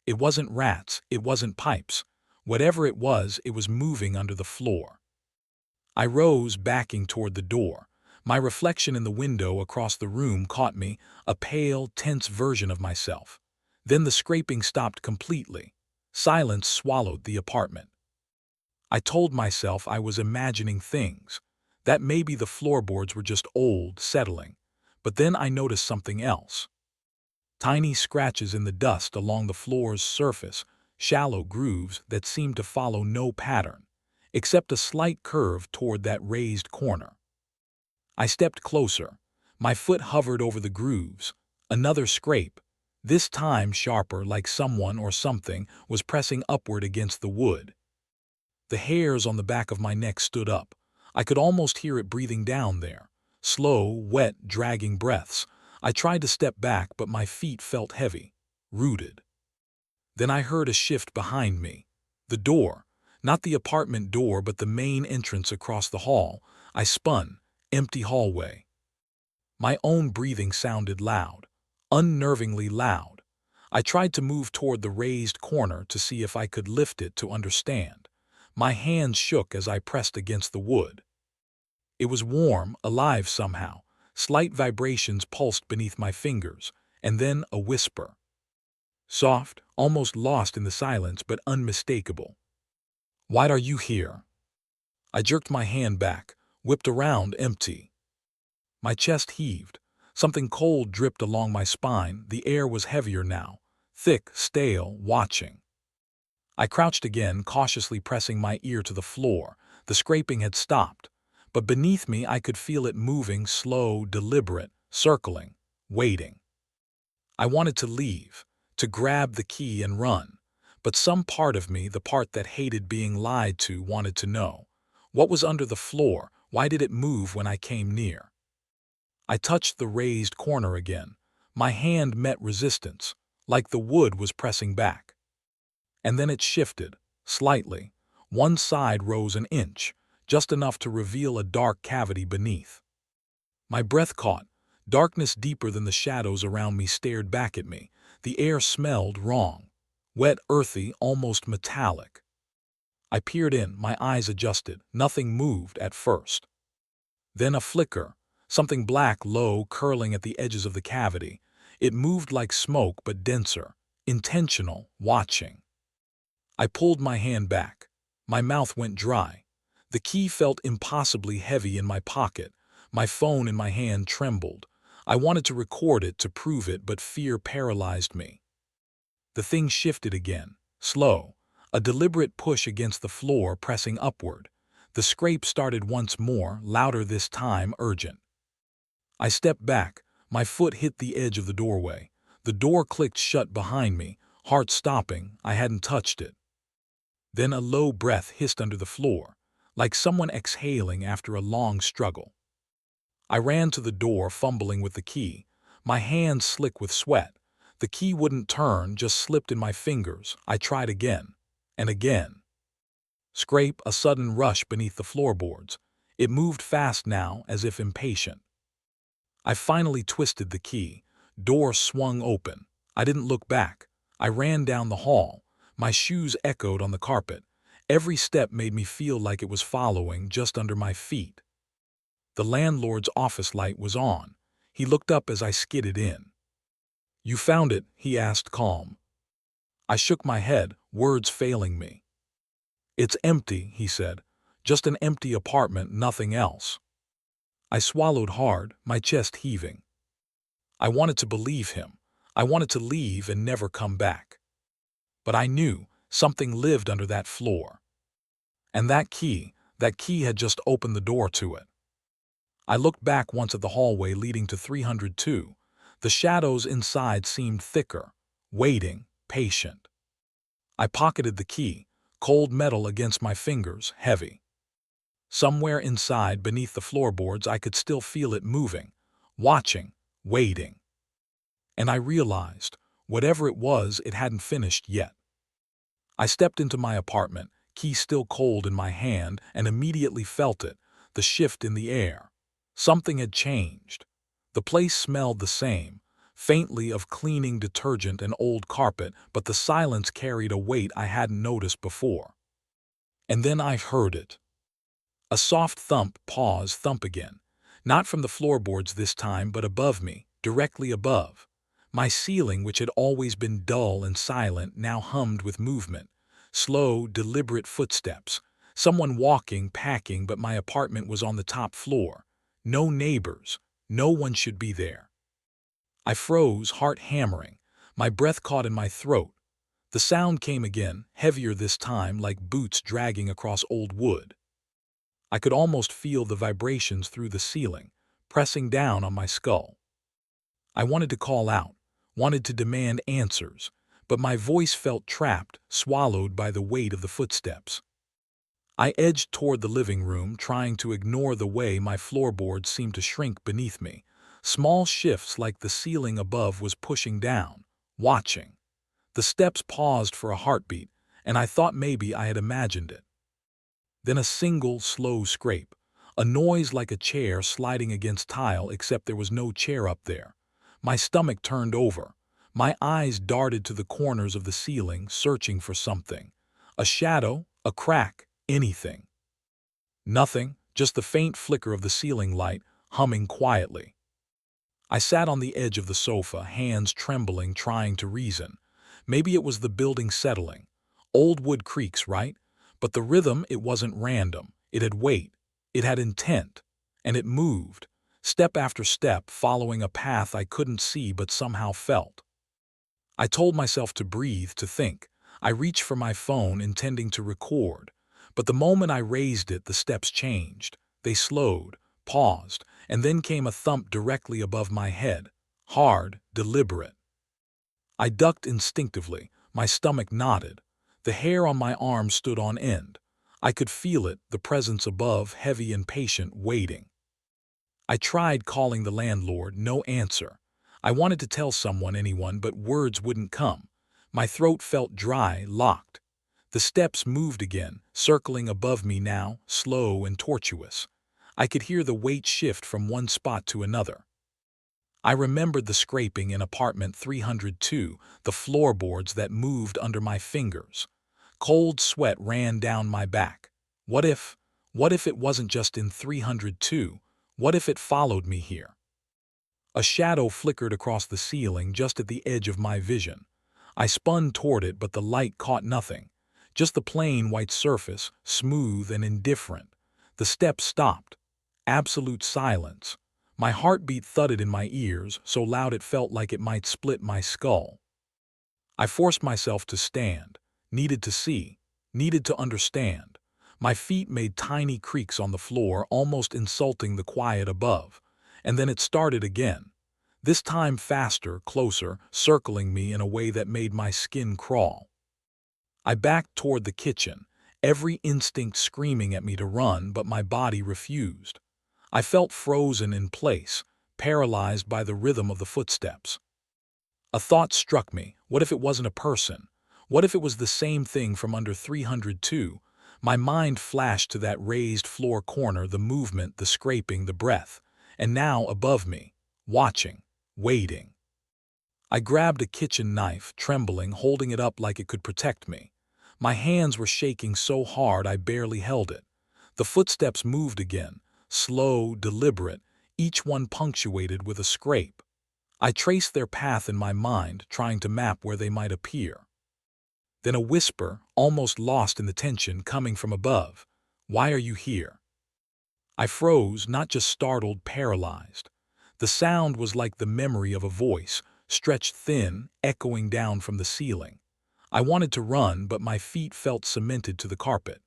It wasn't rats, it wasn't pipes. Whatever it was moving under the floor. I rose, backing toward the door. My reflection in the window across the room caught me, a pale, tense version of myself. Then the scraping stopped completely. Silence swallowed the apartment. I told myself I was imagining things, that maybe the floorboards were just old, settling. But then I noticed something else. Tiny scratches in the dust along the floor's surface, shallow grooves that seemed to follow no pattern, except a slight curve toward that raised corner. I stepped closer. My foot hovered over the grooves. Another scrape, this time sharper, like someone or something was pressing upward against the wood. The hairs on the back of my neck stood up. I could almost hear it breathing down there. Slow, wet, dragging breaths. I tried to step back, but my feet felt heavy, rooted. Then I heard a shift behind me. The door, not the apartment door, but the main entrance across the hall. I spun, empty hallway. My own breathing sounded loud, unnervingly loud. I tried to move toward the raised corner to see if I could lift it to understand. My hands shook as I pressed against the wood. It was warm, alive somehow. Slight vibrations pulsed beneath my fingers, and then a whisper. Soft, almost lost in the silence, but unmistakable. "Why are you here?" I jerked my hand back, whipped around, empty. My chest heaved. Something cold dripped along my spine. The air was heavier now, thick, stale, watching. I crouched again, cautiously pressing my ear to the floor. The scraping had stopped, but beneath me I could feel it moving, slow, deliberate, circling, waiting. I wanted to leave, to grab the key and run, but some part of me, the part that hated being lied to, wanted to know. What was under the floor? Why did it move when I came near? I touched the raised corner again. My hand met resistance, like the wood was pressing back. And then it shifted, slightly. One side rose an inch, just enough to reveal a dark cavity beneath. My breath caught. Darkness deeper than the shadows around me stared back at me. The air smelled wrong. Wet, earthy, almost metallic. I peered in, my eyes adjusted. Nothing moved at first. Then a flicker, something black, low, curling at the edges of the cavity. It moved like smoke, but denser, intentional, watching. I pulled my hand back. My mouth went dry. The key felt impossibly heavy in my pocket. My phone in my hand trembled. I wanted to record it, to prove it, but fear paralyzed me. The thing shifted again, slow, a deliberate push against the floor, pressing upward. The scrape started once more, louder this time, urgent. I stepped back. My foot hit the edge of the doorway. The door clicked shut behind me, heart stopping. I hadn't touched it. Then a low breath hissed under the floor, like someone exhaling after a long struggle. I ran to the door, fumbling with the key, my hands slick with sweat. The key wouldn't turn, just slipped in my fingers. I tried again, and again. Scrape, a sudden rush beneath the floorboards. It moved fast now, as if impatient. I finally twisted the key. Door swung open. I didn't look back. I ran down the hall. My shoes echoed on the carpet. Every step made me feel like it was following, just under my feet. The landlord's office light was on. He looked up as I skidded in. "You found it?" he asked, calm. I shook my head, words failing me. "It's empty," he said. "Just an empty apartment, nothing else." I swallowed hard, my chest heaving. I wanted to believe him. I wanted to leave and never come back. But I knew something lived under that floor. And that key had just opened the door to it. I looked back once at the hallway leading to 302. The shadows inside seemed thicker, waiting, patient. I pocketed the key, cold metal against my fingers, heavy. Somewhere inside, beneath the floorboards, I could still feel it moving, watching, waiting. And I realized, whatever it was, it hadn't finished yet. I stepped into my apartment, key still cold in my hand, and immediately felt it, the shift in the air. Something had changed. The place smelled the same, faintly, of cleaning detergent and old carpet, but the silence carried a weight I hadn't noticed before. And then I heard it. A soft thump, pause, thump again. Not from the floorboards this time, but above me, directly above. My ceiling, which had always been dull and silent, now hummed with movement. Slow, deliberate footsteps. Someone walking, packing, but my apartment was on the top floor. No neighbors. No one should be there. I froze, heart hammering. My breath caught in my throat. The sound came again, heavier this time, like boots dragging across old wood. I could almost feel the vibrations through the ceiling, pressing down on my skull. I wanted to call out, wanted to demand answers, but my voice felt trapped, swallowed by the weight of the footsteps. I edged toward the living room, trying to ignore the way my floorboards seemed to shrink beneath me. Small shifts like the ceiling above was pushing down, watching. The steps paused for a heartbeat, and I thought maybe I had imagined it. Then a single, slow scrape, a noise like a chair sliding against tile except there was no chair up there. My stomach turned over. My eyes darted to the corners of the ceiling, searching for something. A shadow, a crack, anything. Nothing, just the faint flicker of the ceiling light, humming quietly. I sat on the edge of the sofa, hands trembling, trying to reason. Maybe it was the building settling. Old wood creaks, right? But the rhythm, it wasn't random. It had weight. It had intent. And it moved, step after step, following a path I couldn't see but somehow felt. I told myself to breathe, to think. I reached for my phone, intending to record. But the moment I raised it, the steps changed. They slowed, paused, and then came a thump directly above my head. Hard, deliberate. I ducked instinctively. My stomach knotted. The hair on my arm stood on end. I could feel it, the presence above, heavy and patient, waiting. I tried calling the landlord, no answer. I wanted to tell someone, anyone, but words wouldn't come. My throat felt dry, locked. The steps moved again, circling above me now, slow and tortuous. I could hear the weight shift from one spot to another. I remembered the scraping in apartment 302, the floorboards that moved under my fingers. Cold sweat ran down my back. What if it wasn't just in 302? What if it followed me here? A shadow flickered across the ceiling just at the edge of my vision. I spun toward it, but the light caught nothing. Just the plain white surface, smooth and indifferent. The steps stopped. Absolute silence. My heartbeat thudded in my ears, so loud it felt like it might split my skull. I forced myself to stand, needed to see, needed to understand. My feet made tiny creaks on the floor, almost insulting the quiet above. And then it started again. This time faster, closer, circling me in a way that made my skin crawl. I backed toward the kitchen, every instinct screaming at me to run, but my body refused. I felt frozen in place, paralyzed by the rhythm of the footsteps. A thought struck me. What if it wasn't a person? What if it was the same thing from under 302? My mind flashed to that raised floor corner, the movement, the scraping, the breath. And now above me, watching, waiting. I grabbed a kitchen knife, trembling, holding it up like it could protect me. My hands were shaking so hard I barely held it. The footsteps moved again, slow, deliberate, each one punctuated with a scrape. I traced their path in my mind, trying to map where they might appear. Then a whisper, almost lost in the tension, coming from above. "Why are you here?" I froze, not just startled, paralyzed. The sound was like the memory of a voice, stretched thin, echoing down from the ceiling. I wanted to run, but my feet felt cemented to the carpet.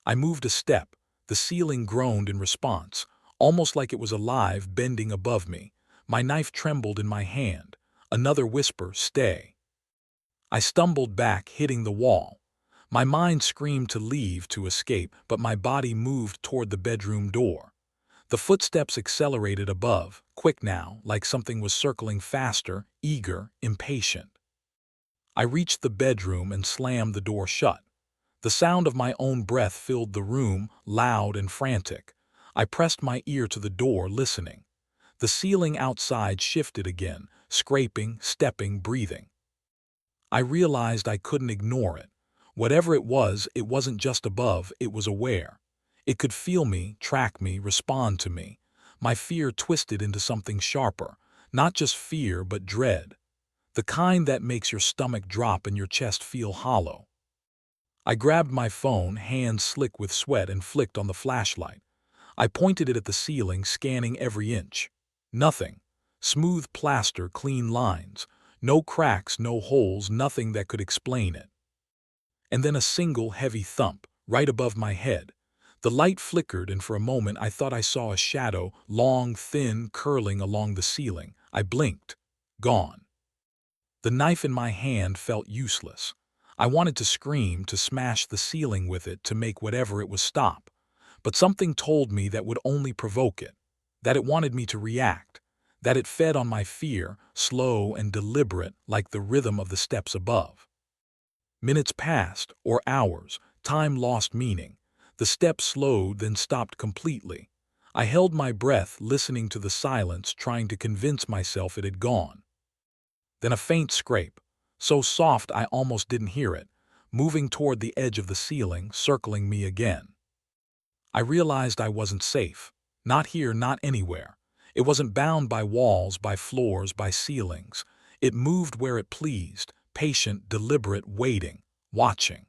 I moved a step. The ceiling groaned in response, almost like it was alive, bending above me. My knife trembled in my hand. Another whisper, "Stay." I stumbled back, hitting the wall. My mind screamed to leave, to escape, but my body moved toward the bedroom door. The footsteps accelerated above, quick now, like something was circling faster, eager, impatient. I reached the bedroom and slammed the door shut. The sound of my own breath filled the room, loud and frantic. I pressed my ear to the door, listening. The ceiling outside shifted again, scraping, stepping, breathing. I realized I couldn't ignore it. Whatever it wasn't just above, it was aware. It could feel me, track me, respond to me. My fear twisted into something sharper, not just fear but dread. The kind that makes your stomach drop and your chest feel hollow. I grabbed my phone, hands slick with sweat, and flicked on the flashlight. I pointed it at the ceiling, scanning every inch. Nothing. Smooth plaster, clean lines. No cracks, no holes, nothing that could explain it. And then a single heavy thump, right above my head. The light flickered, and for a moment I thought I saw a shadow, long, thin, curling along the ceiling. I blinked. Gone. The knife in my hand felt useless. I wanted to scream, to smash the ceiling with it, to make whatever it was stop. But something told me that would only provoke it, that it wanted me to react, that it fed on my fear, slow and deliberate like the rhythm of the steps above. Minutes passed, or hours. Time lost meaning. The steps slowed, then stopped completely. I held my breath, listening to the silence, trying to convince myself it had gone. Then a faint scrape, so soft I almost didn't hear it, moving toward the edge of the ceiling, circling me again. I realized I wasn't safe. Not here, not anywhere. It wasn't bound by walls, by floors, by ceilings. It moved where it pleased, patient, deliberate, waiting, watching.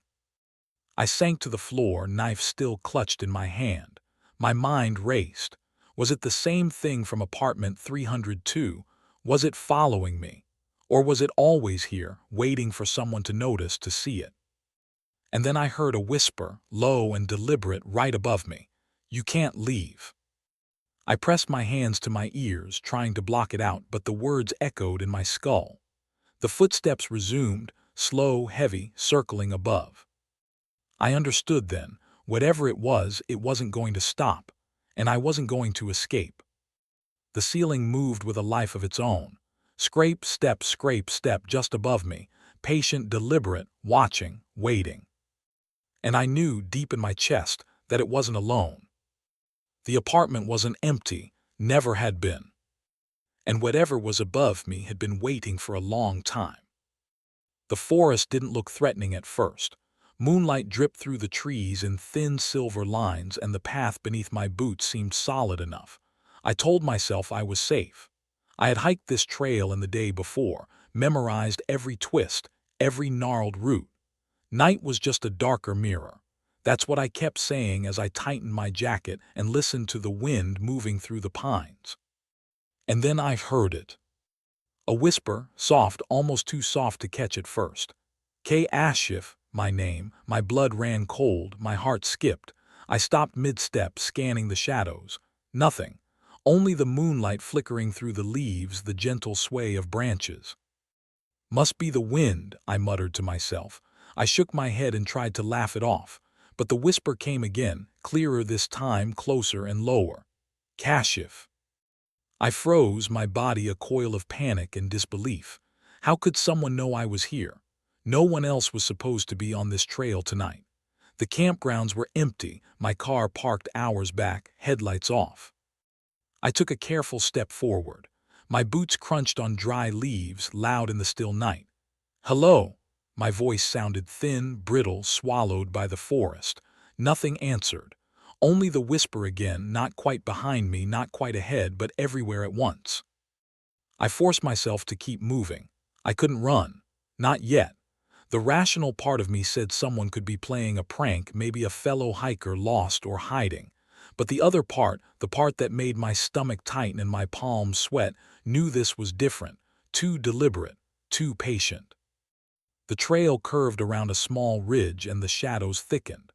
I sank to the floor, knife still clutched in my hand. My mind raced. Was it the same thing from apartment 302? Was it following me? Or was it always here, waiting for someone to notice, to see it? And then I heard a whisper, low and deliberate, right above me. "You can't leave." I pressed my hands to my ears, trying to block it out, but the words echoed in my skull. The footsteps resumed, slow, heavy, circling above. I understood then. Whatever it wasn't going to stop, and I wasn't going to escape. The ceiling moved with a life of its own. Scrape, step, just above me, patient, deliberate, watching, waiting. And I knew, deep in my chest, that it wasn't alone. The apartment wasn't empty, never had been. And whatever was above me had been waiting for a long time. The forest didn't look threatening at first. Moonlight dripped through the trees in thin silver lines, and the path beneath my boots seemed solid enough. I told myself I was safe. I had hiked this trail in the day before, memorized every twist, every gnarled root. Night was just a darker mirror. That's what I kept saying as I tightened my jacket and listened to the wind moving through the pines. And then I heard it. A whisper, soft, almost too soft to catch at first. "K. Ashif," my name. My blood ran cold, my heart skipped. I stopped mid-step, scanning the shadows. Nothing. Only the moonlight flickering through the leaves, the gentle sway of branches. "Must be the wind," I muttered to myself. I shook my head and tried to laugh it off. But the whisper came again, clearer this time, closer and lower. "Kashif." I froze, my body a coil of panic and disbelief. How could someone know I was here? No one else was supposed to be on this trail tonight. The campgrounds were empty, my car parked hours back, headlights off. I took a careful step forward. My boots crunched on dry leaves, loud in the still night. "Hello." My voice sounded thin, brittle, swallowed by the forest. Nothing answered. Only the whisper again, not quite behind me, not quite ahead, but everywhere at once. I forced myself to keep moving. I couldn't run. Not yet. The rational part of me said someone could be playing a prank, maybe a fellow hiker lost or hiding. But the other part, the part that made my stomach tighten and my palms sweat, knew this was different, too deliberate, too patient. The trail curved around a small ridge and the shadows thickened.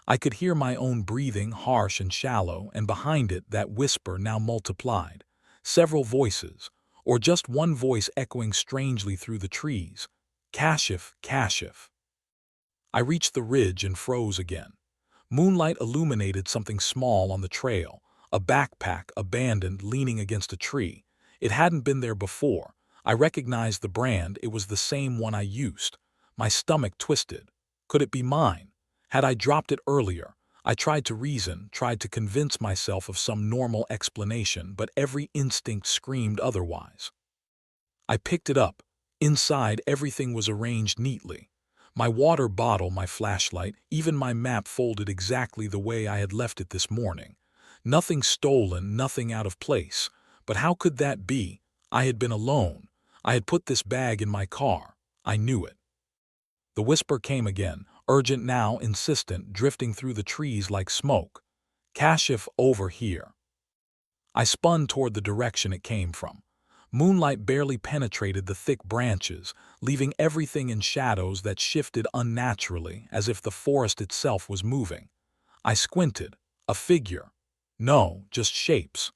I could hear my own breathing, harsh and shallow, and behind it that whisper now multiplied. Several voices, or just one voice echoing strangely through the trees. "Kashif, Kashif." I reached the ridge and froze again. Moonlight illuminated something small on the trail, a backpack, abandoned, leaning against a tree. It hadn't been there before. I recognized the brand. It was the same one I used. My stomach twisted. Could it be mine? Had I dropped it earlier? I tried to reason, tried to convince myself of some normal explanation, but every instinct screamed otherwise. I picked it up. Inside, everything was arranged neatly. My water bottle, my flashlight, even my map folded exactly the way I had left it this morning. Nothing stolen, nothing out of place. But how could that be? I had been alone. I had put this bag in my car. I knew it. The whisper came again, urgent now, insistent, drifting through the trees like smoke. "Kashif, over here." I spun toward the direction it came from. Moonlight barely penetrated the thick branches, leaving everything in shadows that shifted unnaturally, as if the forest itself was moving. I squinted. A figure. No, just shapes.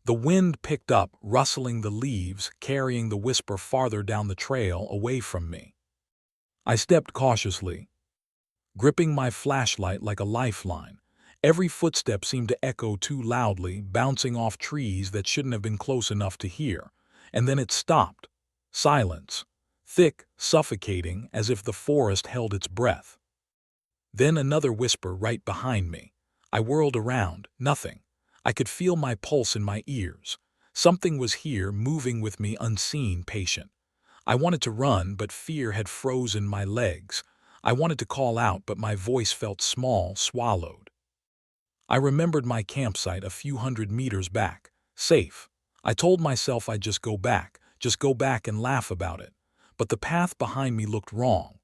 The wind picked up, rustling the leaves, carrying the whisper farther down the trail away from me. I stepped cautiously, gripping my flashlight like a lifeline. Every footstep seemed to echo too loudly, bouncing off trees that shouldn't have been close enough to hear. And then it stopped. Silence. Thick, suffocating, as if the forest held its breath. Then another whisper right behind me. I whirled around. Nothing. I could feel my pulse in my ears. Something was here, moving with me, unseen, patient. I wanted to run, but fear had frozen my legs. I wanted to call out, but my voice felt small, swallowed. I remembered my campsite a few hundred meters back. Safe. I told myself I'd just go back and laugh about it. But the path behind me looked wrong.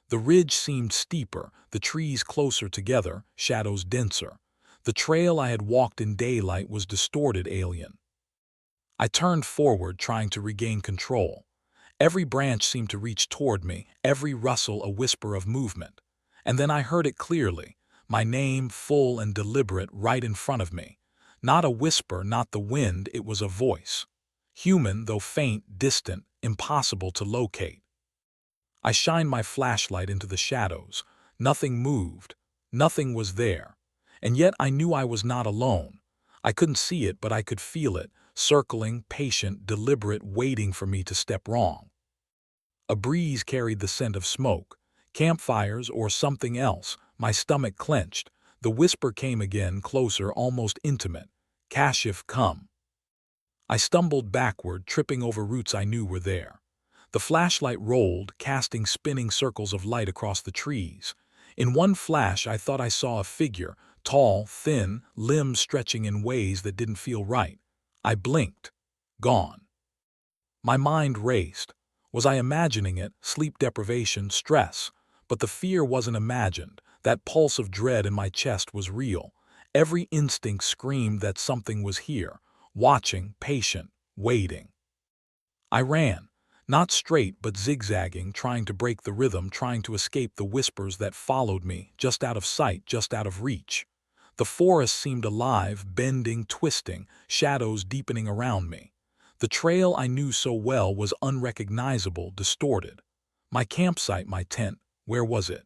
The ridge seemed steeper, the trees closer together, shadows denser. The trail I had walked in daylight was distorted, alien. I turned forward, trying to regain control. Every branch seemed to reach toward me, every rustle a whisper of movement. And then I heard it clearly, my name, full and deliberate, right in front of me. Not a whisper, not the wind, it was a voice. Human, though faint, distant, impossible to locate. I shined my flashlight into the shadows. Nothing moved. Nothing was there. And yet I knew I was not alone. I couldn't see it, but I could feel it, circling, patient, deliberate, waiting for me to step wrong. A breeze carried the scent of smoke, campfires or something else. My stomach clenched. The whisper came again, closer, almost intimate. Kashif, come. I stumbled backward, tripping over roots I knew were there. The flashlight rolled, casting spinning circles of light across the trees. In one flash I thought I saw a figure, tall, thin, limbs stretching in ways that didn't feel right. I blinked. Gone. My mind raced. Was I imagining it? Sleep deprivation, stress. But the fear wasn't imagined. That pulse of dread in my chest was real. Every instinct screamed that something was here, watching, patient, waiting. I ran. Not straight, but zigzagging, trying to break the rhythm, trying to escape the whispers that followed me, just out of sight, just out of reach. The forest seemed alive, bending, twisting, shadows deepening around me. The trail I knew so well was unrecognizable, distorted. My campsite, my tent, where was it?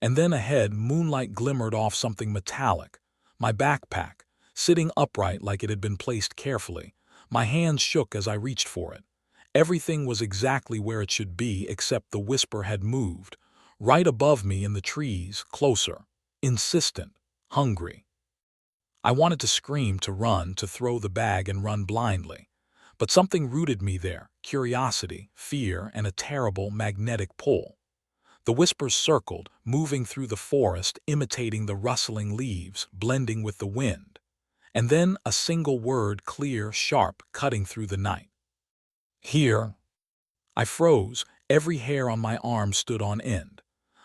And then ahead, moonlight glimmered off something metallic. My backpack, sitting upright like it had been placed carefully. My hands shook as I reached for it. Everything was exactly where it should be, except the whisper had moved. Right above me in the trees, closer, insistent, hungry. I wanted to scream, to run, to throw the bag and run blindly. But something rooted me there, curiosity, fear, and a terrible magnetic pull. The whispers circled, moving through the forest, imitating the rustling leaves, blending with the wind. And then a single word, clear, sharp, cutting through the night. Here. I froze. Every hair on my arm stood on end.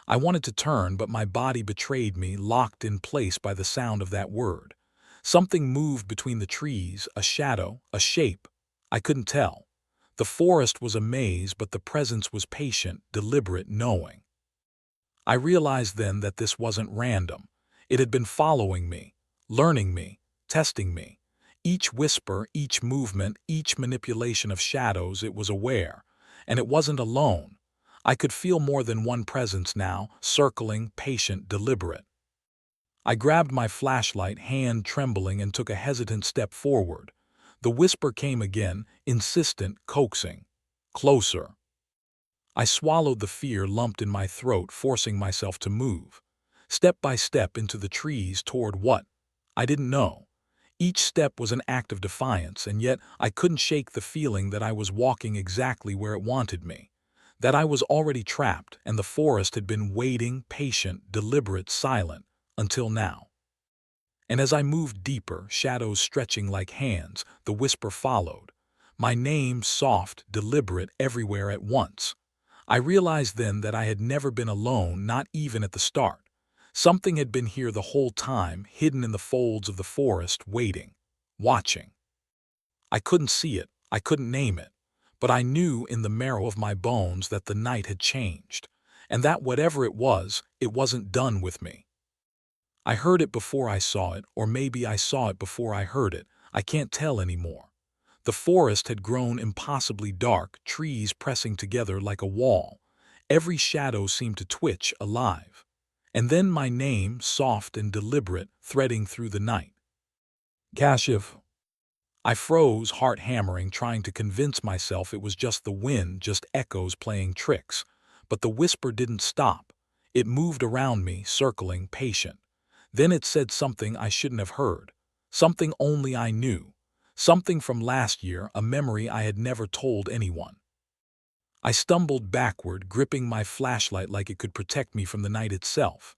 I wanted to turn, but my body betrayed me, locked in place by the sound of that word. Something moved between the trees, a shadow, a shape. I couldn't tell. The forest was a maze, but the presence was patient, deliberate, knowing. I realized then that this wasn't random. It had been following me, learning me, testing me. Each whisper, each movement, each manipulation of shadows, it was aware. And it wasn't alone. I could feel more than one presence now, circling, patient, deliberate. I grabbed my flashlight, hand trembling, and took a hesitant step forward. The whisper came again, insistent, coaxing. Closer. I swallowed the fear lumped in my throat, forcing myself to move. Step by step into the trees toward what? I didn't know. Each step was an act of defiance, and yet I couldn't shake the feeling that I was walking exactly where it wanted me. That I was already trapped, and the forest had been waiting, patient, deliberate, silent, until now. And as I moved deeper, shadows stretching like hands, the whisper followed. My name, soft, deliberate, everywhere at once. I realized then that I had never been alone, not even at the start. Something had been here the whole time, hidden in the folds of the forest, waiting, watching. I couldn't see it, I couldn't name it, but I knew in the marrow of my bones that the night had changed, and that whatever it was, it wasn't done with me. I heard it before I saw it, or maybe I saw it before I heard it. I can't tell anymore. The forest had grown impossibly dark, trees pressing together like a wall. Every shadow seemed to twitch, alive. And then my name, soft and deliberate, threading through the night. Kashif. I froze, heart hammering, trying to convince myself it was just the wind, just echoes playing tricks. But the whisper didn't stop. It moved around me, circling, patient. Then it said something I shouldn't have heard. Something only I knew. Something from last year, a memory I had never told anyone. I stumbled backward, gripping my flashlight like it could protect me from the night itself.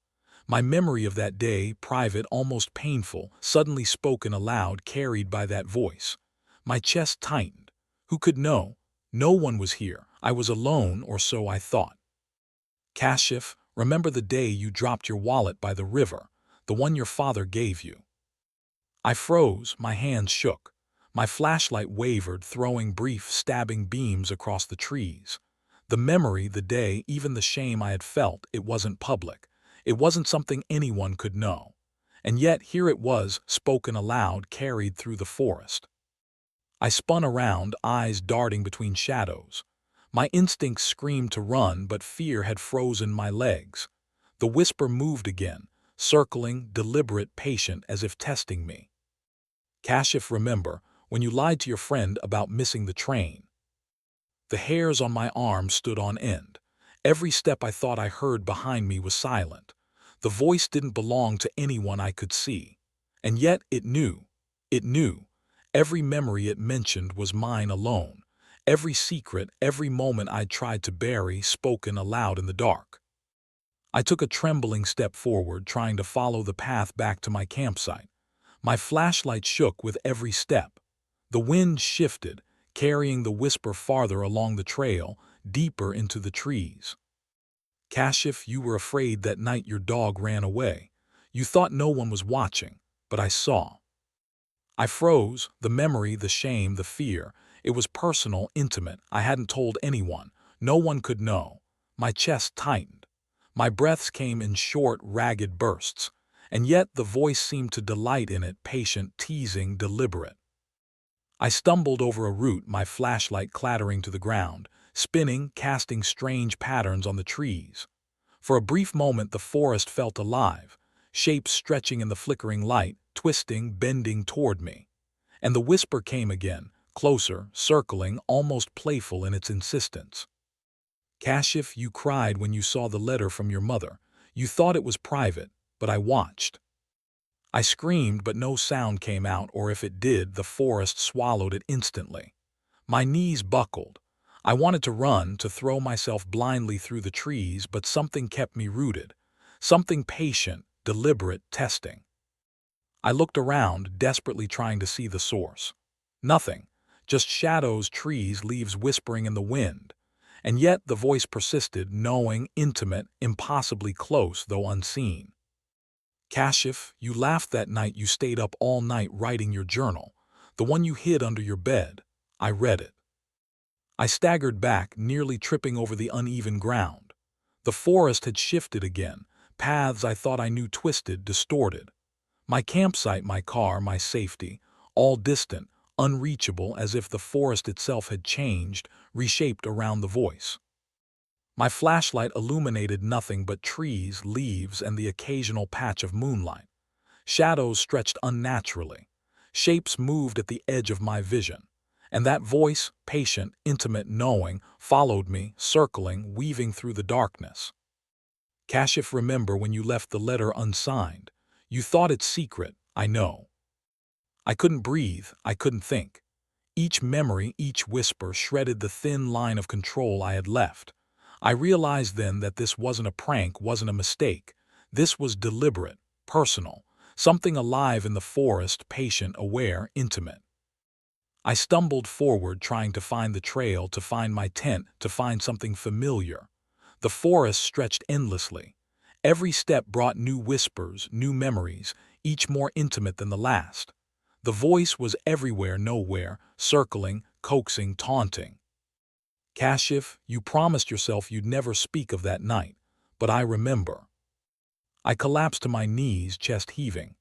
My memory of that day, private, almost painful, suddenly spoken aloud, carried by that voice. My chest tightened. Who could know? No one was here. I was alone, or so I thought. Kashif, remember the day you dropped your wallet by the river, the one your father gave you? I froze, my hands shook. My flashlight wavered, throwing brief, stabbing beams across the trees. The memory, the day, even the shame I had felt, it wasn't public. It wasn't something anyone could know. And yet here it was, spoken aloud, carried through the forest. I spun around, eyes darting between shadows. My instincts screamed to run, but fear had frozen my legs. The whisper moved again, circling, deliberate, patient, as if testing me. Kashif, remember, when you lied to your friend about missing the train? The hairs on my arm stood on end. Every step I thought I heard behind me was silent. The voice didn't belong to anyone I could see. And yet it knew. It knew. Every memory it mentioned was mine alone. Every secret, every moment I'd tried to bury, spoken aloud in the dark. I took a trembling step forward, trying to follow the path back to my campsite. My flashlight shook with every step. The wind shifted, carrying the whisper farther along the trail, deeper into the trees. Kashif, you were afraid that night your dog ran away. You thought no one was watching, but I saw. I froze, the memory, the shame, the fear. It was personal, intimate. I hadn't told anyone. No one could know. My chest tightened. My breaths came in short, ragged bursts. And yet the voice seemed to delight in it, patient, teasing, deliberate. I stumbled over a root, my flashlight clattering to the ground, spinning, casting strange patterns on the trees. For a brief moment the forest felt alive, shapes stretching in the flickering light, twisting, bending toward me. And the whisper came again, closer, circling, almost playful in its insistence. Kashif, you cried when you saw the letter from your mother. You thought it was private, but I watched. I screamed, but no sound came out, or if it did, the forest swallowed it instantly. My knees buckled. I wanted to run, to throw myself blindly through the trees, but something kept me rooted. Something patient, deliberate, testing. I looked around, desperately trying to see the source. Nothing. Just shadows, trees, leaves whispering in the wind. And yet the voice persisted, knowing, intimate, impossibly close, though unseen. Kashif, you laughed that night you stayed up all night writing your journal, the one you hid under your bed. I read it. I staggered back, nearly tripping over the uneven ground. The forest had shifted again, paths I thought I knew twisted, distorted. My campsite, my car, my safety, all distant, unreachable, as if the forest itself had changed, reshaped around the voice. My flashlight illuminated nothing but trees, leaves, and the occasional patch of moonlight. Shadows stretched unnaturally. Shapes moved at the edge of my vision. And that voice, patient, intimate, knowing, followed me, circling, weaving through the darkness. Kashif, remember when you left the letter unsigned? You thought it secret, I know. I couldn't breathe, I couldn't think. Each memory, each whisper shredded the thin line of control I had left. I realized then that this wasn't a prank, wasn't a mistake. This was deliberate, personal, something alive in the forest, patient, aware, intimate. I stumbled forward, trying to find the trail, to find my tent, to find something familiar. The forest stretched endlessly. Every step brought new whispers, new memories, each more intimate than the last. The voice was everywhere, nowhere, circling, coaxing, taunting. Kashif, you promised yourself you'd never speak of that night, but I remember. I collapsed to my knees, chest heaving.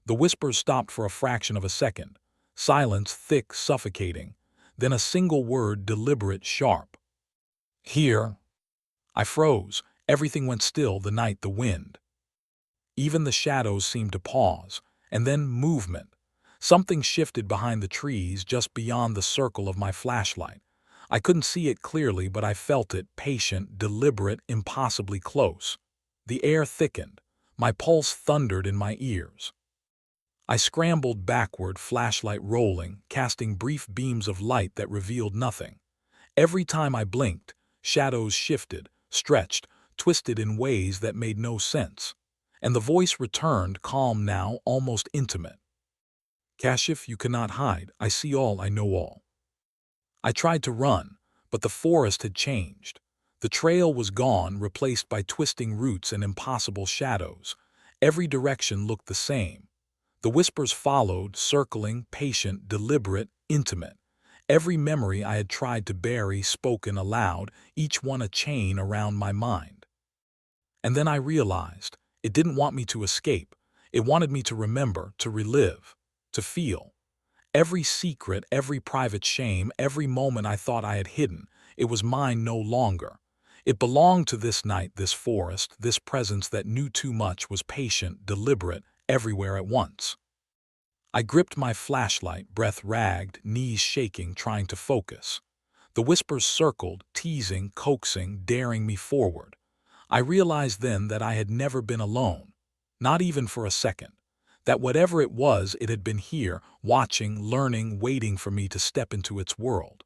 The whispers stopped for a fraction of a second. Silence thick, suffocating. Then a single word, deliberate, sharp. Here. I froze. Everything went still, the night, the wind. Even the shadows seemed to pause. And then movement. Something shifted behind the trees, just beyond the circle of my flashlight. I couldn't see it clearly, but I felt it, patient, deliberate, impossibly close. The air thickened. My pulse thundered in my ears. I scrambled backward, flashlight rolling, casting brief beams of light that revealed nothing. Every time I blinked, shadows shifted, stretched, twisted in ways that made no sense. And the voice returned, calm now, almost intimate. Kashif, you cannot hide. I see all, I know all. I tried to run, but the forest had changed. The trail was gone, replaced by twisting roots and impossible shadows. Every direction looked the same. The whispers followed, circling, patient, deliberate, intimate. Every memory I had tried to bury, spoken aloud, each one a chain around my mind. And then I realized, it didn't want me to escape. It wanted me to remember, to relive, to feel. Every secret, every private shame, every moment I thought I had hidden, it was mine no longer. It belonged to this night, this forest, this presence that knew too much, was patient, deliberate, everywhere at once. I gripped my flashlight, breath ragged, knees shaking, trying to focus. The whispers circled, teasing, coaxing, daring me forward. I realized then that I had never been alone, not even for a second. That whatever it was, it had been here, watching, learning, waiting for me to step into its world.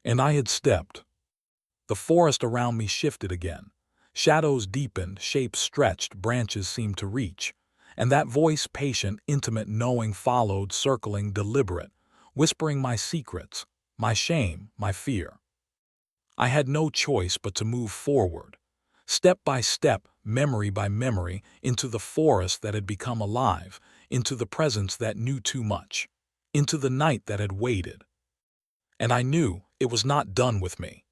And I had stepped. The forest around me shifted again. Shadows deepened, shapes stretched, branches seemed to reach. And that voice, patient, intimate, knowing, followed, circling, deliberate, whispering my secrets, my shame, my fear. I had no choice but to move forward. Step by step, memory by memory, into the forest that had become alive, into the presence that knew too much, into the night that had waited. And I knew it was not done with me.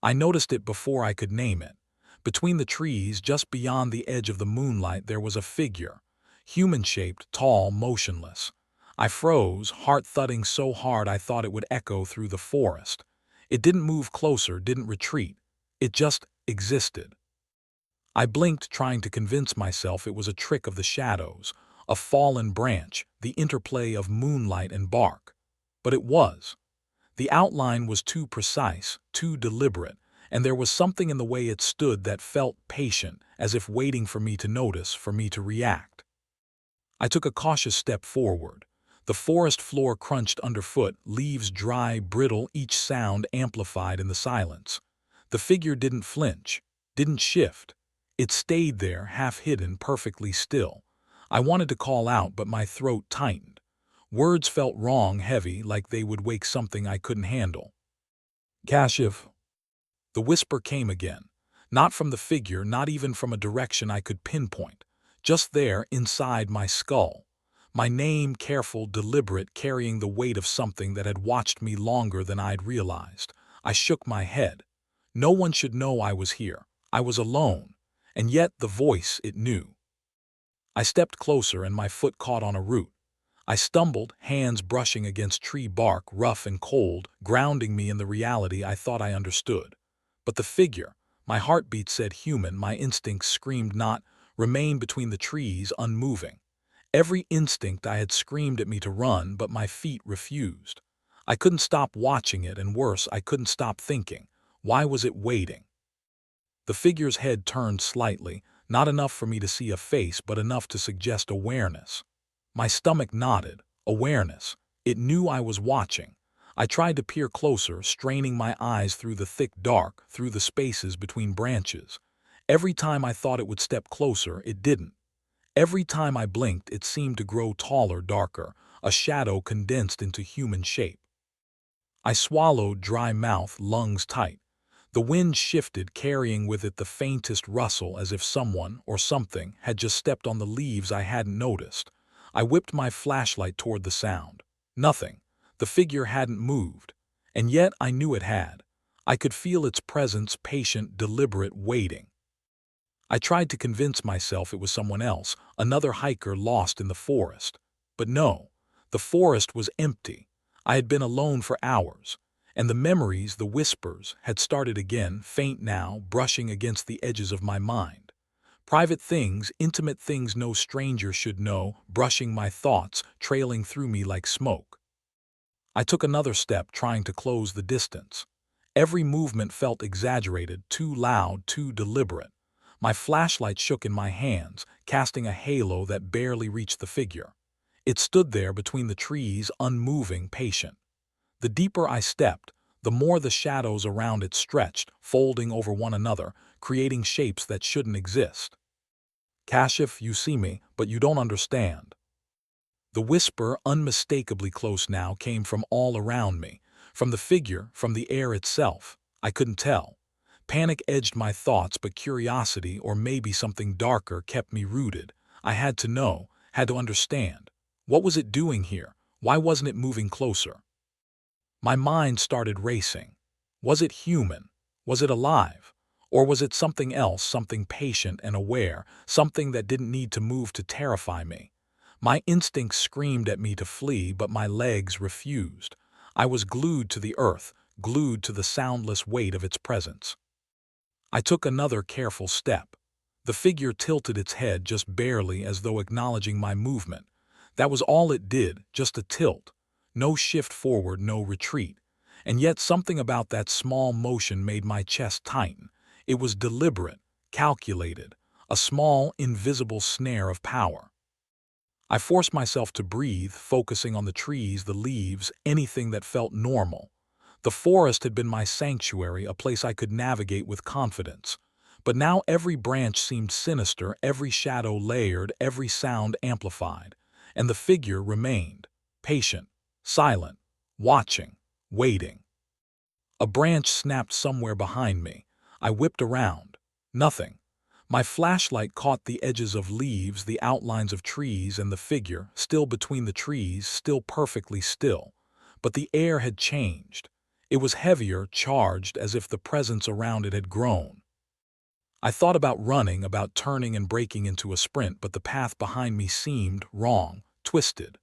I noticed it before I could name it. Between the trees, just beyond the edge of the moonlight, there was a figure, human-shaped, tall, motionless. I froze, heart thudding so hard I thought it would echo through the forest. It didn't move closer, didn't retreat. It just existed. I blinked, trying to convince myself it was a trick of the shadows, a fallen branch, the interplay of moonlight and bark. But it was. The outline was too precise, too deliberate, and there was something in the way it stood that felt patient, as if waiting for me to notice, for me to react. I took a cautious step forward. The forest floor crunched underfoot, leaves dry, brittle, each sound amplified in the silence. The figure didn't flinch, didn't shift. It stayed there, half hidden, perfectly still. I wanted to call out, but my throat tightened. Words felt wrong, heavy, like they would wake something I couldn't handle. Kashif. The whisper came again. Not from the figure, not even from a direction I could pinpoint. Just there, inside my skull. My name, careful, deliberate, carrying the weight of something that had watched me longer than I'd realized. I shook my head. No one should know I was here. I was alone. And yet the voice, it knew. I stepped closer and my foot caught on a root. I stumbled, hands brushing against tree bark, rough and cold, grounding me in the reality I thought I understood. But the figure, my heartbeat said human, my instincts screamed not, remained between the trees, unmoving. Every instinct I had screamed at me to run, but my feet refused. I couldn't stop watching it, and worse, I couldn't stop thinking. Why was it waiting? The figure's head turned slightly, not enough for me to see a face, but enough to suggest awareness. My stomach nodded. Awareness. It knew I was watching. I tried to peer closer, straining my eyes through the thick dark, through the spaces between branches. Every time I thought it would step closer, it didn't. Every time I blinked, it seemed to grow taller, darker, a shadow condensed into human shape. I swallowed, dry mouth, lungs tight. The wind shifted, carrying with it the faintest rustle, as if someone, or something, had just stepped on the leaves I hadn't noticed. I whipped my flashlight toward the sound. Nothing. The figure hadn't moved. And yet I knew it had. I could feel its presence, patient, deliberate, waiting. I tried to convince myself it was someone else, another hiker lost in the forest. But no, the forest was empty. I had been alone for hours, and the memories, the whispers, had started again, faint now, brushing against the edges of my mind. Private things, intimate things no stranger should know, brushing my thoughts, trailing through me like smoke. I took another step, trying to close the distance. Every movement felt exaggerated, too loud, too deliberate. My flashlight shook in my hands, casting a halo that barely reached the figure. It stood there between the trees, unmoving, patient. The deeper I stepped, the more the shadows around it stretched, folding over one another, creating shapes that shouldn't exist. Kashif, you see me, but you don't understand. The whisper, unmistakably close now, came from all around me, from the figure, from the air itself. I couldn't tell. Panic edged my thoughts, but curiosity, or maybe something darker, kept me rooted. I had to know, had to understand. What was it doing here? Why wasn't it moving closer? My mind started racing. Was it human? Was it alive? Or was it something else, something patient and aware, something that didn't need to move to terrify me? My instincts screamed at me to flee, but my legs refused. I was glued to the earth, glued to the soundless weight of its presence. I took another careful step. The figure tilted its head just barely, as though acknowledging my movement. That was all it did, just a tilt. No shift forward, no retreat. And yet something about that small motion made my chest tighten. It was deliberate, calculated, a small, invisible snare of power. I forced myself to breathe, focusing on the trees, the leaves, anything that felt normal. The forest had been my sanctuary, a place I could navigate with confidence. But now every branch seemed sinister, every shadow layered, every sound amplified. And the figure remained, patient, silent, watching, waiting. A branch snapped somewhere behind me. I whipped around. Nothing. My flashlight caught the edges of leaves, the outlines of trees, and the figure, still between the trees, still perfectly still. But the air had changed. It was heavier, charged, as if the presence around it had grown. I thought about running, about turning and breaking into a sprint, but the path behind me seemed wrong, twisted.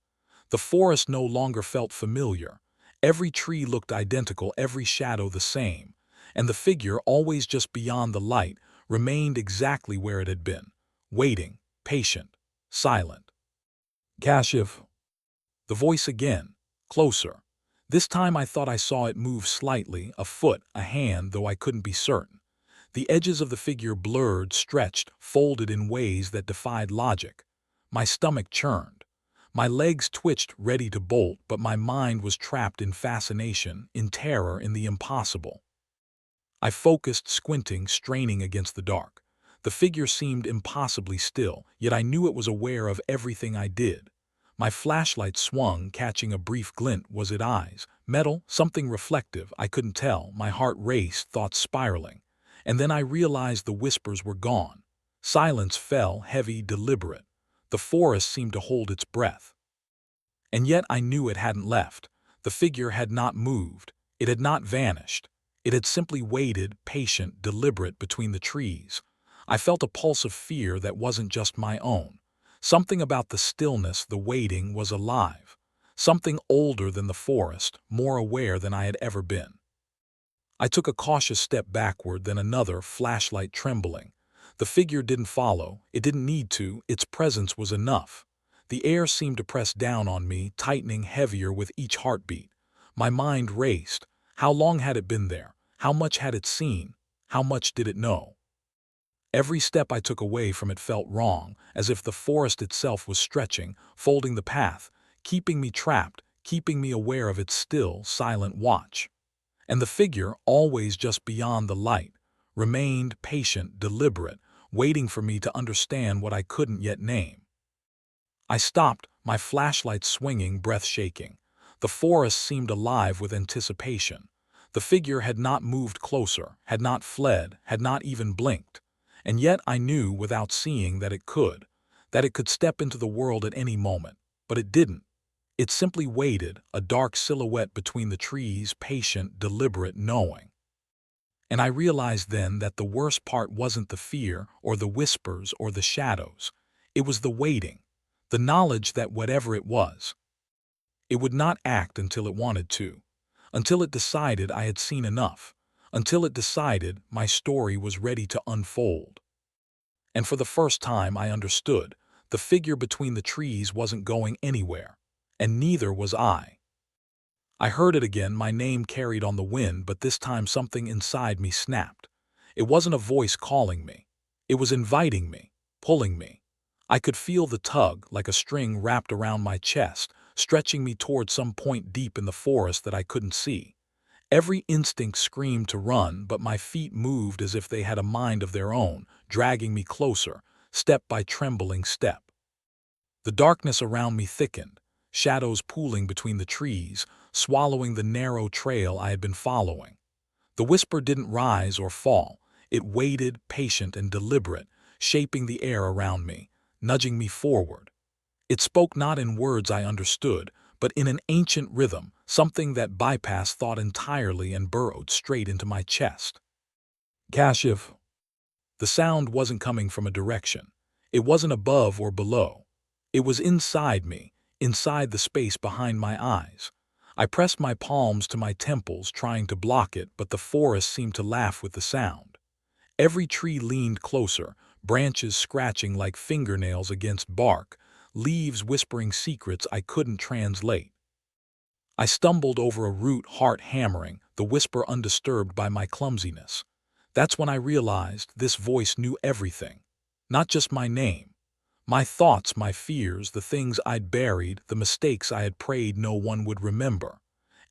The forest no longer felt familiar. Every tree looked identical, every shadow the same. And the figure, always just beyond the light, remained exactly where it had been, waiting, patient, silent. Kashif. The voice again, closer. This time I thought I saw it move slightly, a foot, a hand, though I couldn't be certain. The edges of the figure blurred, stretched, folded in ways that defied logic. My stomach churned. My legs twitched, ready to bolt, but my mind was trapped in fascination, in terror, in the impossible. I focused, squinting, straining against the dark. The figure seemed impossibly still, yet I knew it was aware of everything I did. My flashlight swung, catching a brief glint. Was it eyes? Metal? Something reflective? I couldn't tell. My heart raced, thoughts spiraling. And then I realized the whispers were gone. Silence fell, heavy, deliberate. The forest seemed to hold its breath. And yet I knew it hadn't left. The figure had not moved. It had not vanished. It had simply waited, patient, deliberate, between the trees. I felt a pulse of fear that wasn't just my own. Something about the stillness, the waiting, was alive. Something older than the forest, more aware than I had ever been. I took a cautious step backward, then another, flashlight trembling. The figure didn't follow. It didn't need to. Its presence was enough. The air seemed to press down on me, tightening heavier with each heartbeat. My mind raced. How long had it been there? How much had it seen? How much did it know? Every step I took away from it felt wrong, as if the forest itself was stretching, folding the path, keeping me trapped, keeping me aware of its still, silent watch. And the figure, always just beyond the light, remained patient, deliberate, waiting for me to understand what I couldn't yet name. I stopped, my flashlight swinging, breath shaking. The forest seemed alive with anticipation. The figure had not moved closer, had not fled, had not even blinked. And yet I knew, without seeing, that it could step into the world at any moment. But it didn't. It simply waited, a dark silhouette between the trees, patient, deliberate, knowing. And I realized then that the worst part wasn't the fear or the whispers or the shadows. It was the waiting, the knowledge that whatever it was, it would not act until it wanted to, until it decided I had seen enough, until it decided my story was ready to unfold. And for the first time I understood, the figure between the trees wasn't going anywhere, and neither was I. I heard it again, my name carried on the wind, but this time something inside me snapped. It wasn't a voice calling me. It was inviting me, pulling me. I could feel the tug, like a string wrapped around my chest, stretching me toward some point deep in the forest that I couldn't see. Every instinct screamed to run, but my feet moved as if they had a mind of their own, dragging me closer, step by trembling step. The darkness around me thickened, shadows pooling between the trees, swallowing the narrow trail I had been following. The whisper didn't rise or fall. It waited, patient and deliberate, shaping the air around me, nudging me forward. It spoke not in words I understood, but in an ancient rhythm, something that bypassed thought entirely and burrowed straight into my chest. Kashif. The sound wasn't coming from a direction. It wasn't above or below. It was inside me, inside the space behind my eyes. I pressed my palms to my temples, trying to block it, but the forest seemed to laugh with the sound. Every tree leaned closer, branches scratching like fingernails against bark, leaves whispering secrets I couldn't translate. I stumbled over a root, heart hammering, the whisper undisturbed by my clumsiness. That's when I realized this voice knew everything. Not just my name. My thoughts, my fears, the things I'd buried, the mistakes I had prayed no one would remember.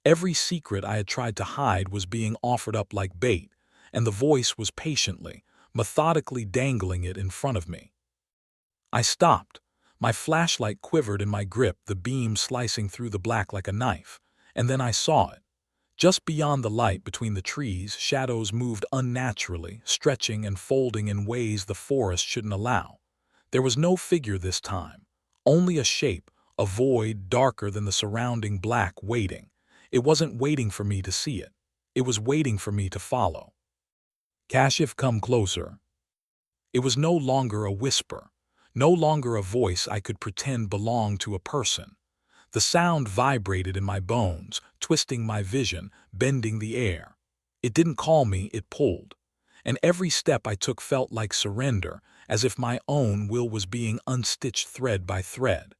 Every secret I had tried to hide was being offered up like bait, and the voice was patiently, methodically dangling it in front of me. I stopped. My flashlight quivered in my grip, the beam slicing through the black like a knife, and then I saw it. Just beyond the light between the trees, shadows moved unnaturally, stretching and folding in ways the forest shouldn't allow. There was no figure this time, only a shape, a void darker than the surrounding black waiting. It wasn't waiting for me to see it. It was waiting for me to follow. Kashif, come closer. It was no longer a whisper, no longer a voice I could pretend belonged to a person. The sound vibrated in my bones, twisting my vision, bending the air. It didn't call me, it pulled. And every step I took felt like surrender, as if my own will was being unstitched thread by thread.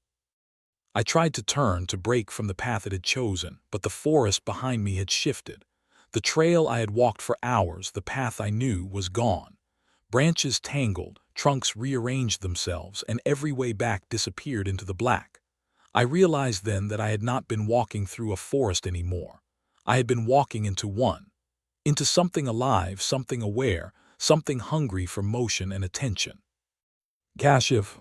I tried to turn, to break from the path it had chosen, but the forest behind me had shifted. The trail I had walked for hours, the path I knew, was gone. Branches tangled, trunks rearranged themselves, and every way back disappeared into the black. I realized then that I had not been walking through a forest anymore. I had been walking into one. Into something alive, something aware, something hungry for motion and attention. Kashif.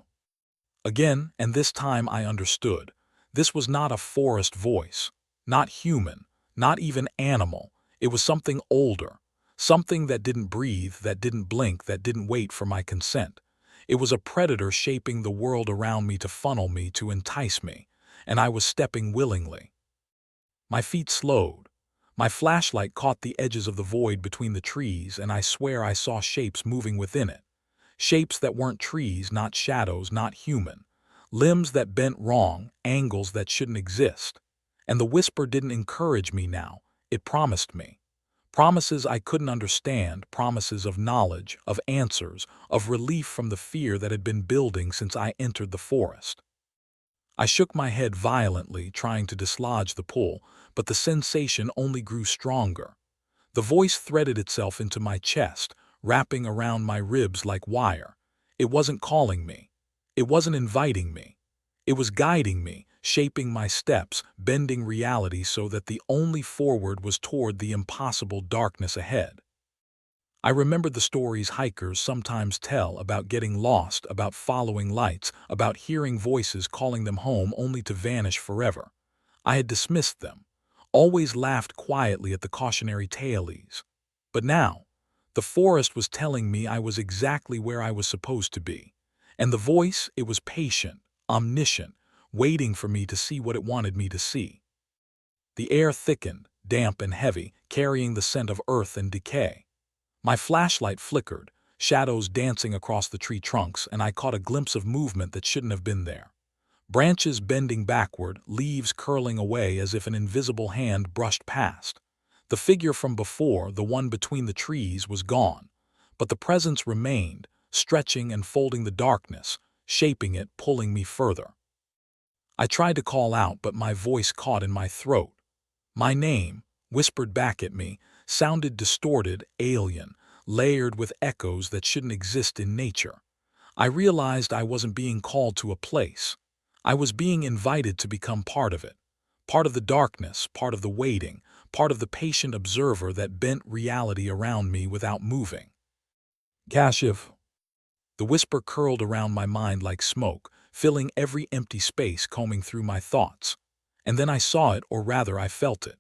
Again, and this time I understood. This was not a forest voice, not human, not even animal. It was something older, something that didn't breathe, that didn't blink, that didn't wait for my consent. It was a predator shaping the world around me to funnel me, to entice me, and I was stepping willingly. My feet slowed. My flashlight caught the edges of the void between the trees, and I swear I saw shapes moving within it. Shapes that weren't trees, not shadows, not human. Limbs that bent wrong, angles that shouldn't exist. And the whisper didn't encourage me now. It promised me. Promises I couldn't understand, promises of knowledge, of answers, of relief from the fear that had been building since I entered the forest. I shook my head violently, trying to dislodge the pull, but the sensation only grew stronger. The voice threaded itself into my chest, wrapping around my ribs like wire. It wasn't calling me. It wasn't inviting me. It was guiding me, shaping my steps, bending reality so that the only forward was toward the impossible darkness ahead. I remembered the stories hikers sometimes tell about getting lost, about following lights, about hearing voices calling them home only to vanish forever. I had dismissed them, always laughed quietly at the cautionary tales. But now, the forest was telling me I was exactly where I was supposed to be. And the voice, it was patient, omniscient, waiting for me to see what it wanted me to see. The air thickened, damp and heavy, carrying the scent of earth and decay. My flashlight flickered, shadows dancing across the tree trunks, and I caught a glimpse of movement that shouldn't have been there. Branches bending backward, leaves curling away as if an invisible hand brushed past. The figure from before, the one between the trees, was gone, but the presence remained, stretching and folding the darkness, shaping it, pulling me further. I tried to call out, but my voice caught in my throat. My name, whispered back at me, sounded distorted, alien, layered with echoes that shouldn't exist in nature. I realized I wasn't being called to a place. I was being invited to become part of it. Part of the darkness, part of the waiting, part of the patient observer that bent reality around me without moving. Kashif. The whisper curled around my mind like smoke, filling every empty space, combing through my thoughts. And then I saw it, or rather I felt it.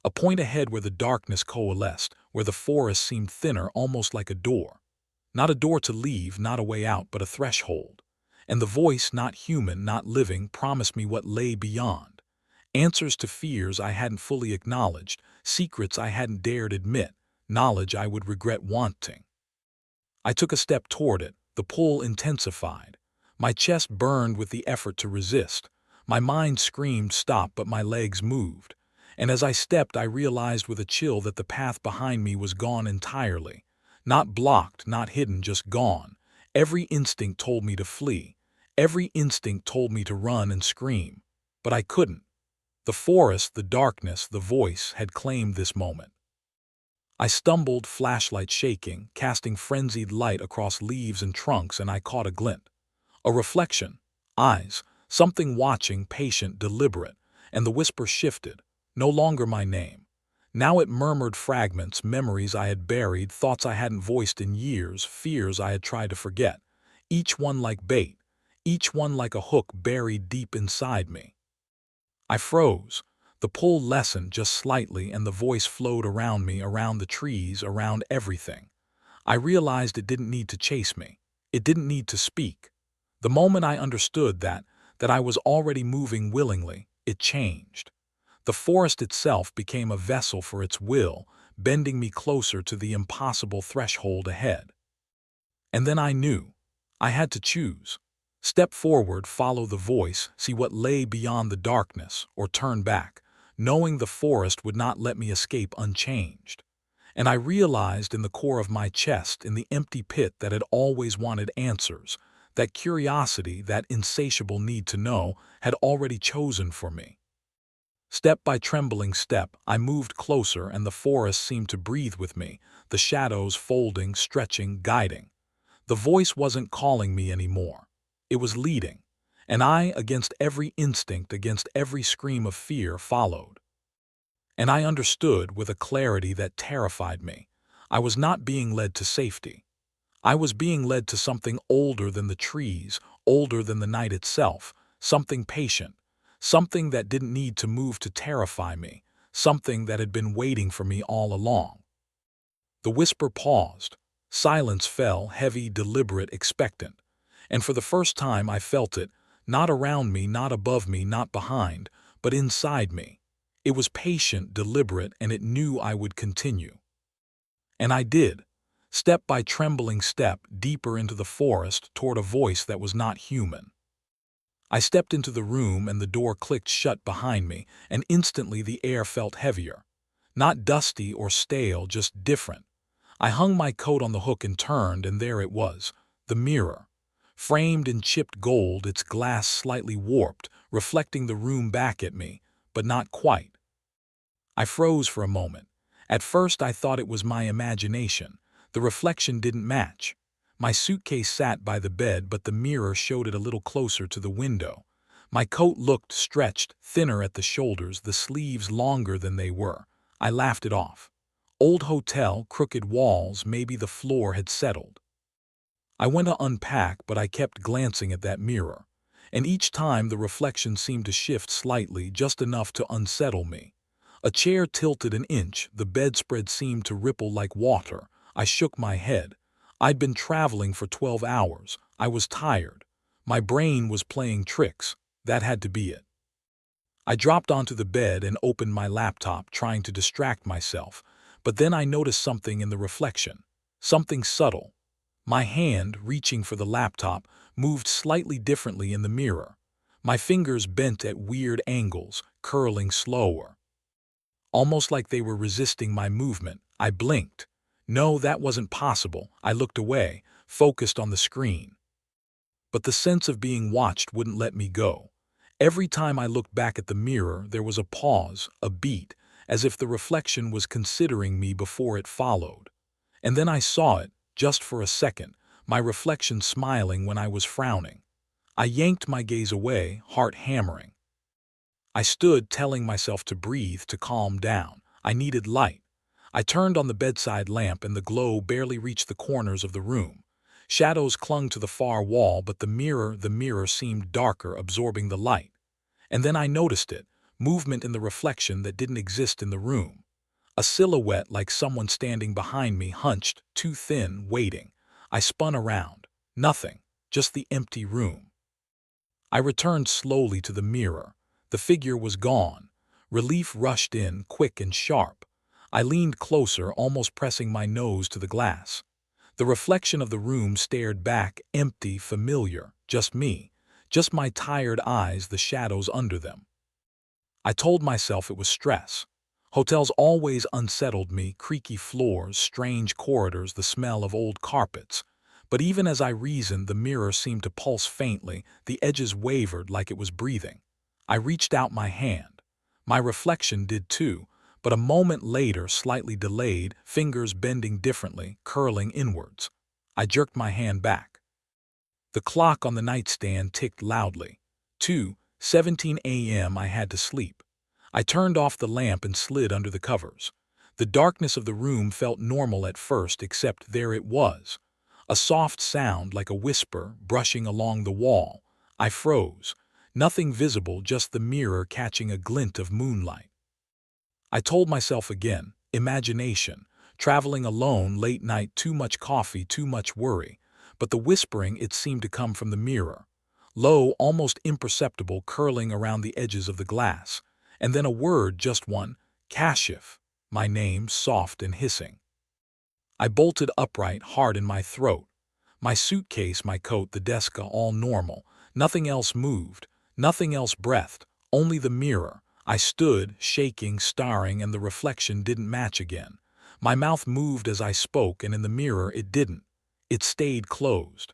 A point ahead where the darkness coalesced, where the forest seemed thinner, almost like a door. Not a door to leave, not a way out, but a threshold. And the voice, not human, not living, promised me what lay beyond. Answers to fears I hadn't fully acknowledged, secrets I hadn't dared admit, knowledge I would regret wanting. I took a step toward it, the pull intensified. My chest burned with the effort to resist. My mind screamed stop, but my legs moved. And as I stepped, I realized with a chill that the path behind me was gone entirely. Not blocked, not hidden, just gone. Every instinct told me to flee. Every instinct told me to run and scream. But I couldn't. The forest, the darkness, the voice had claimed this moment. I stumbled, flashlight shaking, casting frenzied light across leaves and trunks, and I caught a glint. A reflection. Eyes. Something watching, patient, deliberate. And the whisper shifted. No longer my name. Now it murmured fragments, memories I had buried, thoughts I hadn't voiced in years, fears I had tried to forget. Each one like bait. Each one like a hook buried deep inside me. I froze. The pull lessened just slightly, and the voice flowed around me, around the trees, around everything. I realized it didn't need to chase me. It didn't need to speak. The moment I understood that I was already moving willingly, it changed. The forest itself became a vessel for its will, bending me closer to the impossible threshold ahead. And then I knew. I had to choose. Step forward, follow the voice, see what lay beyond the darkness, or turn back, knowing the forest would not let me escape unchanged. And I realized in the core of my chest, in the empty pit that had always wanted answers, that curiosity, that insatiable need to know, had already chosen for me. Step by trembling step, I moved closer, and the forest seemed to breathe with me, the shadows folding, stretching, guiding. The voice wasn't calling me anymore. It was leading. And I, against every instinct, against every scream of fear, followed. And I understood with a clarity that terrified me. I was not being led to safety. I was being led to something older than the trees, older than the night itself, something patient, something that didn't need to move to terrify me, something that had been waiting for me all along. The whisper paused. Silence fell, heavy, deliberate, expectant. And for the first time I felt it, not around me, not above me, not behind, but inside me. It was patient, deliberate, and it knew I would continue. And I did. Step by trembling step, deeper into the forest, toward a voice that was not human. I stepped into the room, and the door clicked shut behind me, and instantly the air felt heavier. Not dusty or stale, just different. I hung my coat on the hook and turned, and there it was, the mirror. Framed in chipped gold, its glass slightly warped, reflecting the room back at me, but not quite. I froze for a moment. At first I thought it was my imagination. The reflection didn't match. My suitcase sat by the bed, but the mirror showed it a little closer to the window. My coat looked stretched, thinner at the shoulders, the sleeves longer than they were. I laughed it off. Old hotel, crooked walls, maybe the floor had settled. I went to unpack, but I kept glancing at that mirror. And each time the reflection seemed to shift slightly, just enough to unsettle me. A chair tilted an inch, the bedspread seemed to ripple like water. I shook my head. I'd been traveling for 12 hours. I was tired. My brain was playing tricks. That had to be it. I dropped onto the bed and opened my laptop, trying to distract myself. But then I noticed something in the reflection. Something subtle. My hand, reaching for the laptop, moved slightly differently in the mirror. My fingers bent at weird angles, curling slower. Almost like they were resisting my movement, I blinked. No, that wasn't possible. I looked away, focused on the screen. But the sense of being watched wouldn't let me go. Every time I looked back at the mirror, there was a pause, a beat, as if the reflection was considering me before it followed. And then I saw it, just for a second, my reflection smiling when I was frowning. I yanked my gaze away, heart hammering. I stood, telling myself to breathe, to calm down. I needed light. I turned on the bedside lamp and the glow barely reached the corners of the room. Shadows clung to the far wall, but the mirror seemed darker, absorbing the light. And then I noticed it, movement in the reflection that didn't exist in the room. A silhouette like someone standing behind me, hunched, too thin, waiting. I spun around. Nothing, just the empty room. I returned slowly to the mirror. The figure was gone. Relief rushed in, quick and sharp. I leaned closer, almost pressing my nose to the glass. The reflection of the room stared back, empty, familiar, just me, just my tired eyes, the shadows under them. I told myself it was stress. Hotels always unsettled me, creaky floors, strange corridors, the smell of old carpets. But even as I reasoned, the mirror seemed to pulse faintly, the edges wavered like it was breathing. I reached out my hand. My reflection did too, but a moment later, slightly delayed, fingers bending differently, curling inwards. I jerked my hand back. The clock on the nightstand ticked loudly. 2:17 a.m. I had to sleep. I turned off the lamp and slid under the covers. The darkness of the room felt normal at first, except there it was. A soft sound like a whisper brushing along the wall. I froze. Nothing visible, just the mirror catching a glint of moonlight. I told myself again, imagination, traveling alone, late night, too much coffee, too much worry. But the whispering, it seemed to come from the mirror. Low, almost imperceptible, curling around the edges of the glass. And then a word, just one, Kashif, my name, soft and hissing. I bolted upright, hard in my throat. My suitcase, my coat, the desk, all normal. Nothing else moved, nothing else breathed, only the mirror. I stood, shaking, staring, and the reflection didn't match again. My mouth moved as I spoke, and in the mirror it didn't. It stayed closed.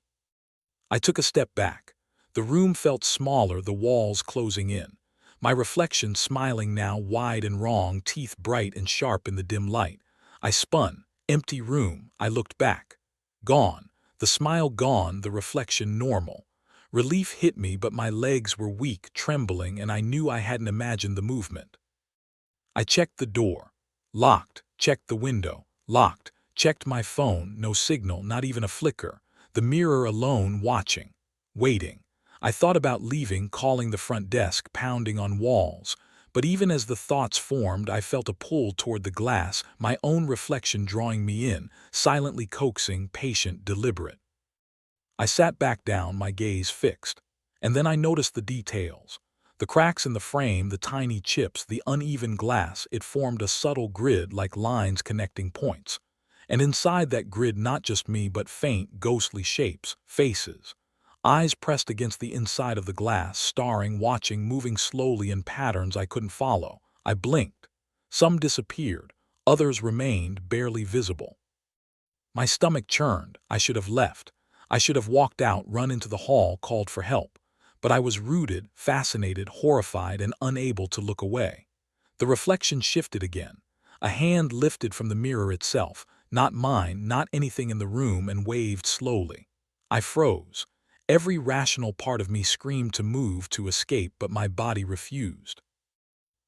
I took a step back. The room felt smaller, the walls closing in. My reflection smiling now, wide and wrong, teeth bright and sharp in the dim light. I spun. Empty room. I looked back. Gone. The smile gone, the reflection normal. Relief hit me, but my legs were weak, trembling, and I knew I hadn't imagined the movement. I checked the door. Locked. Checked the window. Locked. Checked my phone. No signal, not even a flicker. The mirror alone, watching. Waiting. I thought about leaving, calling the front desk, pounding on walls. But even as the thoughts formed, I felt a pull toward the glass, my own reflection drawing me in, silently coaxing, patient, deliberate. I sat back down, my gaze fixed. And then I noticed the details. The cracks in the frame, the tiny chips, the uneven glass, it formed a subtle grid like lines connecting points. And inside that grid, not just me, but faint, ghostly shapes, faces. Eyes pressed against the inside of the glass, staring, watching, moving slowly in patterns I couldn't follow. I blinked. Some disappeared. Others remained, barely visible. My stomach churned. I should have left. I should have walked out, run into the hall, called for help. But I was rooted, fascinated, horrified, and unable to look away. The reflection shifted again. A hand lifted from the mirror itself, not mine, not anything in the room, and waved slowly. I froze. Every rational part of me screamed to move, to escape, but my body refused.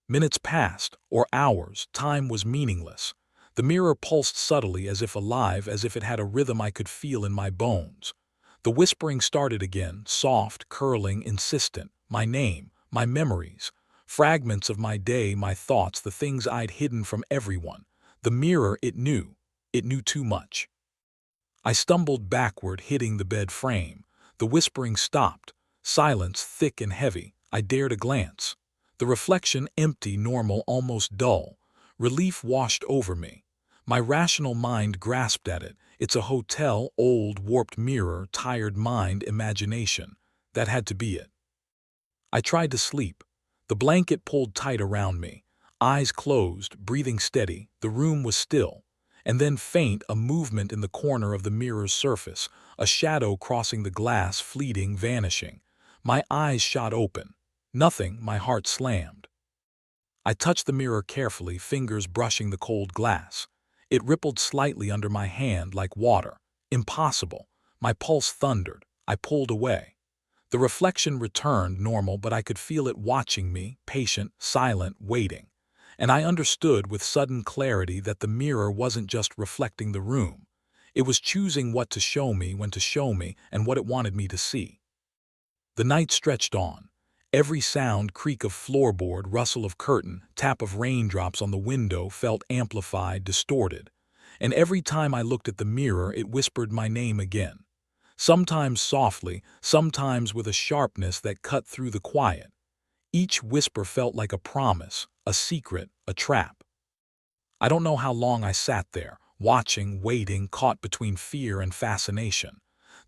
Minutes passed, or hours. Time was meaningless. The mirror pulsed subtly, as if alive, as if it had a rhythm I could feel in my bones. The whispering started again, soft, curling, insistent. My name, my memories, fragments of my day, my thoughts, the things I'd hidden from everyone. The mirror, it knew. It knew too much. I stumbled backward, hitting the bed frame. The whispering stopped. Silence, thick and heavy. I dared a glance. The reflection, empty, normal, almost dull. Relief washed over me. My rational mind grasped at it. It's a hotel, old, warped mirror, tired mind, imagination. That had to be it. I tried to sleep. The blanket pulled tight around me. Eyes closed, breathing steady. The room was still. And then faint, a movement in the corner of the mirror's surface, a shadow crossing the glass, fleeting, vanishing. My eyes shot open. Nothing, my heart slammed. I touched the mirror carefully, fingers brushing the cold glass. It rippled slightly under my hand like water. Impossible. My pulse thundered. I pulled away. The reflection returned normal, but I could feel it watching me, patient, silent, waiting. And I understood with sudden clarity that the mirror wasn't just reflecting the room. It was choosing what to show me, when to show me, and what it wanted me to see. The night stretched on. Every sound, creak of floorboard, rustle of curtain, tap of raindrops on the window felt amplified, distorted. And every time I looked at the mirror, it whispered my name again. Sometimes softly, sometimes with a sharpness that cut through the quiet. Each whisper felt like a promise, a secret, a trap. I don't know how long I sat there, watching, waiting, caught between fear and fascination.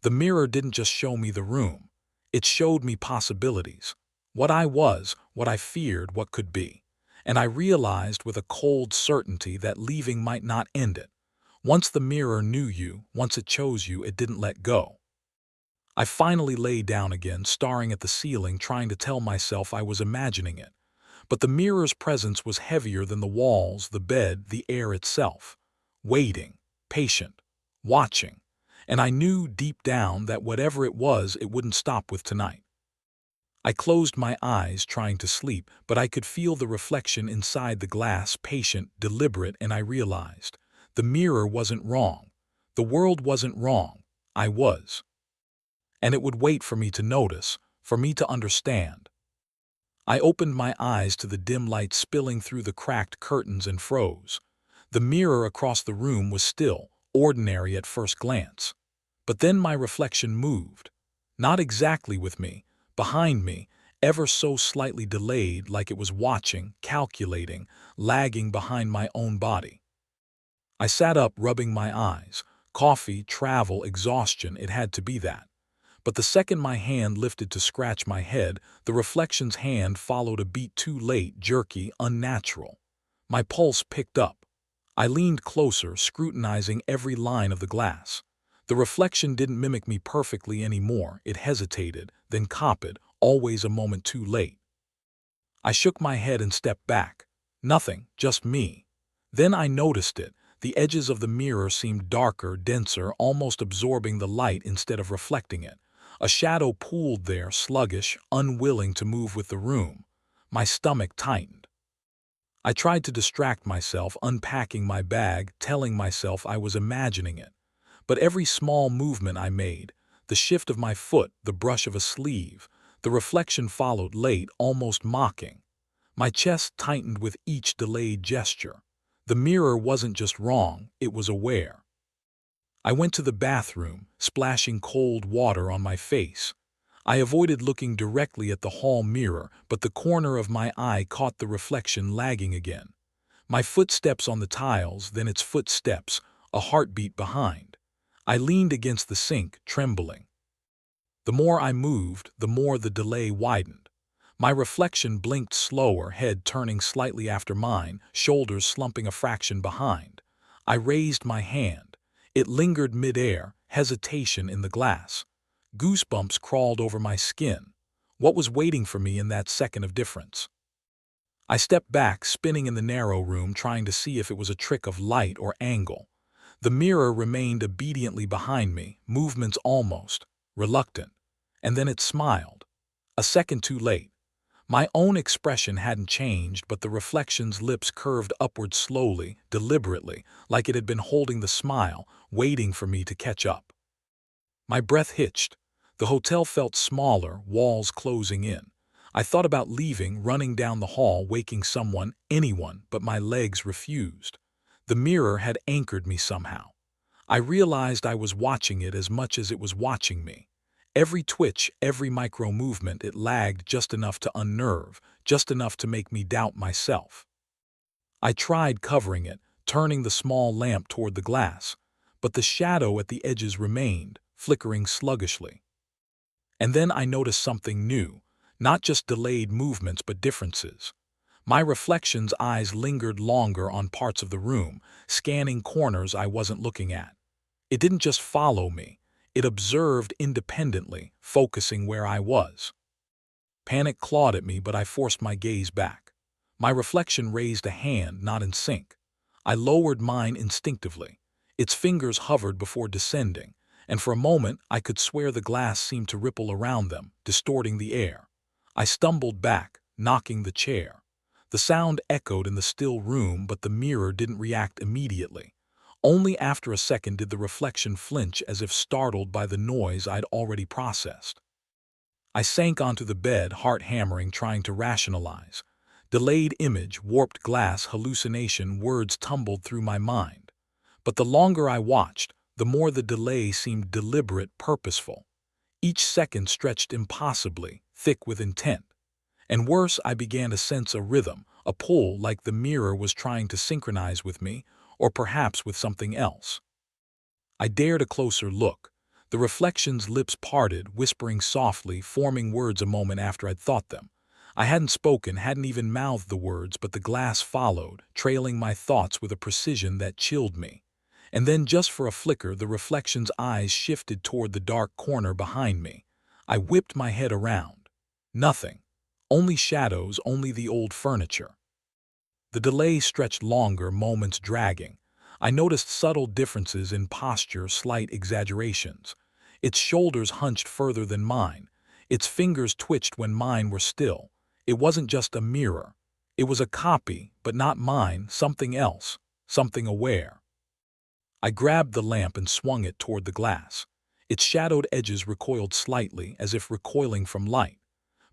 The mirror didn't just show me the room. It showed me possibilities. What I was, what I feared, what could be. And I realized with a cold certainty that leaving might not end it. Once the mirror knew you, once it chose you, it didn't let go. I finally lay down again, staring at the ceiling, trying to tell myself I was imagining it. But the mirror's presence was heavier than the walls, the bed, the air itself. Waiting, patient, watching. And I knew deep down that whatever it was, it wouldn't stop with tonight. I closed my eyes, trying to sleep, but I could feel the reflection inside the glass, patient, deliberate, and I realized the mirror wasn't wrong. The world wasn't wrong. I was. And it would wait for me to notice, for me to understand. I opened my eyes to the dim light spilling through the cracked curtains and froze. The mirror across the room was still, ordinary at first glance. But then my reflection moved. Not exactly with me, behind me, ever so slightly delayed, like it was watching, calculating, lagging behind my own body. I sat up, rubbing my eyes. Coffee, travel, exhaustion, it had to be that. But the second my hand lifted to scratch my head, the reflection's hand followed a beat too late, jerky, unnatural. My pulse picked up. I leaned closer, scrutinizing every line of the glass. The reflection didn't mimic me perfectly anymore. It hesitated, then copied, always a moment too late. I shook my head and stepped back. Nothing, just me. Then I noticed it. The edges of the mirror seemed darker, denser, almost absorbing the light instead of reflecting it. A shadow pooled there, sluggish, unwilling to move with the room. My stomach tightened. I tried to distract myself, unpacking my bag, telling myself I was imagining it. But every small movement I made, the shift of my foot, the brush of a sleeve, the reflection followed, late, almost mocking. My chest tightened with each delayed gesture. The mirror wasn't just wrong, it was aware. I went to the bathroom, splashing cold water on my face. I avoided looking directly at the hall mirror, but the corner of my eye caught the reflection lagging again. My footsteps on the tiles, then its footsteps, a heartbeat behind. I leaned against the sink, trembling. The more I moved, the more the delay widened. My reflection blinked slower, head turning slightly after mine, shoulders slumping a fraction behind. I raised my hand. It lingered midair, hesitation in the glass. Goosebumps crawled over my skin. What was waiting for me in that second of difference? I stepped back, spinning in the narrow room, trying to see if it was a trick of light or angle. The mirror remained obediently behind me, movements almost reluctant. And then it smiled. A second too late. My own expression hadn't changed, but the reflection's lips curved upward slowly, deliberately, like it had been holding the smile, waiting for me to catch up. My breath hitched. The hotel felt smaller, walls closing in. I thought about leaving, running down the hall, waking someone, anyone, but my legs refused. The mirror had anchored me somehow. I realized I was watching it as much as it was watching me. Every twitch, every micro movement, it lagged just enough to unnerve, just enough to make me doubt myself. I tried covering it, turning the small lamp toward the glass, but the shadow at the edges remained, flickering sluggishly. And then I noticed something new, not just delayed movements but differences. My reflection's eyes lingered longer on parts of the room, scanning corners I wasn't looking at. It didn't just follow me, it observed independently, focusing where I was. Panic clawed at me, but I forced my gaze back. My reflection raised a hand, not in sync. I lowered mine instinctively. Its fingers hovered before descending, and for a moment I could swear the glass seemed to ripple around them, distorting the air. I stumbled back, knocking the chair. The sound echoed in the still room, but the mirror didn't react immediately. Only after a second did the reflection flinch, as if startled by the noise I'd already processed. I sank onto the bed, heart hammering, trying to rationalize. Delayed image, warped glass, hallucination, words tumbled through my mind. But the longer I watched, the more the delay seemed deliberate, purposeful. Each second stretched impossibly, thick with intent. And worse, I began to sense a rhythm, a pull, like the mirror was trying to synchronize with me, or perhaps with something else. I dared a closer look. The reflection's lips parted, whispering softly, forming words a moment after I'd thought them. I hadn't spoken, hadn't even mouthed the words, but the glass followed, trailing my thoughts with a precision that chilled me. And then, just for a flicker, the reflection's eyes shifted toward the dark corner behind me. I whipped my head around. Nothing. Only shadows, only the old furniture. The delay stretched longer, moments dragging. I noticed subtle differences in posture, slight exaggerations. Its shoulders hunched further than mine. Its fingers twitched when mine were still. It wasn't just a mirror. It was a copy, but not mine, something else, something aware. I grabbed the lamp and swung it toward the glass. Its shadowed edges recoiled slightly, as if recoiling from light.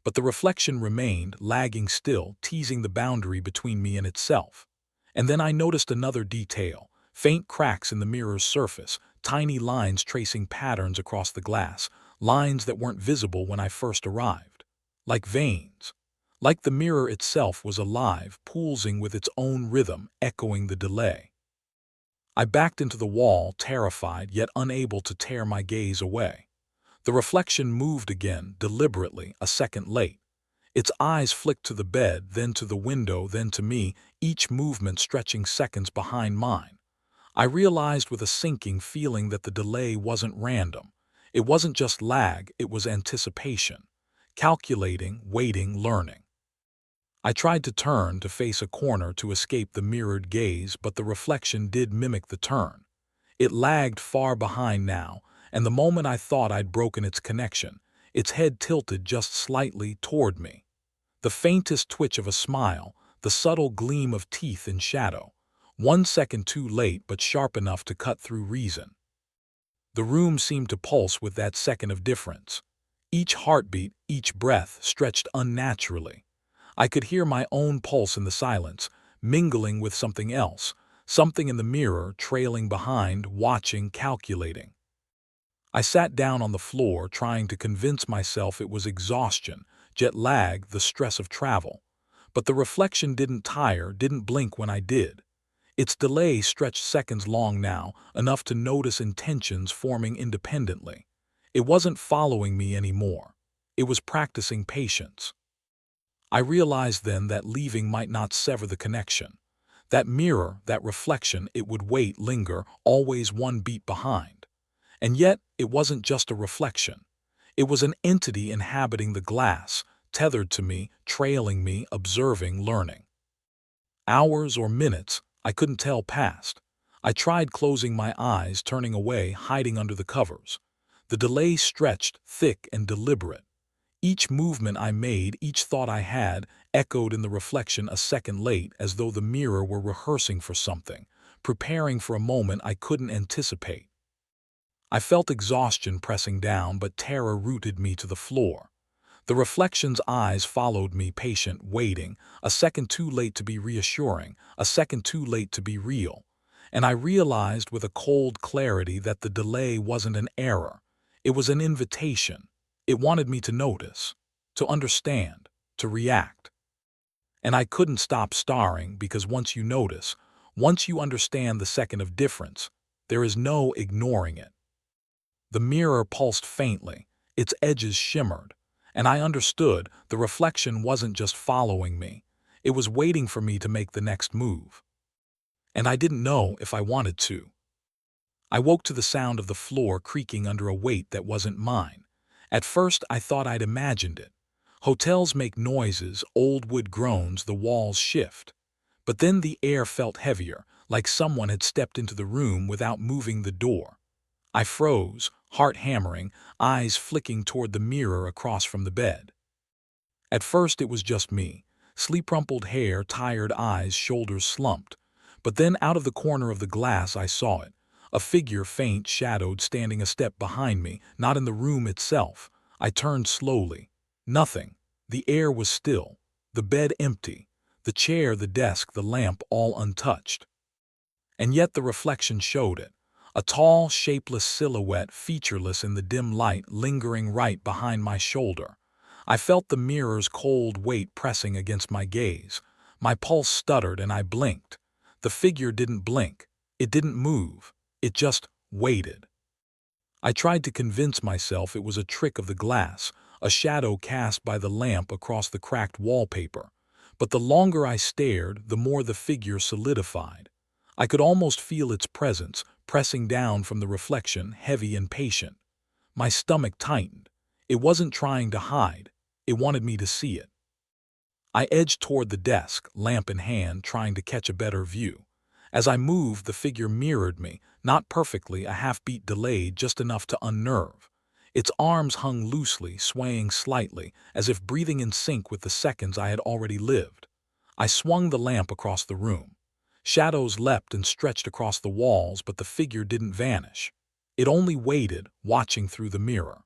But the reflection remained, lagging still, teasing the boundary between me and itself. And then I noticed another detail, faint cracks in the mirror's surface, tiny lines tracing patterns across the glass, lines that weren't visible when I first arrived. Like veins. Like the mirror itself was alive, pulsing with its own rhythm, echoing the delay. I backed into the wall, terrified, yet unable to tear my gaze away. The reflection moved again, deliberately, a second late. Its eyes flicked to the bed, then to the window, then to me, each movement stretching seconds behind mine. I realized with a sinking feeling that the delay wasn't random. It wasn't just lag, it was anticipation. Calculating, waiting, learning. I tried to turn, to face a corner, to escape the mirrored gaze, but the reflection did mimic the turn. It lagged far behind now, and the moment I thought I'd broken its connection, its head tilted just slightly toward me. The faintest twitch of a smile, the subtle gleam of teeth in shadow. 1 second too late, but sharp enough to cut through reason. The room seemed to pulse with that second of difference. Each heartbeat, each breath stretched unnaturally. I could hear my own pulse in the silence, mingling with something else, something in the mirror, trailing behind, watching, calculating. I sat down on the floor, trying to convince myself it was exhaustion, jet lag, the stress of travel. But the reflection didn't tire, didn't blink when I did. Its delay stretched seconds long now, enough to notice intentions forming independently. It wasn't following me anymore. It was practicing patience. I realized then that leaving might not sever the connection. That mirror, that reflection, it would wait, linger, always one beat behind. And yet, it wasn't just a reflection. It was an entity inhabiting the glass, tethered to me, trailing me, observing, learning. Hours or minutes, I couldn't tell passed. I tried closing my eyes, turning away, hiding under the covers. The delay stretched, thick and deliberate. Each movement I made, each thought I had, echoed in the reflection a second late, as though the mirror were rehearsing for something, preparing for a moment I couldn't anticipate. I felt exhaustion pressing down, but terror rooted me to the floor. The reflection's eyes followed me, patient, waiting, a second too late to be reassuring, a second too late to be real. And I realized with a cold clarity that the delay wasn't an error. It was an invitation. It wanted me to notice, to understand, to react. And I couldn't stop staring, because once you notice, Once you understand the second of difference, there is no ignoring it. The mirror pulsed faintly, its edges shimmered, and I understood the reflection wasn't just following me, it was waiting for me to make the next move. And I didn't know if I wanted to. I woke to the sound of the floor creaking under a weight that wasn't mine. At first, I thought I'd imagined it. Hotels make noises, old wood groans, the walls shift. But then the air felt heavier, like someone had stepped into the room without moving the door. I froze, heart hammering, eyes flicking toward the mirror across from the bed. At first, it was just me. Sleep-rumpled hair, tired eyes, shoulders slumped. But then out of the corner of the glass I saw it. A figure, faint, shadowed, standing a step behind me, not in the room itself. I turned slowly. Nothing. The air was still. The bed empty. The chair, the desk, the lamp all untouched. And yet the reflection showed it. A tall, shapeless silhouette, featureless in the dim light, lingering right behind my shoulder. I felt the mirror's cold weight pressing against my gaze. My pulse stuttered and I blinked. The figure didn't blink. It didn't move. It just waited. I tried to convince myself it was a trick of the glass, a shadow cast by the lamp across the cracked wallpaper. But the longer I stared, the more the figure solidified. I could almost feel its presence, pressing down from the reflection, heavy and patient. My stomach tightened. It wasn't trying to hide. It wanted me to see it. I edged toward the desk, lamp in hand, trying to catch a better view. As I moved, the figure mirrored me, not perfectly, a half-beat delayed, just enough to unnerve. Its arms hung loosely, swaying slightly, as if breathing in sync with the seconds I had already lived. I swung the lamp across the room. Shadows leapt and stretched across the walls, but the figure didn't vanish. It only waited, watching through the mirror.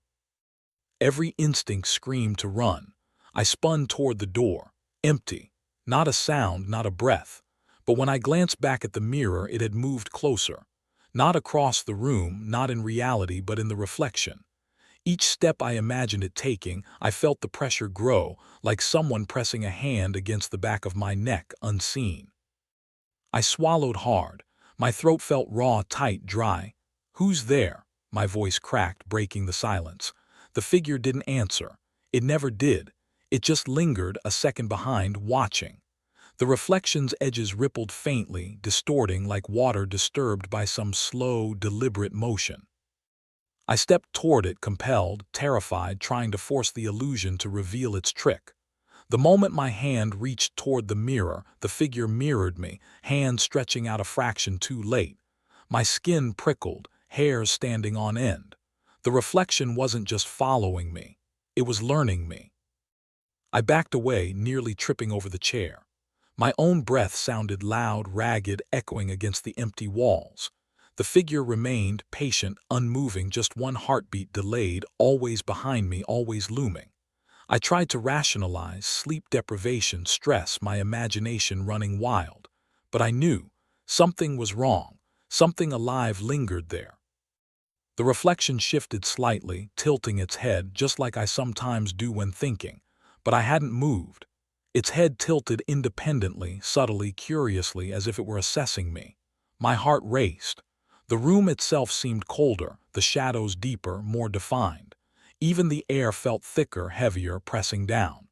Every instinct screamed to run. I spun toward the door. Empty. Not a sound, not a breath. But when I glanced back at the mirror, it had moved closer. Not across the room, not in reality, but in the reflection. Each step I imagined it taking, I felt the pressure grow, like someone pressing a hand against the back of my neck, unseen. I swallowed hard. My throat felt raw, tight, dry. "Who's there?" My voice cracked, breaking the silence. The figure didn't answer. It never did. It just lingered, a second behind, watching. The reflection's edges rippled faintly, distorting like water disturbed by some slow, deliberate motion. I stepped toward it, compelled, terrified, trying to force the illusion to reveal its trick. The moment my hand reached toward the mirror, the figure mirrored me, hand stretching out a fraction too late. My skin prickled, hairs standing on end. The reflection wasn't just following me. It was learning me. I backed away, nearly tripping over the chair. My own breath sounded loud, ragged, echoing against the empty walls. The figure remained, patient, unmoving, just one heartbeat delayed, always behind me, always looming. I tried to rationalize sleep deprivation, stress, my imagination running wild. But I knew something was wrong. Something alive lingered there. The reflection shifted slightly, tilting its head, just like I sometimes do when thinking. But I hadn't moved. Its head tilted independently, subtly, curiously, as if it were assessing me. My heart raced. The room itself seemed colder, the shadows deeper, more defined. Even the air felt thicker, heavier, pressing down.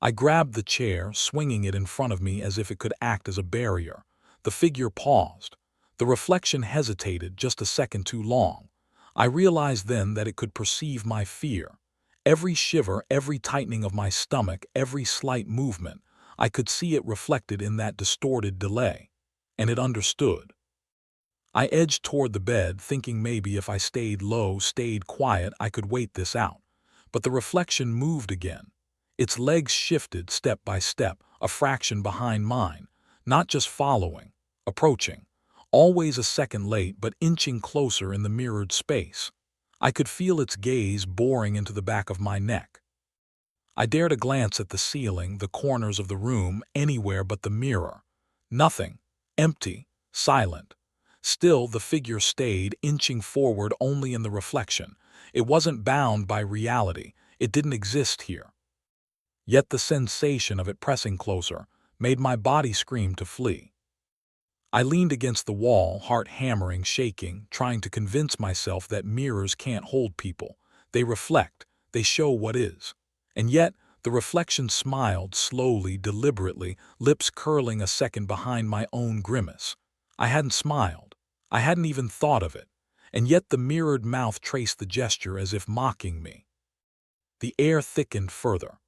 I grabbed the chair, swinging it in front of me as if it could act as a barrier. The figure paused. The reflection hesitated, just a second too long. I realized then that it could perceive my fear. Every shiver, every tightening of my stomach, every slight movement, I could see it reflected in that distorted delay. And it understood. I edged toward the bed, thinking maybe if I stayed low, stayed quiet, I could wait this out. But the reflection moved again. Its legs shifted step by step, a fraction behind mine, not just following, approaching. Always a second late, but inching closer in the mirrored space. I could feel its gaze boring into the back of my neck. I dared a glance at the ceiling, the corners of the room, anywhere but the mirror. Nothing. Empty. Silent. Still, the figure stayed, inching forward only in the reflection. It wasn't bound by reality. It didn't exist here. Yet the sensation of it pressing closer made my body scream to flee. I leaned against the wall, heart hammering, shaking, trying to convince myself that mirrors can't hold people. They reflect, they show what is. And yet, the reflection smiled slowly, deliberately, lips curling a second behind my own grimace. I hadn't smiled. I hadn't even thought of it. And yet the mirrored mouth traced the gesture as if mocking me. The air thickened further.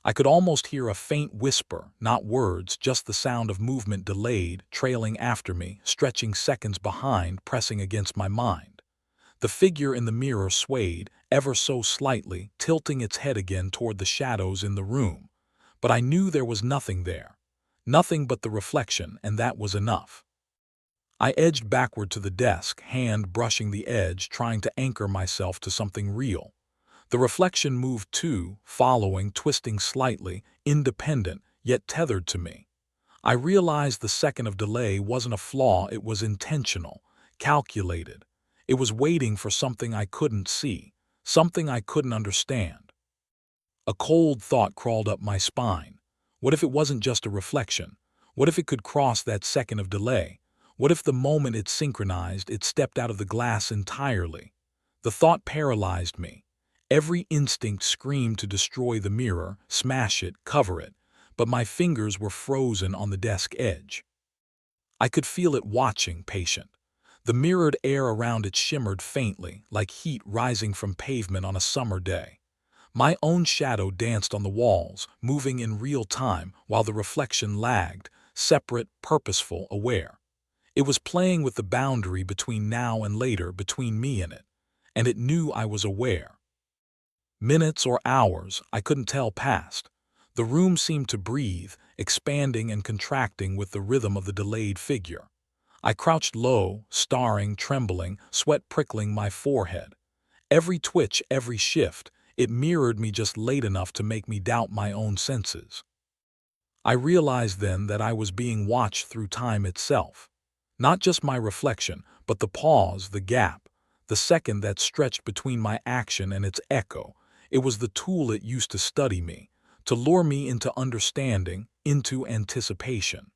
I could almost hear a faint whisper, not words, just the sound of movement delayed, trailing after me, stretching seconds behind, pressing against my mind. The figure in the mirror swayed, ever so slightly, tilting its head again toward the shadows in the room. But I knew there was nothing there. Nothing but the reflection, and that was enough. I edged backward to the desk, hand brushing the edge, trying to anchor myself to something real. The reflection moved too, following, twisting slightly, independent, yet tethered to me. I realized the second of delay wasn't a flaw, it was intentional, calculated. It was waiting for something I couldn't see, something I couldn't understand. A cold thought crawled up my spine. What if it wasn't just a reflection? What if it could cross that second of delay? What if the moment it synchronized, it stepped out of the glass entirely? The thought paralyzed me. Every instinct screamed to destroy the mirror, smash it, cover it, but my fingers were frozen on the desk edge. I could feel it watching, patient. The mirrored air around it shimmered faintly, like heat rising from pavement on a summer day. My own shadow danced on the walls, moving in real time while the reflection lagged, separate, purposeful, aware. It was playing with the boundary between now and later, between me and it knew I was aware. Minutes or hours, I couldn't tell passed. The room seemed to breathe, expanding and contracting with the rhythm of the delayed figure. I crouched low, staring, trembling, sweat prickling my forehead. Every twitch, every shift, it mirrored me just late enough to make me doubt my own senses. I realized then that I was being watched through time itself. Not just my reflection, but the pause, the gap, the second that stretched between my action and its echo. It was the tool it used to study me, to lure me into understanding, into anticipation.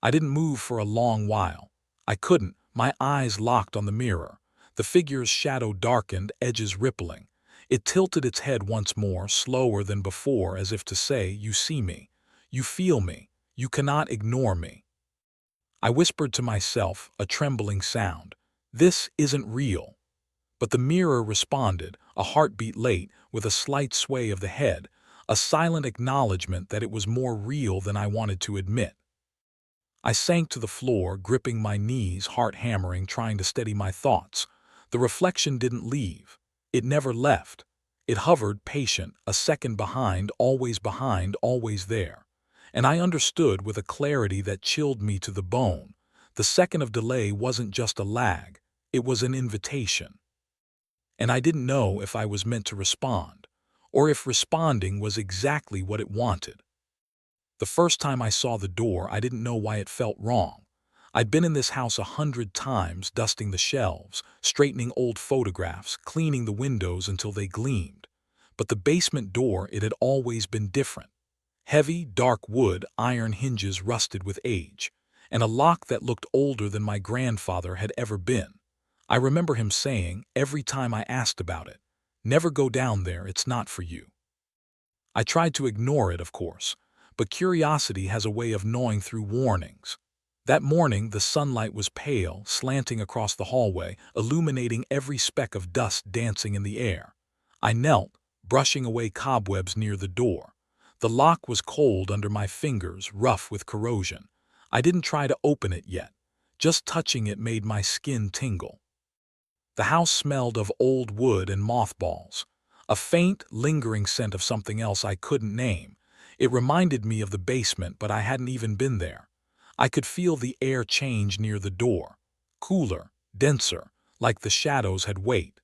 I didn't move for a long while. I couldn't, my eyes locked on the mirror. The figure's shadow darkened, edges rippling. It tilted its head once more, slower than before, as if to say, "You see me. You feel me. You cannot ignore me." I whispered to myself, a trembling sound, "This isn't real." But the mirror responded, a heartbeat late, with a slight sway of the head, a silent acknowledgement that it was more real than I wanted to admit. I sank to the floor, gripping my knees, heart hammering, trying to steady my thoughts. The reflection didn't leave. It never left. It hovered, patient, a second behind, always there. And I understood with a clarity that chilled me to the bone. The second of delay wasn't just a lag. It was an invitation. And I didn't know if I was meant to respond, or if responding was exactly what it wanted. The first time I saw the door, I didn't know why it felt wrong. I'd been in this house 100 times, dusting the shelves, straightening old photographs, cleaning the windows until they gleamed. But the basement door, it had always been different. Heavy, dark wood, iron hinges rusted with age, and a lock that looked older than my grandfather had ever been. I remember him saying, every time I asked about it, "Never go down there, it's not for you." I tried to ignore it, of course, but curiosity has a way of gnawing through warnings. That morning, the sunlight was pale, slanting across the hallway, illuminating every speck of dust dancing in the air. I knelt, brushing away cobwebs near the door. The lock was cold under my fingers, rough with corrosion. I didn't try to open it yet. Just touching it made my skin tingle. The house smelled of old wood and mothballs. A faint, lingering scent of something else I couldn't name. It reminded me of the basement, but I hadn't even been there. I could feel the air change near the door. Cooler, denser, like the shadows had weight.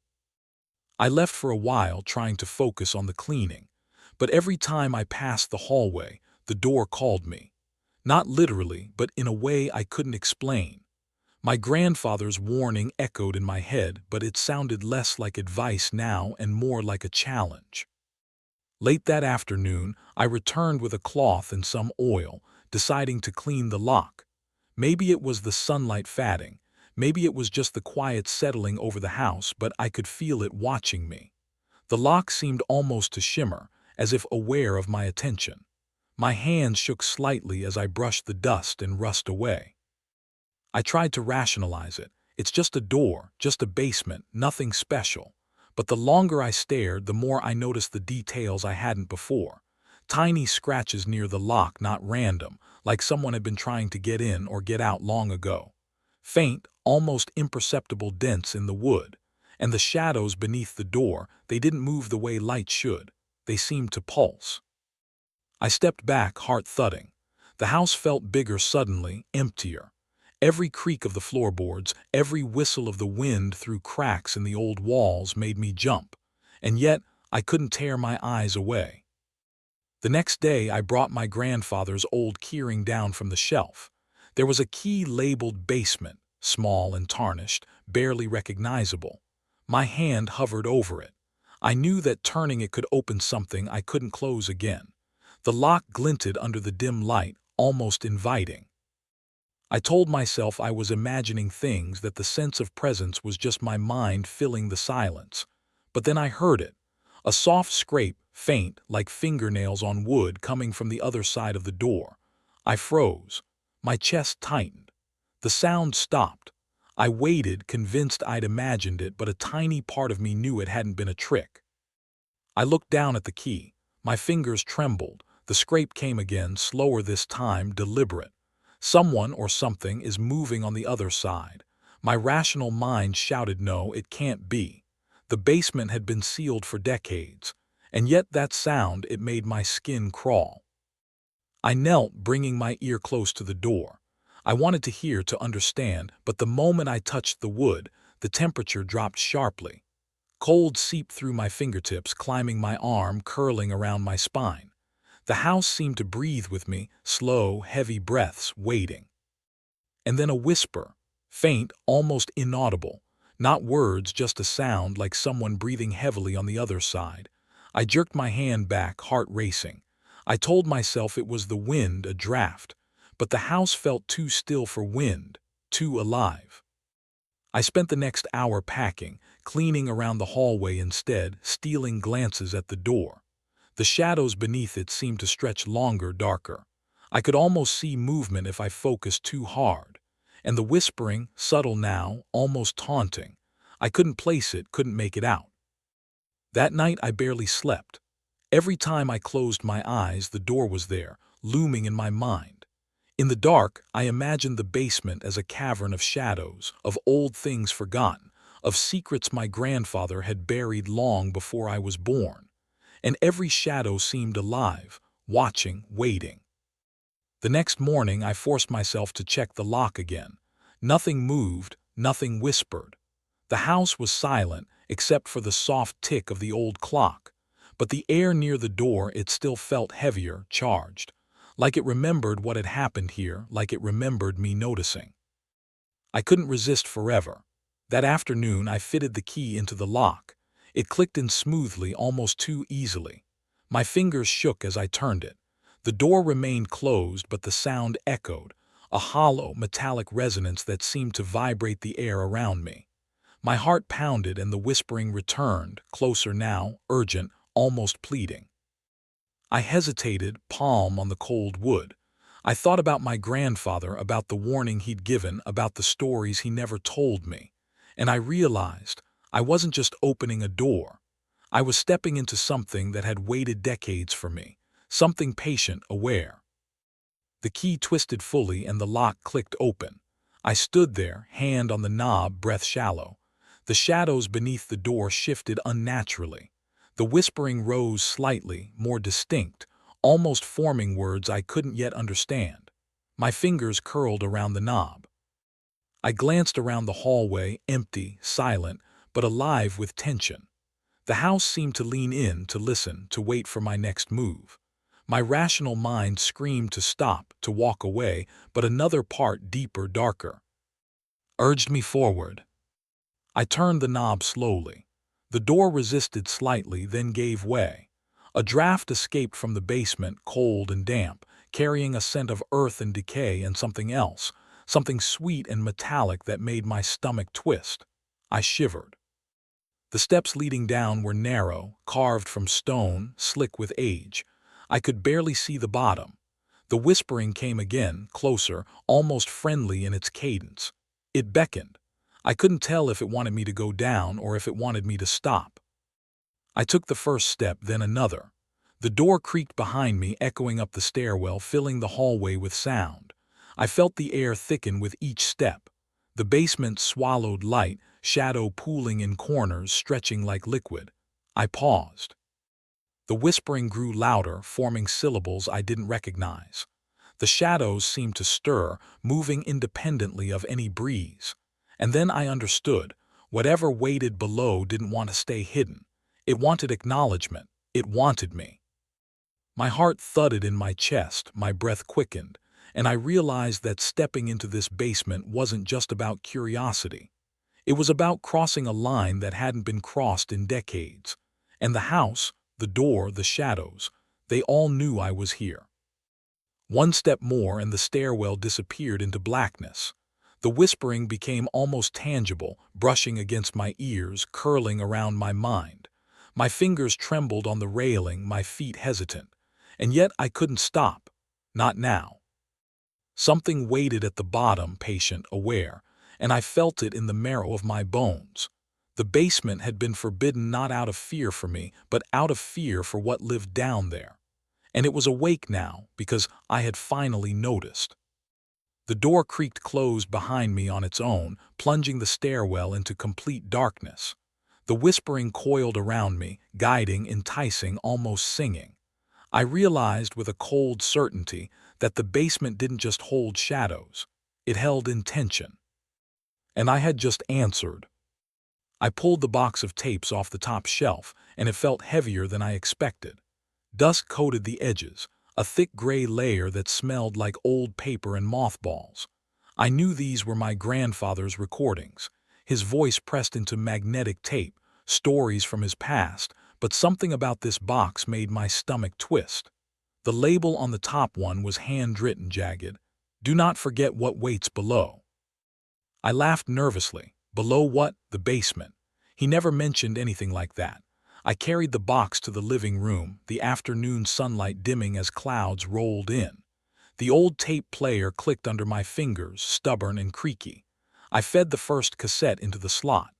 I left for a while, trying to focus on the cleaning. But every time I passed the hallway, the door called me. Not literally, but in a way I couldn't explain. My grandfather's warning echoed in my head, but it sounded less like advice now and more like a challenge. Late that afternoon, I returned with a cloth and some oil, deciding to clean the lock. Maybe it was the sunlight fading. Maybe it was just the quiet settling over the house, but I could feel it watching me. The lock seemed almost to shimmer, as if aware of my attention. My hands shook slightly as I brushed the dust and rust away. I tried to rationalize it. It's just a door, just a basement, nothing special. But the longer I stared, the more I noticed the details I hadn't before. Tiny scratches near the lock, not random, like someone had been trying to get in or get out long ago. Faint, almost imperceptible dents in the wood. And the shadows beneath the door, they didn't move the way light should. They seemed to pulse. I stepped back, heart thudding. The house felt bigger suddenly, emptier. Every creak of the floorboards, every whistle of the wind through cracks in the old walls made me jump. And yet, I couldn't tear my eyes away. The next day, I brought my grandfather's old keyring down from the shelf. There was a key labeled basement, small and tarnished, barely recognizable. My hand hovered over it. I knew that turning it could open something I couldn't close again. The lock glinted under the dim light, almost inviting. I told myself I was imagining things, that the sense of presence was just my mind filling the silence. But then I heard it. A soft scrape, faint, like fingernails on wood, coming from the other side of the door. I froze. My chest tightened. The sound stopped. I waited, convinced I'd imagined it, but a tiny part of me knew it hadn't been a trick. I looked down at the key. My fingers trembled. The scrape came again, slower this time, deliberate. Someone or something is moving on the other side. My rational mind shouted, no, it can't be. The basement had been sealed for decades. And yet that sound, it made my skin crawl. I knelt, bringing my ear close to the door. I wanted to hear, to understand, but the moment I touched the wood, the temperature dropped sharply. Cold seeped through my fingertips, climbing my arm, curling around my spine. The house seemed to breathe with me, slow, heavy breaths, waiting. And then a whisper, faint, almost inaudible. Not words, just a sound, like someone breathing heavily on the other side. I jerked my hand back, heart racing. I told myself it was the wind, a draft. But the house felt too still for wind, too alive. I spent the next hour packing, cleaning around the hallway instead, stealing glances at the door. The shadows beneath it seemed to stretch longer, darker. I could almost see movement if I focused too hard. And the whispering, subtle now, almost taunting. I couldn't place it, couldn't make it out. That night I barely slept. Every time I closed my eyes, the door was there, looming in my mind. In the dark, I imagined the basement as a cavern of shadows, of old things forgotten, of secrets my grandfather had buried long before I was born. And every shadow seemed alive, watching, waiting. The next morning I forced myself to check the lock again. Nothing moved, nothing whispered. The house was silent, except for the soft tick of the old clock. But the air near the door, it still felt heavier, charged. Like it remembered what had happened here, like it remembered me noticing. I couldn't resist forever. That afternoon I fitted the key into the lock. It clicked in smoothly, almost too easily. My fingers shook as I turned it. The door remained closed, but the sound echoed, a hollow, metallic resonance that seemed to vibrate the air around me. My heart pounded and the whispering returned, closer now, urgent, almost pleading. I hesitated, palm on the cold wood. I thought about my grandfather, about the warning he'd given, about the stories he never told me. And I realized I wasn't just opening a door. I was stepping into something that had waited decades for me, something patient, aware. The key twisted fully and the lock clicked open. I stood there, hand on the knob, breath shallow. The shadows beneath the door shifted unnaturally. The whispering rose slightly, more distinct, almost forming words I couldn't yet understand. My fingers curled around the knob. I glanced around the hallway, empty, silent, but alive with tension. The house seemed to lean in, to listen, to wait for my next move. My rational mind screamed to stop, to walk away, but another part, deeper, darker, urged me forward. I turned the knob slowly. The door resisted slightly, then gave way. A draft escaped from the basement, cold and damp, carrying a scent of earth and decay and something else, something sweet and metallic that made my stomach twist. I shivered. The steps leading down were narrow, carved from stone, slick with age. I could barely see the bottom. The whispering came again, closer, almost friendly in its cadence. It beckoned. I couldn't tell if it wanted me to go down or if it wanted me to stop. I took the first step, then another. The door creaked behind me, echoing up the stairwell, filling the hallway with sound. I felt the air thicken with each step. The basement swallowed light, shadow pooling in corners, stretching like liquid. I paused. The whispering grew louder, forming syllables I didn't recognize. The shadows seemed to stir, moving independently of any breeze. And then I understood. Whatever waited below didn't want to stay hidden. It wanted acknowledgement. It wanted me. My heart thudded in my chest, my breath quickened, and I realized that stepping into this basement wasn't just about curiosity. It was about crossing a line that hadn't been crossed in decades. And the house, the door, the shadows, they all knew I was here. One step more and the stairwell disappeared into blackness. The whispering became almost tangible, brushing against my ears, curling around my mind. My fingers trembled on the railing, my feet hesitant. And yet I couldn't stop. Not now. Something waited at the bottom, patient, aware, and I felt it in the marrow of my bones. The basement had been forbidden not out of fear for me, but out of fear for what lived down there. And it was awake now, because I had finally noticed. The door creaked closed behind me on its own, plunging the stairwell into complete darkness. The whispering coiled around me, guiding, enticing, almost singing. I realized with a cold certainty that the basement didn't just hold shadows. It held intention. And I had just answered. I pulled the box of tapes off the top shelf, and it felt heavier than I expected. Dust coated the edges, a thick gray layer that smelled like old paper and mothballs. I knew these were my grandfather's recordings. His voice pressed into magnetic tape, stories from his past, but something about this box made my stomach twist. The label on the top one was handwritten, jagged. "Do not forget what waits below." I laughed nervously. Below what? The basement. He never mentioned anything like that. I carried the box to the living room, the afternoon sunlight dimming as clouds rolled in. The old tape player clicked under my fingers, stubborn and creaky. I fed the first cassette into the slot.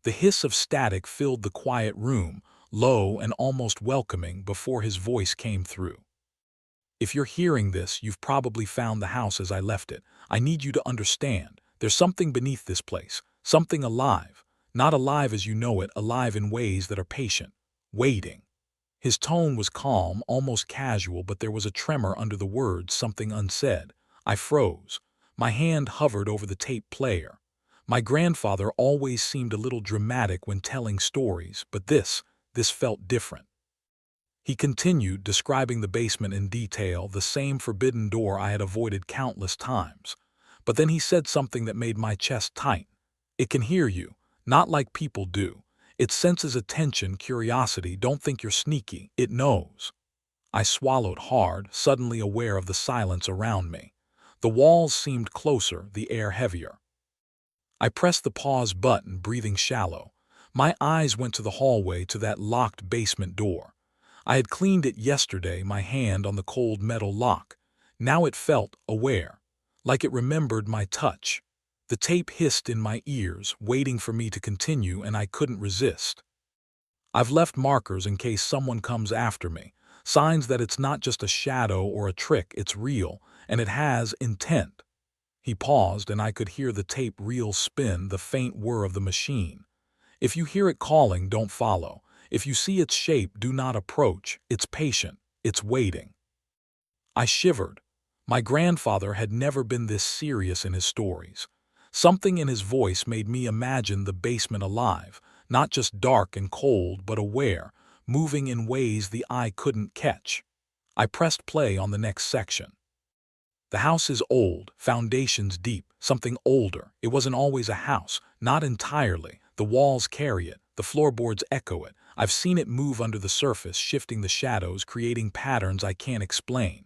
The hiss of static filled the quiet room, low and almost welcoming, before his voice came through. "If you're hearing this, you've probably found the house as I left it. I need you to understand. There's something beneath this place, something alive. Not alive as you know it, alive in ways that are patient, waiting." His tone was calm, almost casual, but there was a tremor under the words, something unsaid. I froze. My hand hovered over the tape player. My grandfather always seemed a little dramatic when telling stories, but this felt different. He continued, describing the basement in detail, the same forbidden door I had avoided countless times. But then he said something that made my chest tight. "It can hear you, not like people do. It senses attention, curiosity. Don't think you're sneaky. It knows." I swallowed hard, suddenly aware of the silence around me. The walls seemed closer, the air heavier. I pressed the pause button, breathing shallow. My eyes went to the hallway, to that locked basement door. I had cleaned it yesterday, my hand on the cold metal lock. Now it felt aware, like it remembered my touch. The tape hissed in my ears, waiting for me to continue, and I couldn't resist. "I've left markers in case someone comes after me. Signs that it's not just a shadow or a trick, it's real, and it has intent." He paused, and I could hear the tape reel spin, the faint whir of the machine. "If you hear it calling, don't follow. If you see its shape, do not approach. It's patient. It's waiting." I shivered. My grandfather had never been this serious in his stories. Something in his voice made me imagine the basement alive, not just dark and cold, but aware, moving in ways the eye couldn't catch. I pressed play on the next section. "The house is old, foundations deep, something older. It wasn't always a house, not entirely. The walls carry it, the floorboards echo it. I've seen it move under the surface, shifting the shadows, creating patterns I can't explain."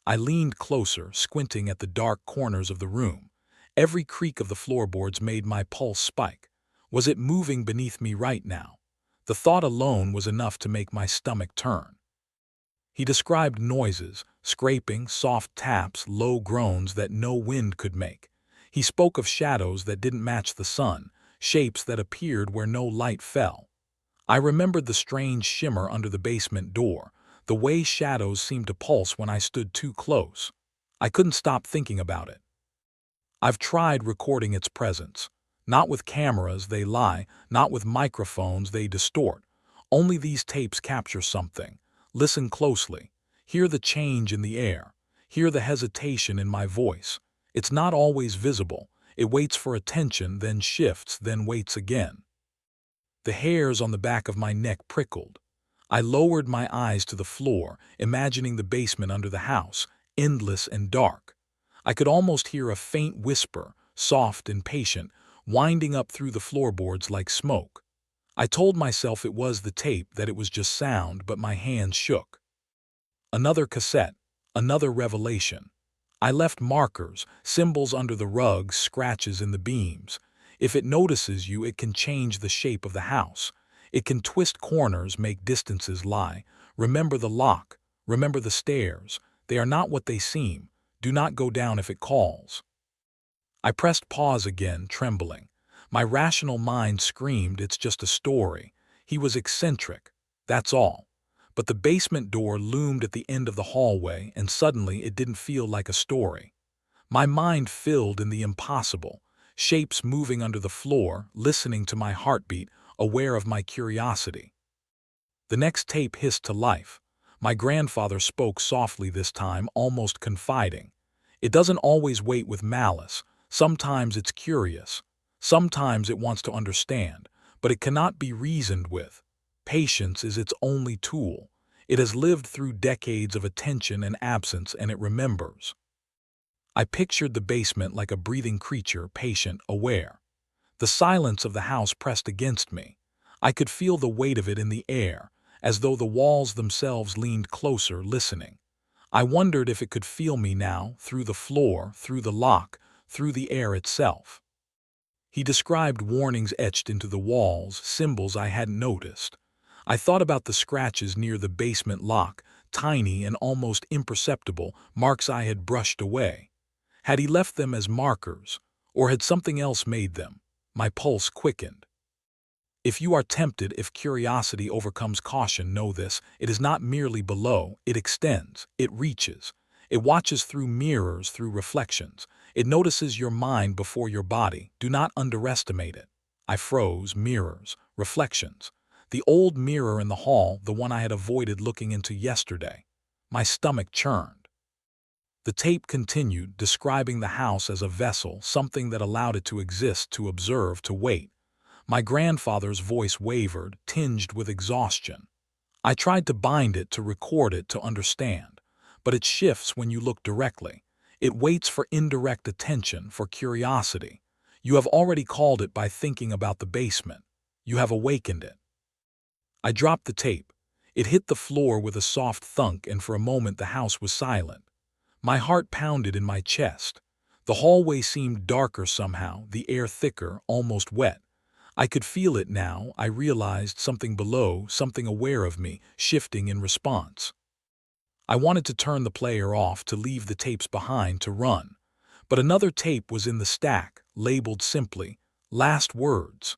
I leaned closer, squinting at the dark corners of the room. Every creak of the floorboards made my pulse spike. Was it moving beneath me right now? The thought alone was enough to make my stomach turn. He described noises, scraping, soft taps, low groans that no wind could make. He spoke of shadows that didn't match the sun, shapes that appeared where no light fell. I remembered the strange shimmer under the basement door, the way shadows seemed to pulse when I stood too close. I couldn't stop thinking about it. I've tried recording its presence. Not with cameras, they lie, not with microphones, they distort. Only these tapes capture something. Listen closely. Hear the change in the air. Hear the hesitation in my voice. It's not always visible. It waits for attention, then shifts, then waits again. The hairs on the back of my neck prickled. I lowered my eyes to the floor, imagining the basement under the house, endless and dark. I could almost hear a faint whisper, soft and patient, winding up through the floorboards like smoke. I told myself it was the tape, that it was just sound, but my hands shook. Another cassette, another revelation. I left markers, symbols under the rugs, scratches in the beams. If it notices you, it can change the shape of the house. It can twist corners, make distances lie. Remember the lock. Remember the stairs. They are not what they seem. Do not go down if it calls. I pressed pause again, trembling. My rational mind screamed, it's just a story. He was eccentric. That's all. But the basement door loomed at the end of the hallway, and suddenly it didn't feel like a story. My mind filled in the impossible, shapes moving under the floor, listening to my heartbeat, aware of my curiosity. The next tape hissed to life. My grandfather spoke softly this time, almost confiding. It doesn't always wait with malice. Sometimes it's curious. Sometimes it wants to understand, but it cannot be reasoned with. Patience is its only tool. It has lived through decades of attention and absence, and it remembers. I pictured the basement like a breathing creature, patient, aware. The silence of the house pressed against me. I could feel the weight of it in the air, as though the walls themselves leaned closer, listening. I wondered if it could feel me now, through the floor, through the lock, through the air itself. He described warnings etched into the walls, symbols I hadn't noticed. I thought about the scratches near the basement lock, tiny and almost imperceptible, marks I had brushed away. Had he left them as markers, or had something else made them? My pulse quickened. If you are tempted, if curiosity overcomes caution, know this: it is not merely below, it extends, it reaches. It watches through mirrors, through reflections. It notices your mind before your body. Do not underestimate it. I froze. Mirrors, reflections. The old mirror in the hall, the one I had avoided looking into yesterday. My stomach churned. The tape continued, describing the house as a vessel, something that allowed it to exist, to observe, to wait. My grandfather's voice wavered, tinged with exhaustion. I tried to bind it, to record it, to understand. But it shifts when you look directly. It waits for indirect attention, for curiosity. You have already called it by thinking about the basement. You have awakened it. I dropped the tape. It hit the floor with a soft thunk, and for a moment the house was silent. My heart pounded in my chest. The hallway seemed darker somehow, the air thicker, almost wet. I could feel it now. I realized something below, something aware of me, shifting in response. I wanted to turn the player off, to leave the tapes behind, to run. But another tape was in the stack, labeled simply, "Last Words."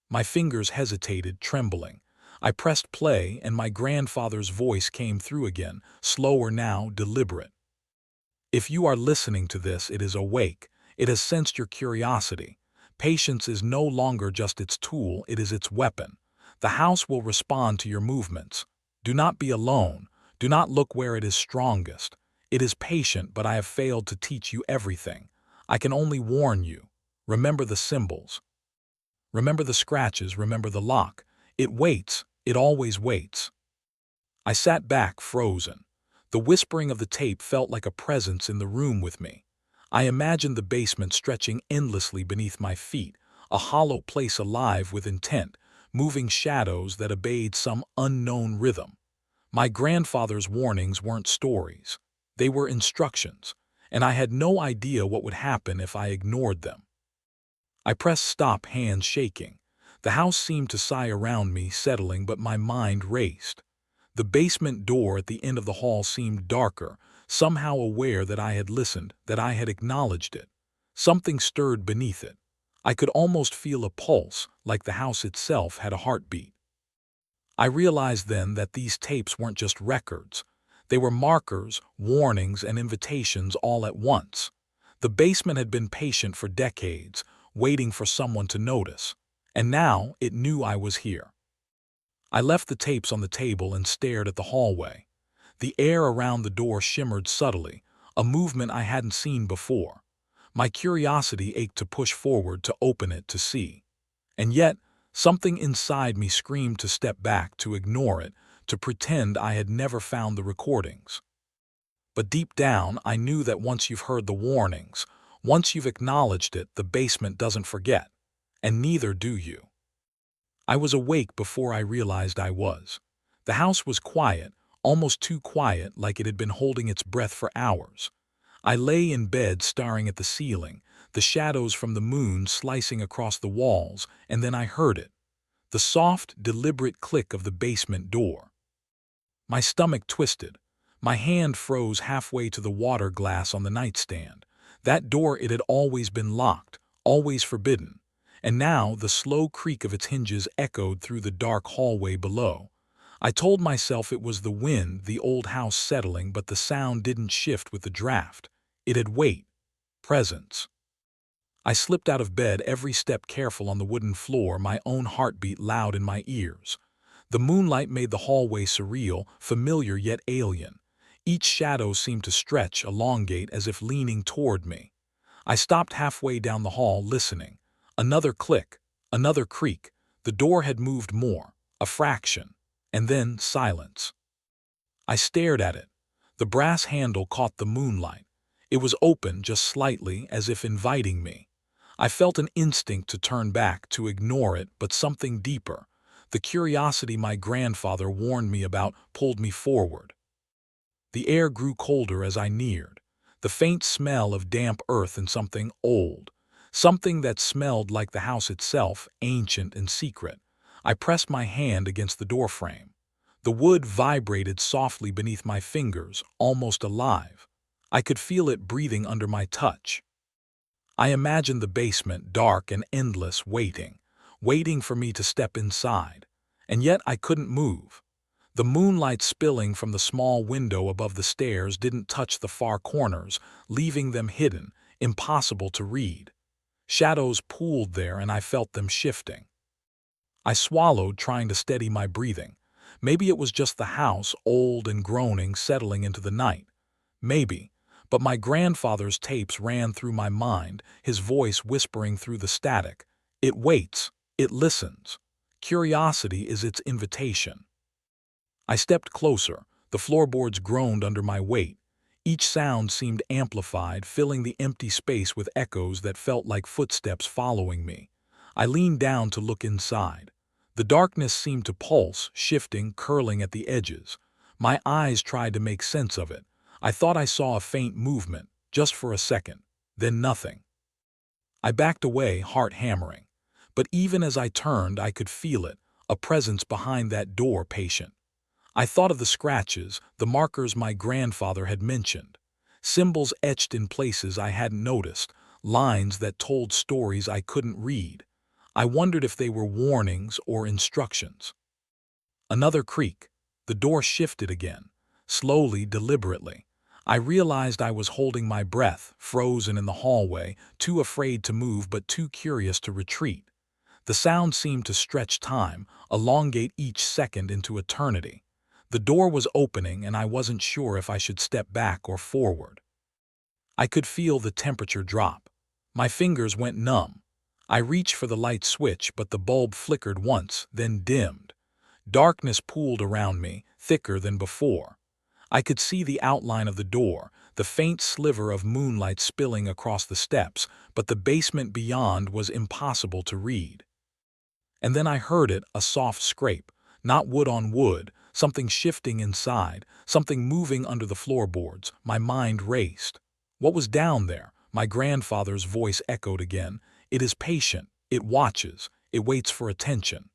My fingers hesitated, trembling. I pressed play, and my grandfather's voice came through again, slower now, deliberate. If you are listening to this, it is awake. It has sensed your curiosity. Patience is no longer just its tool, it is its weapon. The house will respond to your movements. Do not be alone. Do not look where it is strongest. It is patient, but I have failed to teach you everything. I can only warn you. Remember the symbols. Remember the scratches, remember the lock. It waits, it always waits. I sat back, frozen. The whispering of the tape felt like a presence in the room with me. I imagined the basement stretching endlessly beneath my feet, a hollow place alive with intent, moving shadows that obeyed some unknown rhythm. My grandfather's warnings weren't stories. They were instructions, and I had no idea what would happen if I ignored them. I pressed stop, hands shaking. The house seemed to sigh around me, settling, but my mind raced. The basement door at the end of the hall seemed darker, somehow aware that I had listened, that I had acknowledged it. Something stirred beneath it. I could almost feel a pulse, like the house itself had a heartbeat. I realized then that these tapes weren't just records. They were markers, warnings, and invitations all at once. The basement had been patient for decades, waiting for someone to notice. And now it knew I was here. I left the tapes on the table and stared at the hallway. The air around the door shimmered subtly, a movement I hadn't seen before. My curiosity ached to push forward, to open it, to see. And yet, something inside me screamed to step back, to ignore it, to pretend I had never found the recordings. But deep down, I knew that once you've heard the warnings, once you've acknowledged it, the basement doesn't forget. And neither do you. I was awake before I realized I was. The house was quiet, almost too quiet, like it had been holding its breath for hours. I lay in bed staring at the ceiling, the shadows from the moon slicing across the walls, and then I heard it. The soft, deliberate click of the basement door. My stomach twisted. My hand froze halfway to the water glass on the nightstand. That door, it had always been locked, always forbidden. And now the slow creak of its hinges echoed through the dark hallway below. I told myself it was the wind, the old house settling, but the sound didn't shift with the draft. It had weight, presence. I slipped out of bed, every step careful on the wooden floor, my own heartbeat loud in my ears. The moonlight made the hallway surreal, familiar yet alien. Each shadow seemed to stretch, elongate, as if leaning toward me. I stopped halfway down the hall, listening. Another click, another creak. The door had moved more, a fraction, and then silence. I stared at it. The brass handle caught the moonlight. It was open just slightly, as if inviting me. I felt an instinct to turn back, to ignore it, but something deeper, the curiosity my grandfather warned me about, pulled me forward. The air grew colder as I neared. The faint smell of damp earth and something old. Something that smelled like the house itself, ancient and secret. I pressed my hand against the doorframe. The wood vibrated softly beneath my fingers, almost alive. I could feel it breathing under my touch. I imagined the basement, dark and endless, waiting for me to step inside. And yet I couldn't move. The moonlight spilling from the small window above the stairs didn't touch the far corners, leaving them hidden, impossible to read. Shadows pooled there, and I felt them shifting. I swallowed, trying to steady my breathing. Maybe it was just the house, old and groaning, settling into the night. Maybe. But my grandfather's tapes ran through my mind, his voice whispering through the static. It waits. It listens. Curiosity is its invitation. I stepped closer. The floorboards groaned under my weight. Each sound seemed amplified, filling the empty space with echoes that felt like footsteps following me. I leaned down to look inside. The darkness seemed to pulse, shifting, curling at the edges. My eyes tried to make sense of it. I thought I saw a faint movement, just for a second, then nothing. I backed away, heart hammering. But even as I turned, I could feel it, a presence behind that door, patient. I thought of the scratches, the markers my grandfather had mentioned. Symbols etched in places I hadn't noticed, lines that told stories I couldn't read. I wondered if they were warnings or instructions. Another creak. The door shifted again, slowly, deliberately. I realized I was holding my breath, frozen in the hallway, too afraid to move but too curious to retreat. The sound seemed to stretch time, elongate each second into eternity. The door was opening, and I wasn't sure if I should step back or forward. I could feel the temperature drop. My fingers went numb. I reached for the light switch, but the bulb flickered once, then dimmed. Darkness pooled around me, thicker than before. I could see the outline of the door, the faint sliver of moonlight spilling across the steps, but the basement beyond was impossible to read. And then I heard it, a soft scrape, not wood on wood, something shifting inside, something moving under the floorboards. My mind raced. What was down there? My grandfather's voice echoed again. It is patient. It watches. It waits for attention.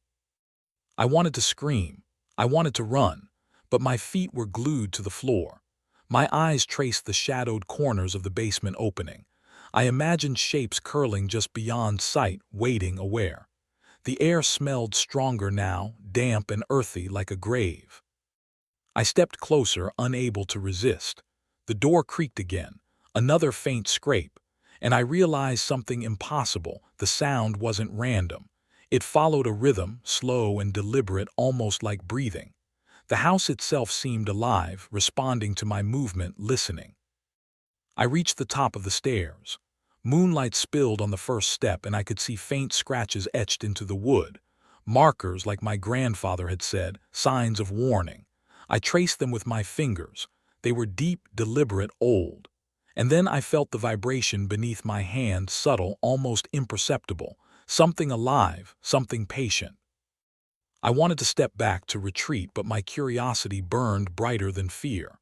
I wanted to scream. I wanted to run. But my feet were glued to the floor. My eyes traced the shadowed corners of the basement opening. I imagined shapes curling just beyond sight, waiting, aware. The air smelled stronger now, damp and earthy like a grave. I stepped closer, unable to resist. The door creaked again, another faint scrape, and I realized something impossible. The sound wasn't random. It followed a rhythm, slow and deliberate, almost like breathing. The house itself seemed alive, responding to my movement, listening. I reached the top of the stairs. Moonlight spilled on the first step, and I could see faint scratches etched into the wood. Markers, like my grandfather had said, signs of warning. I traced them with my fingers. They were deep, deliberate, old. And then I felt the vibration beneath my hand, subtle, almost imperceptible. Something alive, something patient. I wanted to step back, to retreat, but my curiosity burned brighter than fear.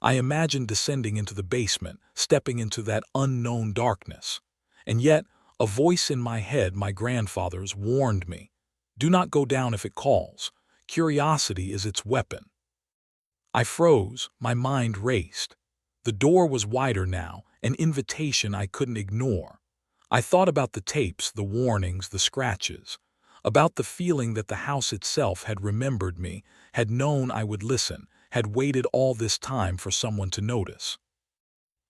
I imagined descending into the basement, stepping into that unknown darkness. And yet, a voice in my head, my grandfather's, warned me. Do not go down if it calls. Curiosity is its weapon. I froze, my mind raced. The door was wider now, an invitation I couldn't ignore. I thought about the tapes, the warnings, the scratches. About the feeling that the house itself had remembered me, had known I would listen, had waited all this time for someone to notice.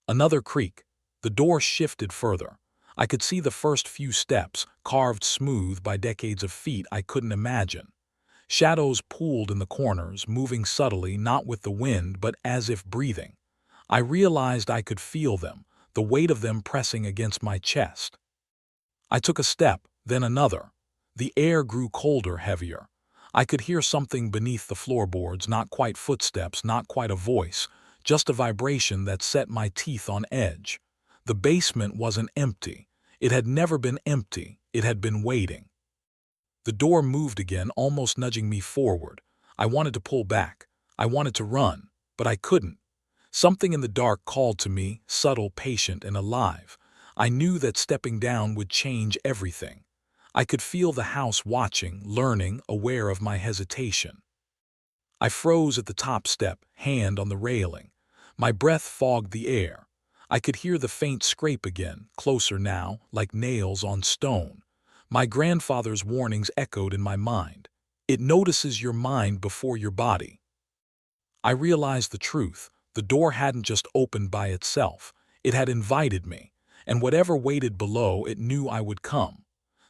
Another creak. The door shifted further. I could see the first few steps, carved smooth by decades of feet I couldn't imagine. Shadows pooled in the corners, moving subtly, not with the wind, but as if breathing. I realized I could feel them, the weight of them pressing against my chest. I took a step, then another. The air grew colder, heavier. I could hear something beneath the floorboards, not quite footsteps, not quite a voice, just a vibration that set my teeth on edge. The basement wasn't empty. It had never been empty. It had been waiting. The door moved again, almost nudging me forward. I wanted to pull back. I wanted to run, but I couldn't. Something in the dark called to me, subtle, patient, and alive. I knew that stepping down would change everything. I could feel the house watching, learning, aware of my hesitation. I froze at the top step, hand on the railing. My breath fogged the air. I could hear the faint scrape again, closer now, like nails on stone. My grandfather's warnings echoed in my mind. It notices your mind before your body. I realized the truth. The door hadn't just opened by itself. It had invited me, and whatever waited below, it knew I would come.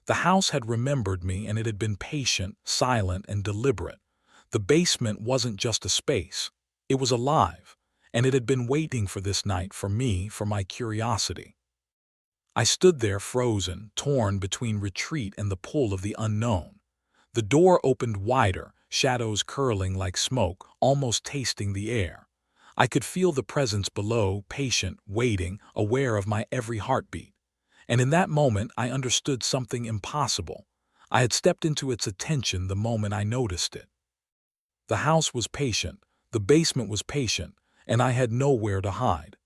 The house had remembered me, and it had been patient, silent, and deliberate. The basement wasn't just a space. It was alive, and it had been waiting for this night, for me, for my curiosity. I stood there frozen, torn between retreat and the pull of the unknown. The door opened wider, shadows curling like smoke, almost tasting the air. I could feel the presence below, patient, waiting, aware of my every heartbeat. And in that moment, I understood something impossible. I had stepped into its attention the moment I noticed it. The house was patient, the basement was patient, and I had nowhere to hide.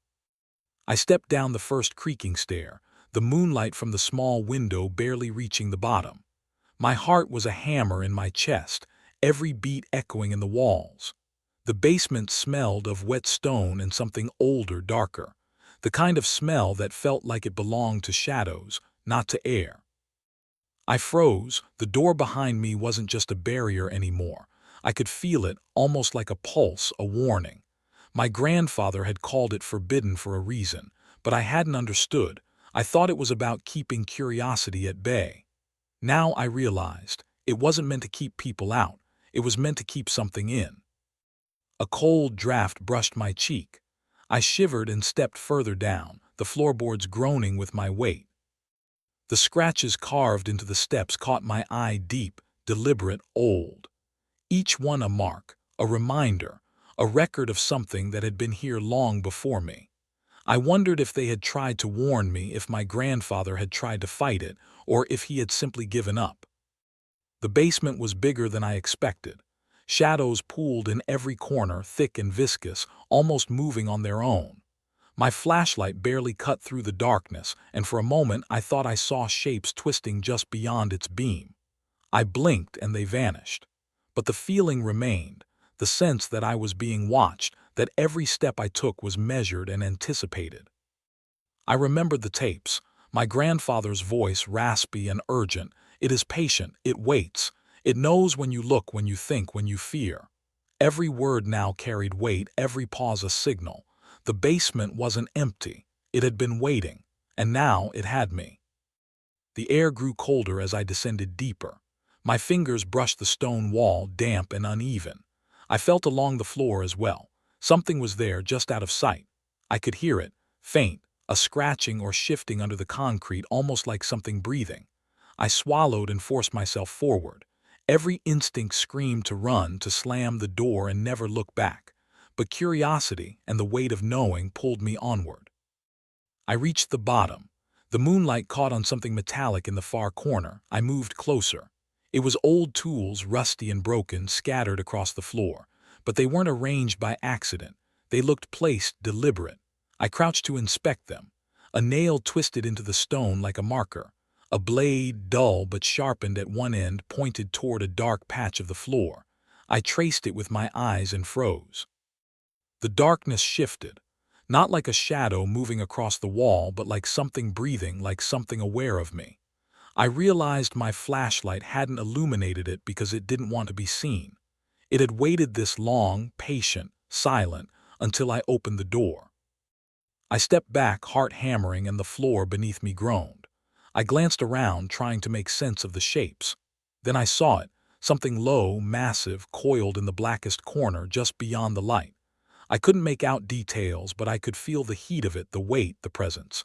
I stepped down the first creaking stair, the moonlight from the small window barely reaching the bottom. My heart was a hammer in my chest, every beat echoing in the walls. The basement smelled of wet stone and something older, darker. The kind of smell that felt like it belonged to shadows, not to air. I froze. The door behind me wasn't just a barrier anymore. I could feel it, almost like a pulse, a warning. My grandfather had called it forbidden for a reason, but I hadn't understood. I thought it was about keeping curiosity at bay. Now I realized it wasn't meant to keep people out. It was meant to keep something in. A cold draft brushed my cheek. I shivered and stepped further down, the floorboards groaning with my weight. The scratches carved into the steps caught my eye, deep, deliberate, old. Each one a mark, a reminder, a record of something that had been here long before me. I wondered if they had tried to warn me, if my grandfather had tried to fight it, or if he had simply given up. The basement was bigger than I expected. Shadows pooled in every corner, thick and viscous, almost moving on their own. My flashlight barely cut through the darkness, and for a moment I thought I saw shapes twisting just beyond its beam. I blinked and they vanished. But the feeling remained, the sense that I was being watched, that every step I took was measured and anticipated. I remembered the tapes, my grandfather's voice raspy and urgent. It is patient, it waits. It knows when you look, when you think, when you fear. Every word now carried weight, every pause a signal. The basement wasn't empty. It had been waiting, and now it had me. The air grew colder as I descended deeper. My fingers brushed the stone wall, damp and uneven. I felt along the floor as well. Something was there, just out of sight. I could hear it, faint, a scratching or shifting under the concrete, almost like something breathing. I swallowed and forced myself forward. Every instinct screamed to run, to slam the door and never look back. But curiosity and the weight of knowing pulled me onward. I reached the bottom. The moonlight caught on something metallic in the far corner. I moved closer. It was old tools, rusty and broken, scattered across the floor. But they weren't arranged by accident. They looked placed, deliberate. I crouched to inspect them. A nail twisted into the stone like a marker. A blade, dull but sharpened at one end, pointed toward a dark patch of the floor. I traced it with my eyes and froze. The darkness shifted. Not like a shadow moving across the wall, but like something breathing, like something aware of me. I realized my flashlight hadn't illuminated it because it didn't want to be seen. It had waited this long, patient, silent, until I opened the door. I stepped back, heart hammering, and the floor beneath me groaned. I glanced around, trying to make sense of the shapes. Then I saw it, something low, massive, coiled in the blackest corner just beyond the light. I couldn't make out details, but I could feel the heat of it, the weight, the presence.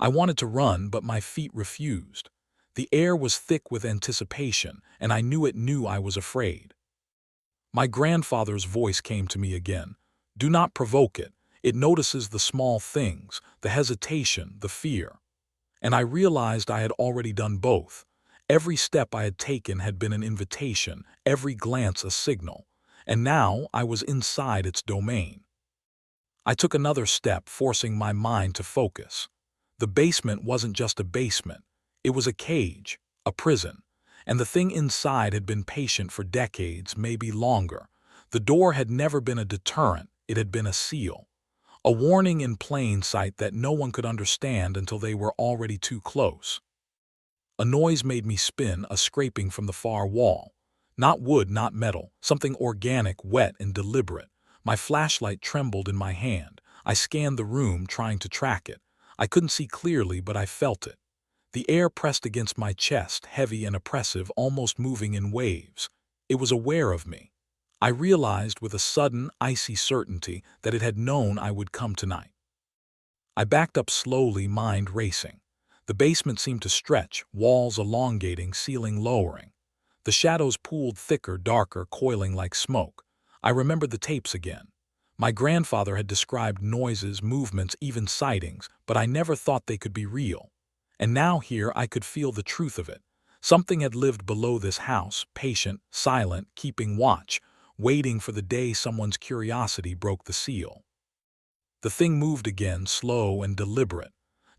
I wanted to run, but my feet refused. The air was thick with anticipation, and I knew it knew I was afraid. My grandfather's voice came to me again. Do not provoke it. It notices the small things, the hesitation, the fear. And I realized I had already done both. Every step I had taken had been an invitation, every glance a signal. And now I was inside its domain. I took another step, forcing my mind to focus. The basement wasn't just a basement. It was a cage, a prison. And the thing inside had been patient for decades, maybe longer. The door had never been a deterrent, it had been a seal. A warning in plain sight that no one could understand until they were already too close. A noise made me spin, a scraping from the far wall. Not wood, not metal, something organic, wet and deliberate. My flashlight trembled in my hand. I scanned the room, trying to track it. I couldn't see clearly, but I felt it. The air pressed against my chest, heavy and oppressive, almost moving in waves. It was aware of me. I realized with a sudden, icy certainty that it had known I would come tonight. I backed up slowly, mind racing. The basement seemed to stretch, walls elongating, ceiling lowering. The shadows pooled thicker, darker, coiling like smoke. I remembered the tapes again. My grandfather had described noises, movements, even sightings, but I never thought they could be real. And now here I could feel the truth of it. Something had lived below this house, patient, silent, keeping watch, waiting for the day someone's curiosity broke the seal. The thing moved again, slow and deliberate.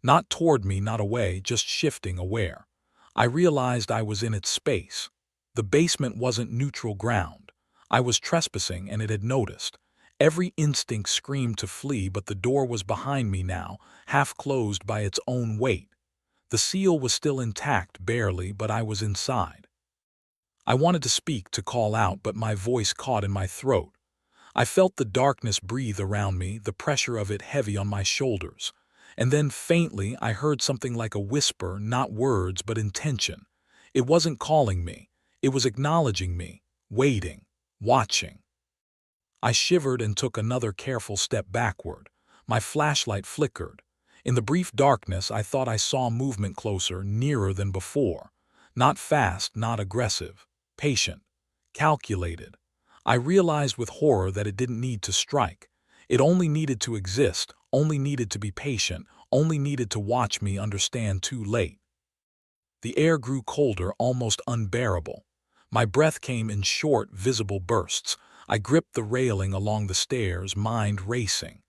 Not toward me, not away, just shifting, aware. I realized I was in its space. The basement wasn't neutral ground. I was trespassing, and it had noticed. Every instinct screamed to flee, but the door was behind me now, half closed by its own weight. The seal was still intact, barely, but I was inside. I wanted to speak, to call out, but my voice caught in my throat. I felt the darkness breathe around me, the pressure of it heavy on my shoulders. And then, faintly, I heard something like a whisper, not words, but intention. It wasn't calling me. It was acknowledging me, waiting, watching. I shivered and took another careful step backward. My flashlight flickered. In the brief darkness, I thought I saw movement closer, nearer than before. Not fast, not aggressive. Patient. Calculated. I realized with horror that it didn't need to strike. It only needed to exist, only needed to be patient, only needed to watch me understand too late. The air grew colder, almost unbearable. My breath came in short, visible bursts. I gripped the railing along the stairs, mind racing.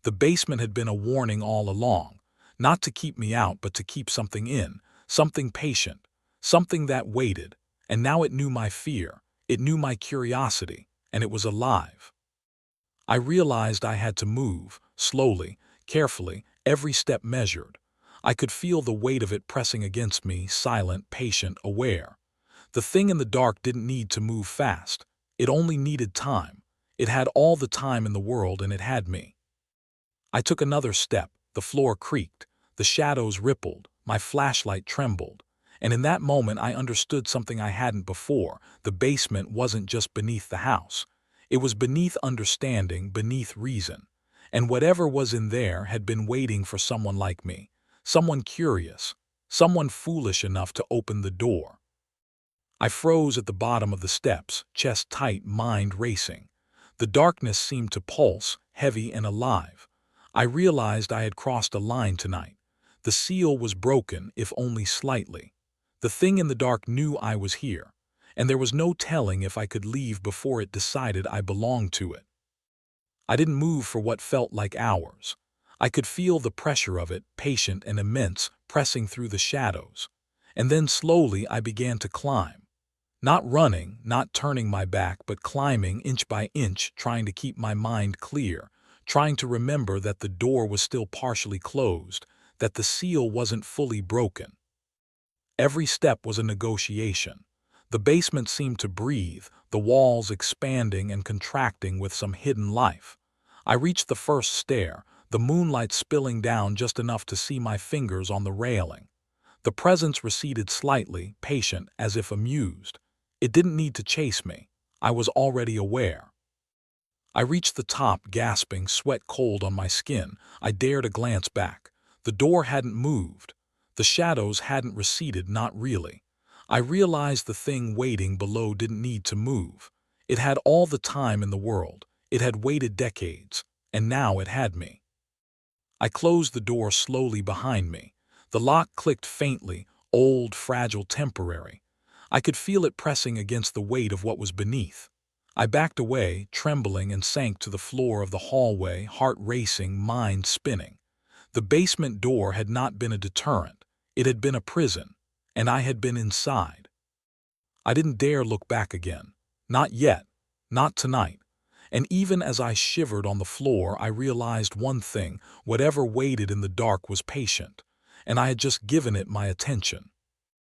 The basement had been a warning all along, not to keep me out but to keep something in, something patient, something that waited, and now it knew my fear, it knew my curiosity, and it was alive. I realized I had to move, slowly, carefully, every step measured. I could feel the weight of it pressing against me, silent, patient, aware. The thing in the dark didn't need to move fast. It only needed time. It had all the time in the world, and it had me. I took another step. The floor creaked. The shadows rippled. My flashlight trembled. And in that moment I understood something I hadn't before. The basement wasn't just beneath the house. It was beneath understanding, beneath reason. And whatever was in there had been waiting for someone like me. Someone curious. Someone foolish enough to open the door. I froze at the bottom of the steps, chest tight, mind racing. The darkness seemed to pulse, heavy and alive. I realized I had crossed a line tonight. The seal was broken, if only slightly. The thing in the dark knew I was here, and there was no telling if I could leave before it decided I belonged to it. I didn't move for what felt like hours. I could feel the pressure of it, patient and immense, pressing through the shadows. And then slowly I began to climb. Not running, not turning my back, but climbing inch by inch, trying to keep my mind clear, trying to remember that the door was still partially closed, that the seal wasn't fully broken. Every step was a negotiation. The basement seemed to breathe, the walls expanding and contracting with some hidden life. I reached the first stair, the moonlight spilling down just enough to see my fingers on the railing. The presence receded slightly, patient, as if amused. It didn't need to chase me. I was already aware. I reached the top, gasping, sweat cold on my skin. I dared a glance back. The door hadn't moved. The shadows hadn't receded, not really. I realized the thing waiting below didn't need to move. It had all the time in the world. It had waited decades, and now it had me. I closed the door slowly behind me. The lock clicked faintly, old, fragile, temporary. I could feel it pressing against the weight of what was beneath. I backed away, trembling, and sank to the floor of the hallway, heart racing, mind spinning. The basement door had not been a deterrent. It had been a prison, and I had been inside. I didn't dare look back again. Not yet. Not tonight. And even as I shivered on the floor, I realized one thing: whatever waited in the dark was patient, and I had just given it my attention.